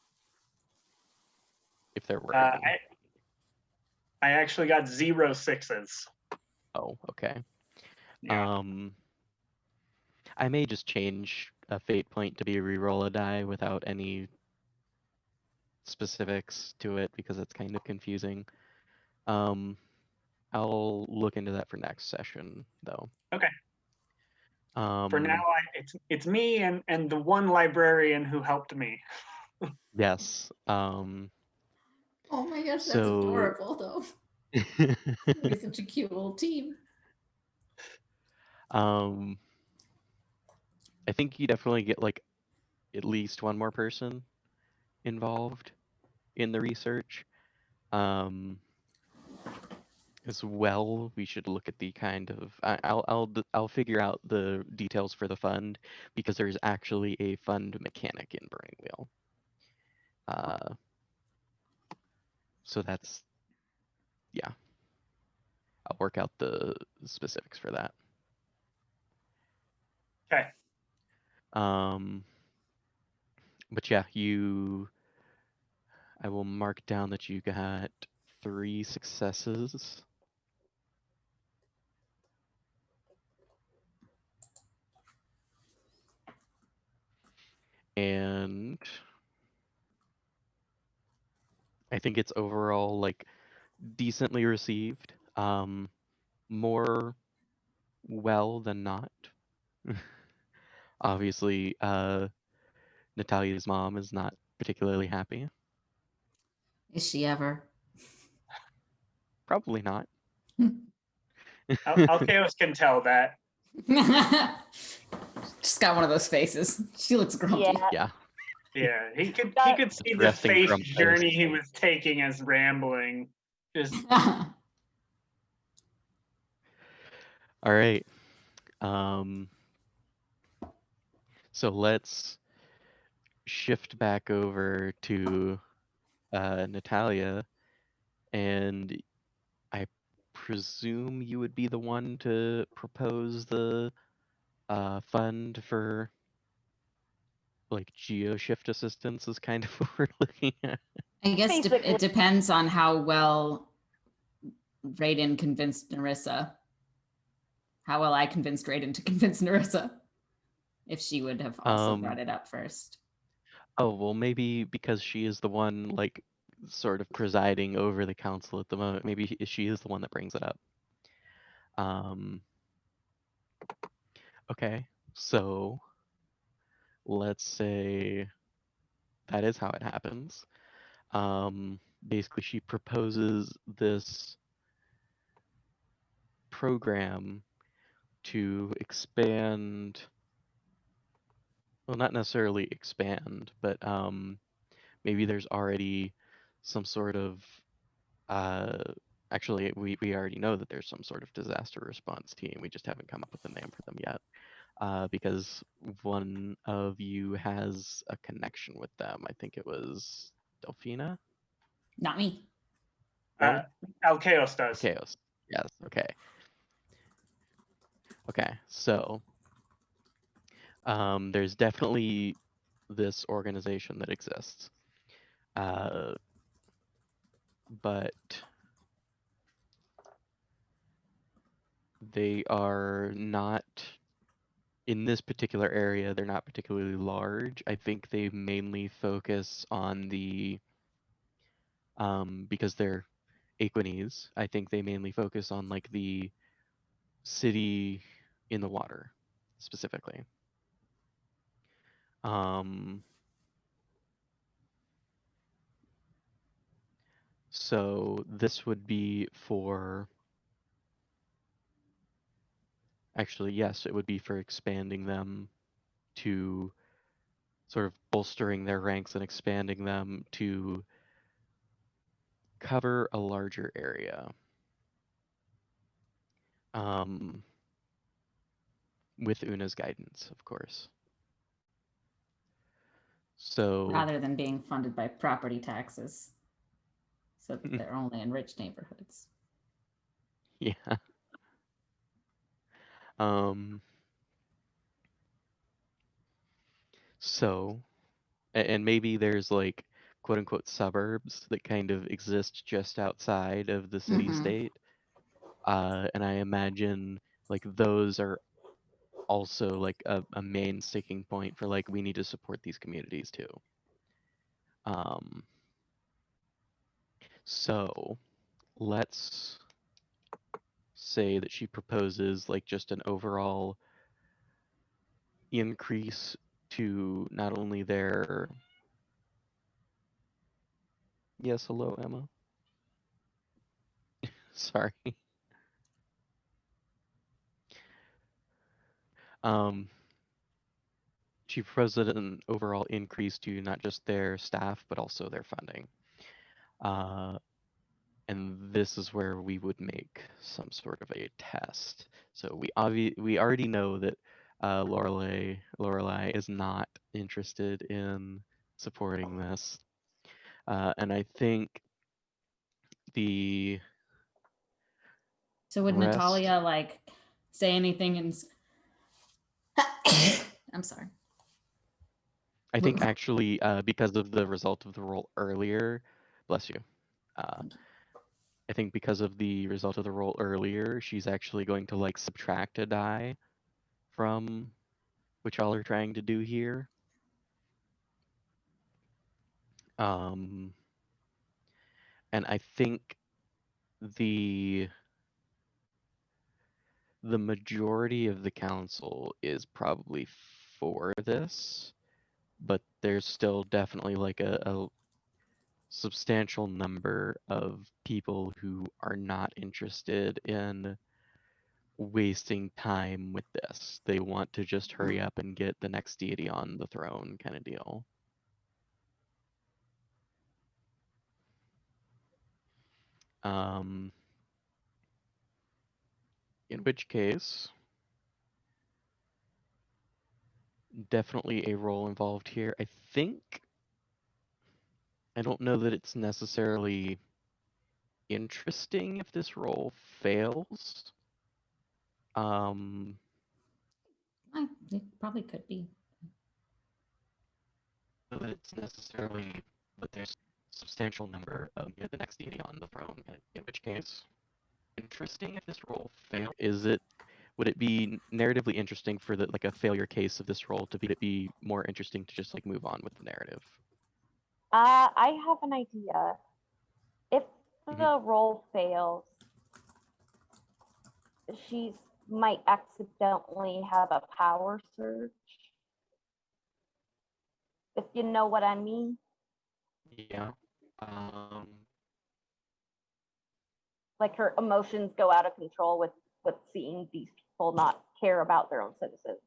A: If there were any.
D: I actually got 0 6s.
A: Oh, okay.
D: Yeah.
A: I may just change a fate point to be re-roll a die without any specifics to it because it's kind of confusing. I'll look into that for next session, though.
D: Okay. For now, it's me and the one librarian who helped me.
A: Yes.
B: Oh my gosh, that's
A: So-
B: adorable though. Be such a cute little team.
A: I think you definitely get like at least one more person involved in the research. As well, we should look at the kind of I'll figure out the details for the fund because there's actually a fund mechanic in Burning Wheel. So that's, yeah. I'll work out the specifics for that.
D: Okay.
A: But yeah, I will mark down that you got 3 successes. And I think it's overall like decently received. More well than not. Obviously, Natalia's mom is not particularly happy.
B: Is she ever?
A: Probably not.
D: Alcaeus can tell that.
B: Just got one of those faces. She looks grumpy.
C: Yeah.
A: Yeah.
D: Yeah, he could see the
A: Resting
D: faith
A: grump
D: journey
A: face.
D: he was taking as rambling. Just
A: All right. So let's shift back over to Natalia, and I presume you would be the one to propose the fund for like geo shift assistance is kind of what we're looking at.
B: I guess
C: Basically.
B: it depends on how well Raiden convinced Narissa. How well I convinced Raiden to convince Narissa. If she would have also brought it up first.
A: Oh, well, maybe because she is the one, like, sort of presiding over the council at the moment. Maybe she is the one that brings it up. Okay, so let's say that is how it happens. Basically, she proposes this program to expand, well, not necessarily expand, but maybe there's already some sort of, uh, actually, we already know that there's some sort of disaster response team. We just haven't come up with a name for them yet. Because one of you has a connection with them. I think it was Delphina?
B: Not me.
A: No?
D: Alchaos does.
A: Chaos. Yes, okay. Okay, so there's definitely this organization that exists. But they are not, in this particular area, they're not particularly large. I think they mainly focus on the, because they're Aquanese, I think they mainly focus on like the city in the water, specifically. So this would be for, actually, yes, it would be for expanding them to sort of bolstering their ranks and expanding them to cover a larger area. With Una's guidance, of course. So
B: Rather than being funded by property taxes, so that they're only in rich neighborhoods.
A: yeah. So, and maybe there's like quote unquote suburbs that kind of exist just outside of the city state. And I imagine like those are also like a main sticking point for like we need to support these communities too. So let's say that she proposes like just an overall increase to not only their, yes, hello Emma. Sorry. She proposed an overall increase to not just their staff but also their funding. And this is where we would make some sort of a test. So we already know that Lorelei is not interested in supporting this, and I think the
B: So would
A: rest,
B: Natalia like say anything and I'm sorry.
A: I think actually because of the result of the roll earlier, bless you. I think because of the result of the roll earlier, she's actually going to like subtract a die from what y'all are trying to do here. And I think the majority of the council is probably for this, but there's still definitely like a substantial number of people who are not interested in wasting time with this. They want to just hurry up and get the next deity on the throne kind of deal. In which case, definitely a role involved here. I think, I don't know that it's necessarily interesting if this roll fails.
B: It probably could be.
A: That it's necessarily, but there's a substantial number of the next deity on the throne. In which case, interesting if this roll fails. Would it be narratively interesting for the like a failure case of this roll to be more interesting to just like move on with the narrative?
C: I have an idea. If the roll fails, she might accidentally have a power surge. if you know what I mean.
A: Yeah.
C: Like her emotions go out of control with seeing these people not care about their own citizens.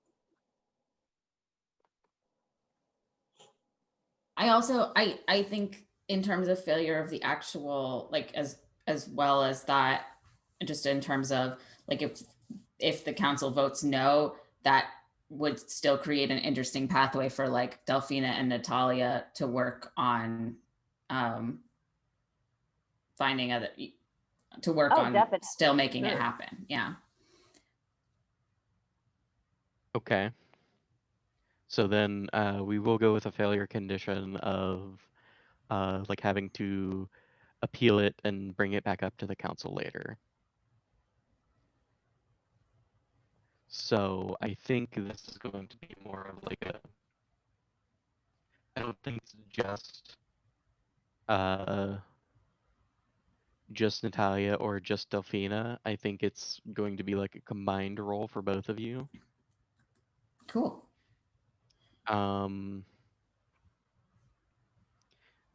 B: I think in terms of failure of the actual, like, as well as that, just in terms of like, if the council votes no, that would still create an interesting pathway for like Delphina and Natalia to work on finding other, to work on
C: Definitely.
B: still making
C: Sure.
B: it happen. Yeah.
A: Okay. So then we will go with a failure condition of like having to appeal it and bring it back up to the council later. So I think this is going to be more of like a, I don't think it's just Natalia or just Delphina. I think it's going to be like a combined role for both of you.
B: Cool.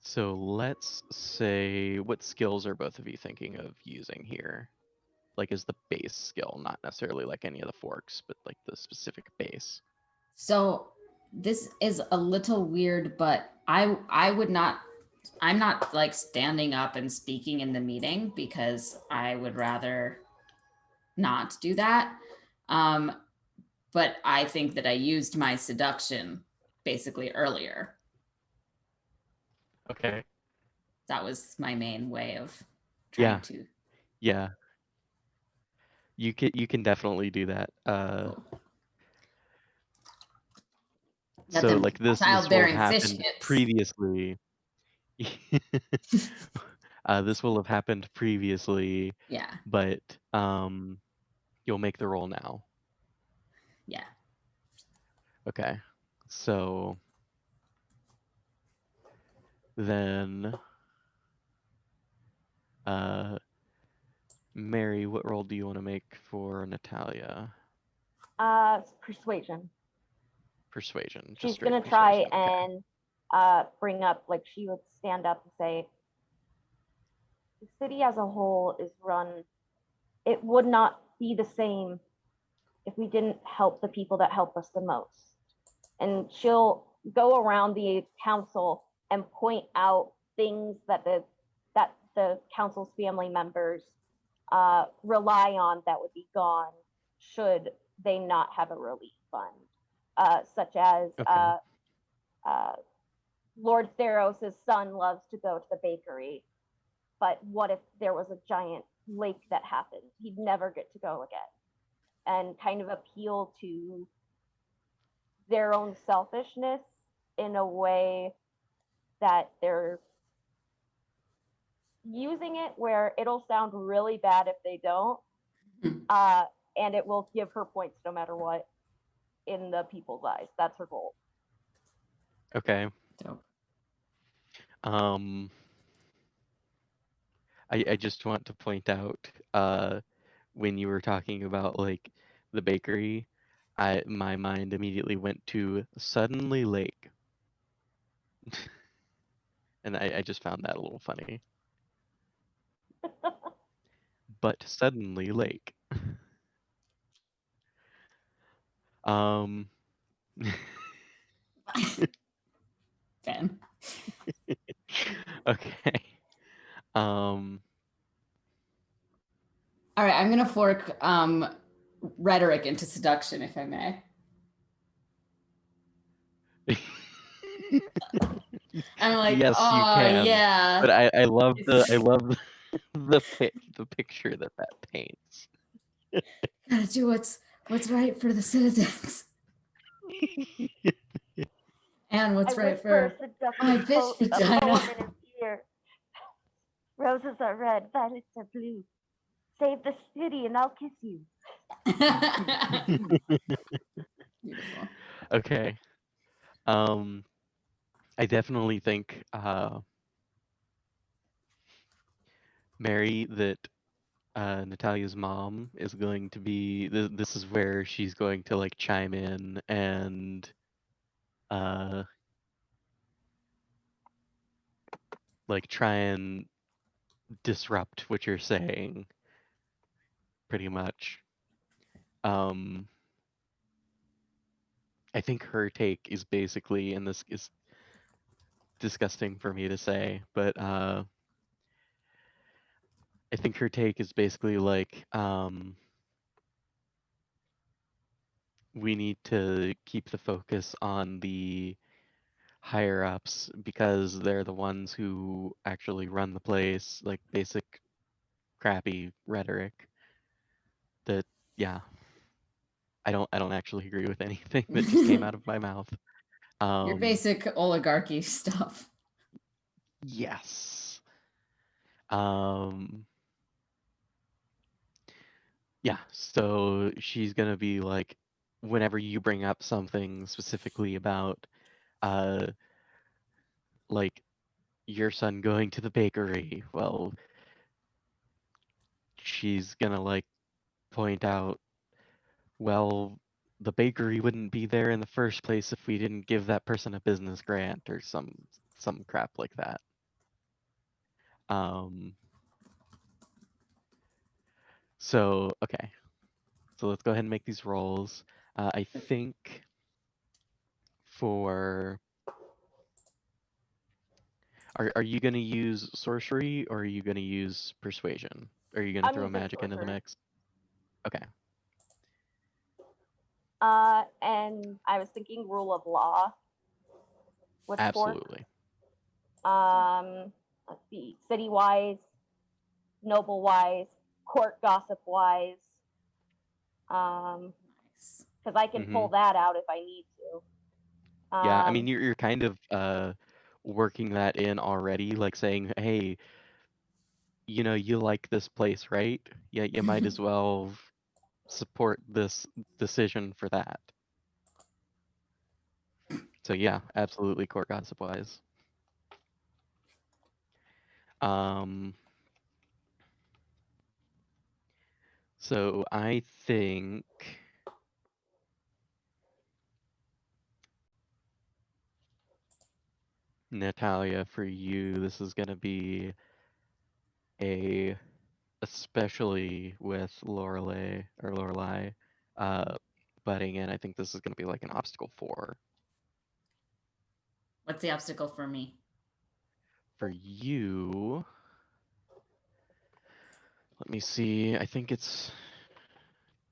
A: So let's say, what skills are both of you thinking of using here? Like as the base skill, not necessarily like any of the forks, but like the specific base.
B: So this is a little weird, but I would not, I'm not like standing up and speaking in the meeting because I would rather not do that. But I think that I used my seduction basically earlier.
A: Okay.
B: That was my main way of
A: Yeah.
B: trying to.
A: Yeah. You can definitely do that.
B: Cool. Let
A: So
B: them
A: like this will have
B: childbearing fish
A: happened
B: hips.
A: previously. This will have happened previously,
B: Yeah.
A: but you'll make the roll now.
B: Yeah.
A: Okay. So then Mary, what roll do you want to make for Natalia?
C: Persuasion.
A: Persuasion. Just
C: She's
A: straight
C: gonna try
A: persuasion. Okay.
C: and bring up, like, she would stand up and say, the city as a whole is run, it would not be the same if we didn't help the people that help us the most. And she'll go around the council and point out things that the council's family members rely on that would be gone should they not have a relief fund, such as
A: Okay.
C: Lord Theros' son loves to go to the bakery, but what if there was a giant lake that happened? He'd never get to go again. And kind of appeal to their own selfishness in a way that they're using it where it'll sound really bad if they don't, and it will give her points no matter what in the people's eyes. That's her goal.
A: Okay.
B: Dope.
A: I just want to point out when you were talking about like the bakery, my mind immediately went to Suddenly Lake. And I just found that a little funny. But Suddenly Lake.
B: Fan.
A: Okay.
B: All right, I'm gonna fork rhetoric into seduction, if I may. I'm like,
A: yes, you
B: oh
A: can.
B: yeah.
A: But I love the picture that paints.
B: Gotta do what's right for the citizens. And what's right for my fish vagina.
C: In his ear. Roses are red, violets are blue. Save the city and I'll kiss you.
B: Beautiful.
A: Okay. I definitely think Mary, that Natalia's mom is going to be this is where she's going to like chime in and like try and disrupt what you're saying, pretty much. I think her take is basically, and this is disgusting for me to say, but I think her take is basically like, we need to keep the focus on the higher ups because they're the ones who actually run the place, like basic crappy rhetoric that, yeah, I don't actually agree with anything that just came out of my mouth.
B: Your basic oligarchy stuff.
A: Yes. Yeah, so she's gonna be like, whenever you bring up something specifically about like your son going to the bakery, well, she's gonna like point out, well, the bakery wouldn't be there in the first place if we didn't give that person a business grant or some crap like that. So okay, so let's go ahead and make these rolls. I think for are you gonna use sorcery or are you gonna use persuasion? Are you gonna
C: I'm
A: throw
C: using
A: magic into the
C: sorcery.
A: mix? Okay.
C: And I was thinking rule of law. What's
A: Absolutely.
C: let's see, city wise, noble wise, court gossip wise.
B: Nice.
C: Because I can pull that out if I need to.
A: Yeah, I mean you're kind of working that in already, like saying, hey, you know, you like this place, right? Yeah, you might as well support this decision for that. So yeah, absolutely court gossip wise. So I think Natalia, for you, this is gonna be especially with Lorelei butting in, I think this is gonna be like an obstacle 4.
B: What's the obstacle for me?
A: For you, let me see, I think it's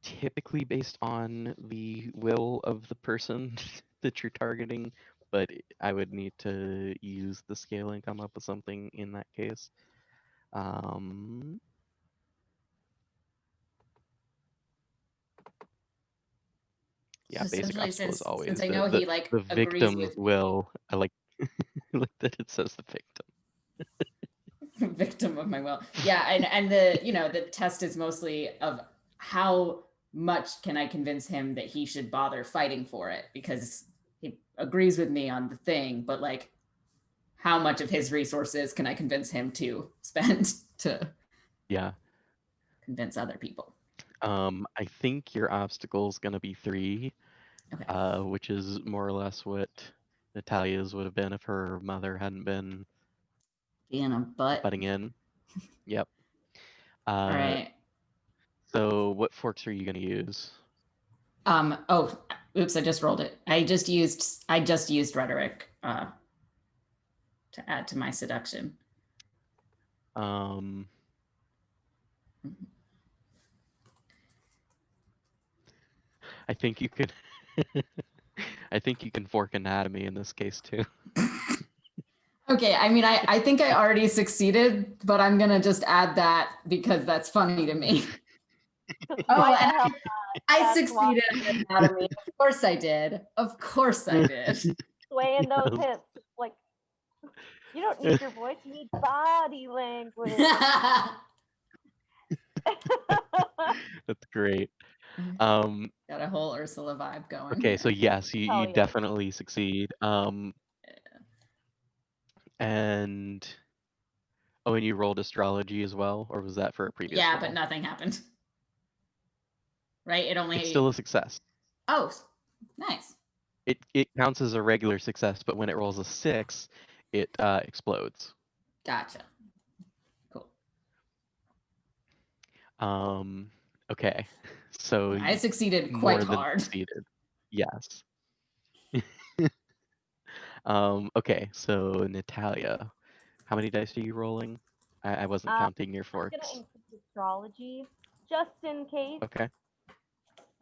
A: typically based on the will of the person that you're targeting, but I would need to use the scale and come up with something in that case. Yeah, basic
B: Essentially,
A: obstacle is always
B: since I know he like
A: the
B: agrees
A: victim
B: with
A: will. I like like that it says the victim.
B: victim of my will. Yeah, and the the test is mostly of how much can I convince him that he should bother fighting for it, because he agrees with me on the thing, but like how much of his resources can I convince him to spend to convince other people?
A: I think your obstacle is gonna be 3,
B: Okay.
A: which is more or less what Natalia's would have been if her mother hadn't been
B: Being a butt.
A: butting in. Yep.
B: All right.
A: So what forks are you gonna use?
B: Oh, oops, I just rolled it. I just used rhetoric to add to my seduction.
A: I think you could I think you can fork anatomy in this case too.
B: Okay, I mean, I think I already succeeded, but I'm gonna just add that because that's funny to me.
C: Oh, and
B: I succeeded in anatomy. Of course I did. Of course I did.
C: Swaying those hips. Like, you don't need your voice, you need body language.
A: That's great.
B: Got a whole Ursula vibe going.
A: Okay,
B: here.
A: so yes, you
C: yeah.
A: definitely succeed. And oh, and you rolled astrology as well, or was that for a previous roll?
B: But nothing happened. Right?
A: It's still a success.
B: Oh, nice.
A: It counts as a regular success, but when it rolls a 6, it explodes.
B: Gotcha. Cool.
A: Okay. So
B: I succeeded
A: more
B: quite
A: than
B: hard.
A: succeeded. Yes. Okay, so Natalia, how many dice are you rolling? I wasn't counting your
C: I'm gonna
A: forks.
C: include astrology just in case.
A: Okay.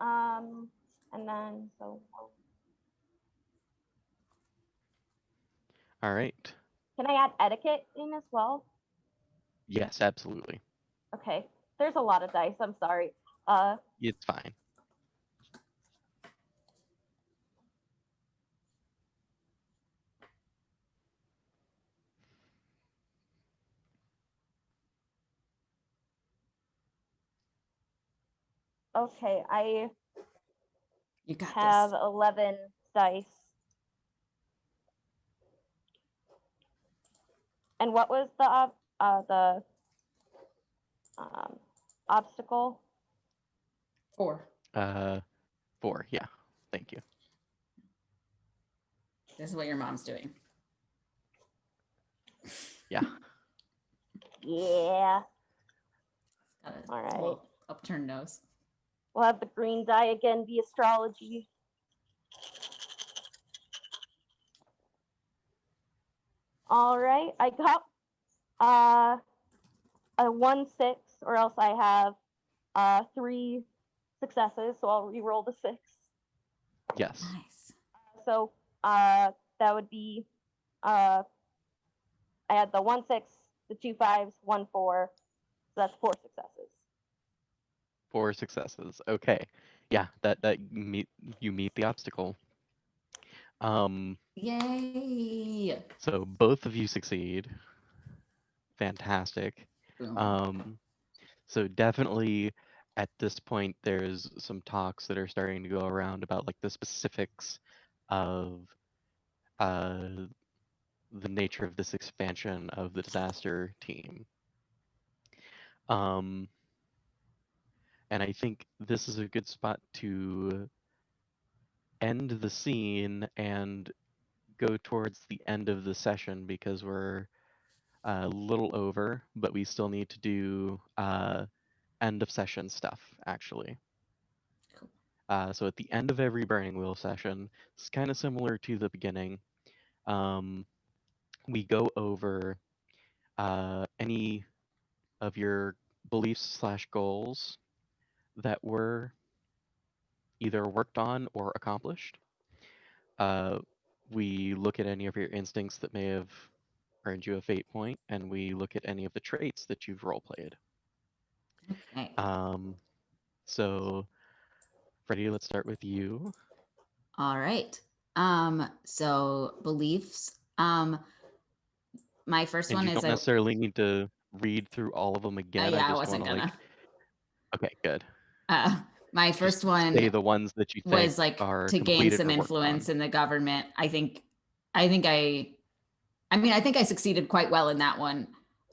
C: And then so
A: All right.
C: can I add etiquette in as well?
A: Yes, absolutely.
C: Okay. There's a lot of dice. I'm sorry.
A: It's fine.
C: Okay, I
B: You got
C: have
B: this.
C: 11 dice. And what was the obstacle?
B: 4.
A: 4. Yeah. Thank you.
B: This is what your mom's doing.
A: Yeah.
C: Yeah.
B: Got a
C: All right.
B: little upturned nose.
C: We'll have the green die again be astrology. All right, I got a 1-6, or else I have 3 successes, so I'll re-roll the 6.
A: Yes.
B: Nice.
C: So that would be I had the 1-6, the 2 5s, 1 4, so that's 4 successes.
A: 4 successes. Okay. Yeah, that you meet the obstacle.
B: Yay.
A: So both of you succeed. Fantastic.
B: Boom.
A: So definitely at this point there's some talks that are starting to go around about like the specifics of uh the nature of this expansion of the disaster team. Um and I think this is a good spot to end the scene and go towards the end of the session because we're a little over, but we still need to do end of session stuff actually.
B: Cool.
A: So at the end of every Burning Wheel session, it's kind of similar to the beginning. We go over any of your beliefs/goals that were either worked on or accomplished. Uh, we look at any of your instincts that may have earned you a fate point, and we look at any of the traits that you've role played.
B: Okay.
A: So, Freddie, let's start with you.
B: All right. So beliefs. My first
A: And
B: one
A: you
B: is
A: don't necessarily need to read through all of them again. I
B: yeah, I
A: just want
B: wasn't
A: to
B: gonna.
A: okay, good.
B: My
A: Just
B: first one
A: say the ones that you think
B: was like
A: are
B: to gain
A: completed
B: some
A: or worked
B: influence
A: on.
B: in the government. I think I succeeded quite well in that one.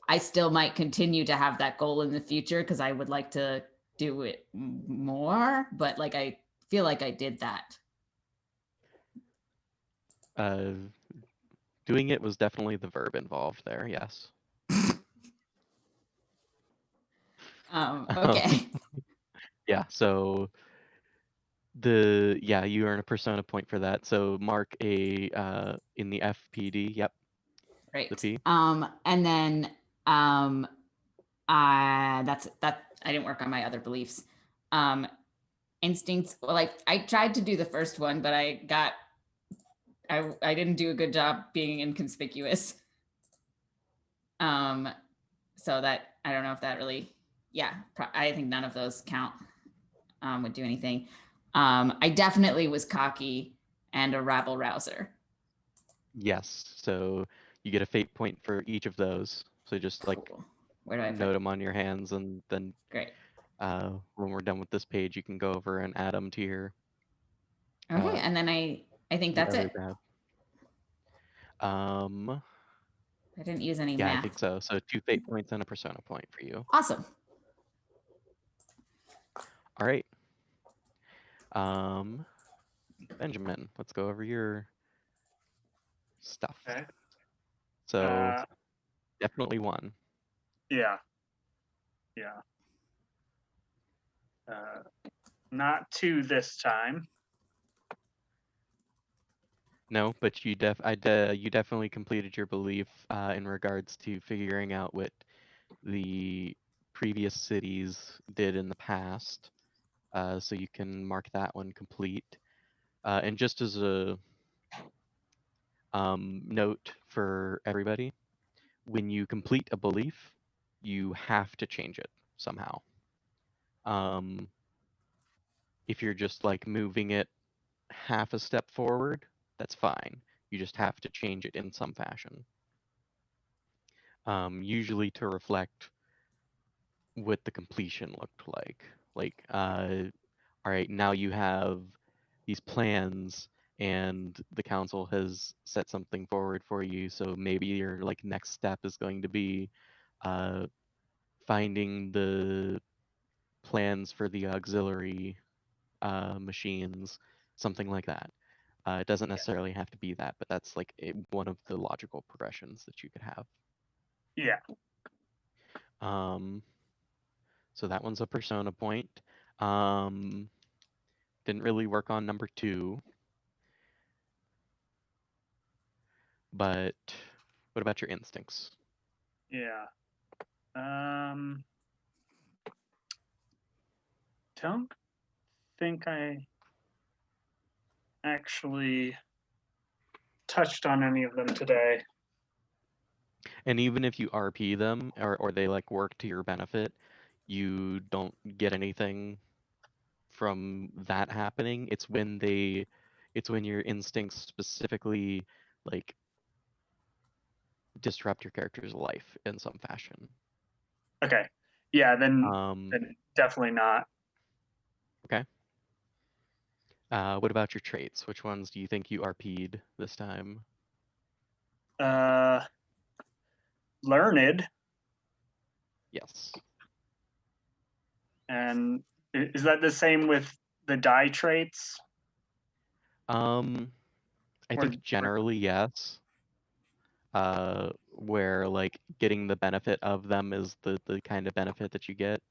B: I still might continue to have that goal in the future because I would like to do it more, but like I feel like I did that.
A: Doing it was definitely the verb involved there, yes.
B: Okay.
A: Yeah, so you earn a persona point for that. So mark a in the FPD, yep.
B: Great.
A: The P.
B: And then that's that I didn't work on my other beliefs. Instincts, well, like I tried to do the first one, but I didn't do a good job being inconspicuous. So that I don't know if that really, yeah, I think none of those count. Would do anything. I definitely was cocky and a rabble rouser.
A: Yes, so you get a fate point for each of those. So just like
B: Cool. Where do I
A: note
B: put?
A: them on your hands, and then
B: Great.
A: when we're done with this page, you can go over and add them to your
B: Okay, and then I think
A: your
B: that's
A: other
B: it.
A: graph.
B: I didn't use any
A: Yeah, I
B: math.
A: think so. So 2 fate points and a persona point for you.
B: Awesome.
A: All right. Benjamin, let's go over your stuff.
D: Okay.
A: So Definitely one.
D: Yeah. Yeah. Not two this time.
A: No, but you definitely completed your belief in regards to figuring out what the previous cities did in the past. So you can mark that one complete. And just as a note for everybody, when you complete a belief, you have to change it somehow. Um, if you're just like moving it half a step forward, that's fine. You just have to change it in some fashion. Usually to reflect what the completion looked like. Like, all right, now you have these plans and the council has set something forward for you. So maybe your like next step is going to be uh, finding the plans for the auxiliary machines, something like that. It doesn't necessarily have to be that, but that's like one of the logical progressions that you could have.
D: Yeah.
A: So that one's a persona point. Um, didn't really work on number 2, but what about your instincts?
D: Yeah. Don't think I actually touched on any of them today.
A: And even if you RP them or they like work to your benefit, you don't get anything from that happening. It's when your instincts specifically like disrupt your character's life in some fashion.
D: Okay. Yeah, then
A: Um,
D: definitely not.
A: okay. What about your traits? Which ones do you think you RP'd this time?
D: Learned.
A: Yes.
D: And is that the same with the die traits?
A: I think generally yes. Where like getting the benefit of them is the kind of benefit that you get,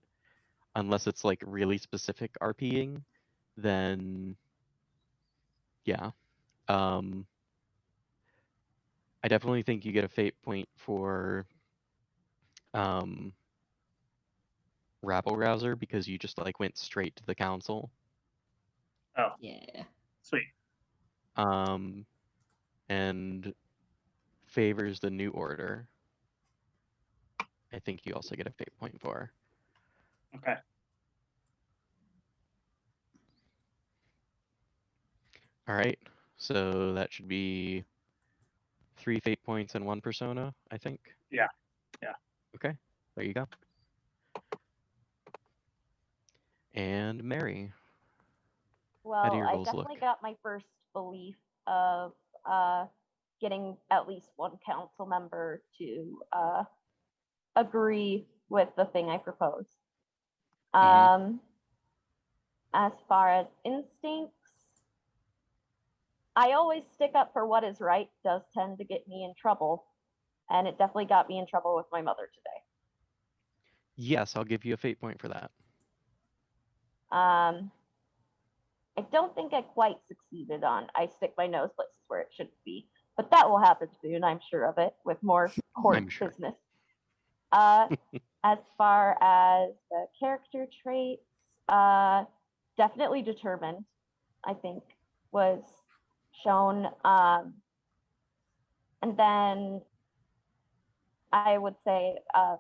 A: unless it's like really specific RPing, then yeah. Um, I definitely think you get a fate point for um, rabble rouser because you just like went straight to the council.
D: Oh,
B: Yeah.
D: sweet.
A: And favors the new order. I think you also get a fate point for.
D: Okay.
A: All right, so that should be 3 fate points and 1 persona, I think.
D: Yeah. Yeah.
A: Okay, there you go. And Mary, how do
C: Well,
A: your
C: I
A: goals look?
C: definitely got my first belief of uh, getting at least one council member to agree with the thing I proposed. As far as instincts, I always stick up for what is right, does tend to get me in trouble. And it definitely got me in trouble with my mother today.
A: Yes, I'll give you a fate point for that.
C: I don't think I quite succeeded on I stick my nose places where it shouldn't be, but that will happen soon, I'm sure of it, with more court
A: sure.
C: business. As far as the character traits, definitely determined, I think, was shown. And then I would say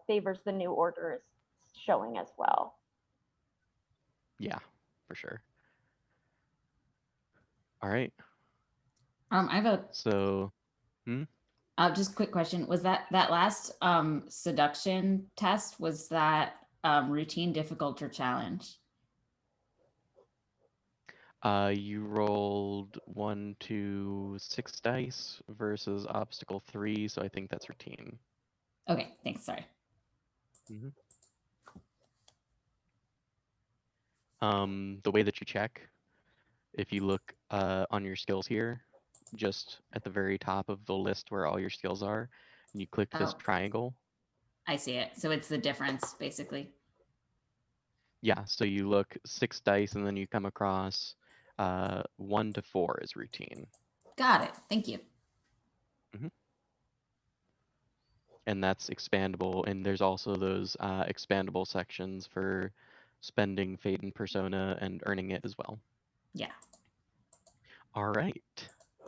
C: favors the new order is showing as well.
A: Yeah, for sure. All right.
B: I have a
A: So,
B: just quick question. Was that last seduction test, was that routine, difficult, or challenge?
A: You rolled 1, 2, 6 dice versus obstacle 3, so I think that's routine.
B: Okay, thanks. Sorry.
A: The way that you check, if you look on your skills here, just at the very top of the list where all your skills are, and you click this
B: Oh.
A: triangle.
B: I see it. So it's the difference, basically.
A: Yeah, so you look 6 dice, and then you come across 1 to 4 is routine.
B: Got it. Thank you.
A: And that's expandable. And there's also those expandable sections for spending fate and persona and earning it as well.
B: Yeah.
A: All right.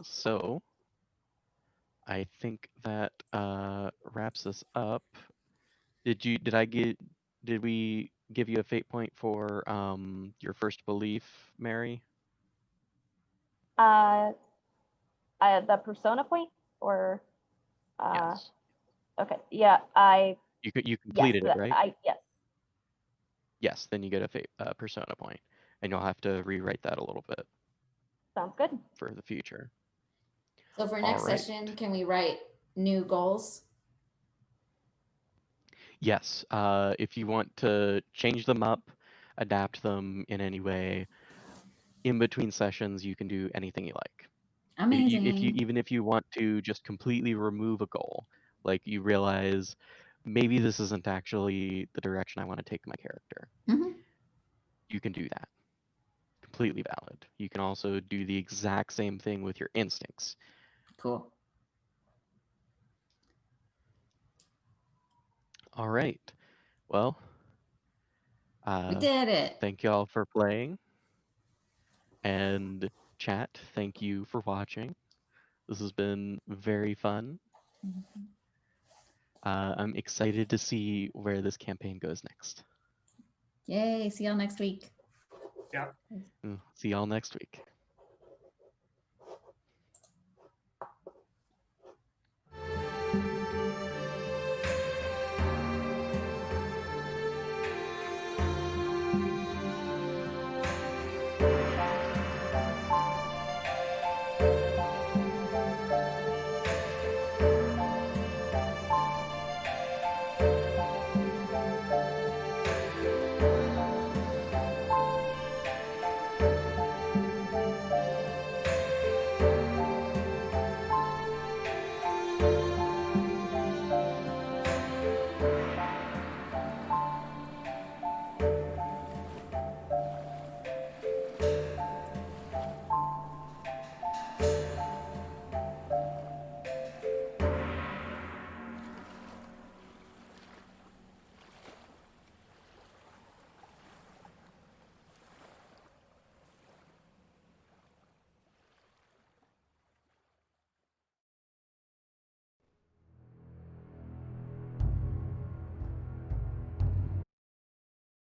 A: So I think that wraps us up. Did we give you a fate point for your first belief, Mary?
C: Uh, the persona point or
A: Yes.
C: okay, yeah, I
A: You
C: yes,
A: completed it, right?
C: yes.
A: Yes, then you get a fate persona point, and you'll have to rewrite that a little bit
C: Sounds good.
A: for the future.
B: So for
A: All
B: next
A: right.
B: session, can we write new goals?
A: Yes, if you want to change them up, adapt them in any way, in between sessions, you can do anything you like.
B: Amazing.
A: Even if you want to just completely remove a goal, like you realize maybe this isn't actually the direction I want to take my character, you can do that. Completely valid. You can also do the exact same thing with your instincts.
B: Cool.
A: All right. Well,
B: We did it.
A: thank you all for playing. And chat, thank you for watching. This has been very fun. I'm excited to see where this campaign goes next.
B: Yay. See y'all next week.
D: Yeah.
A: See y'all next week.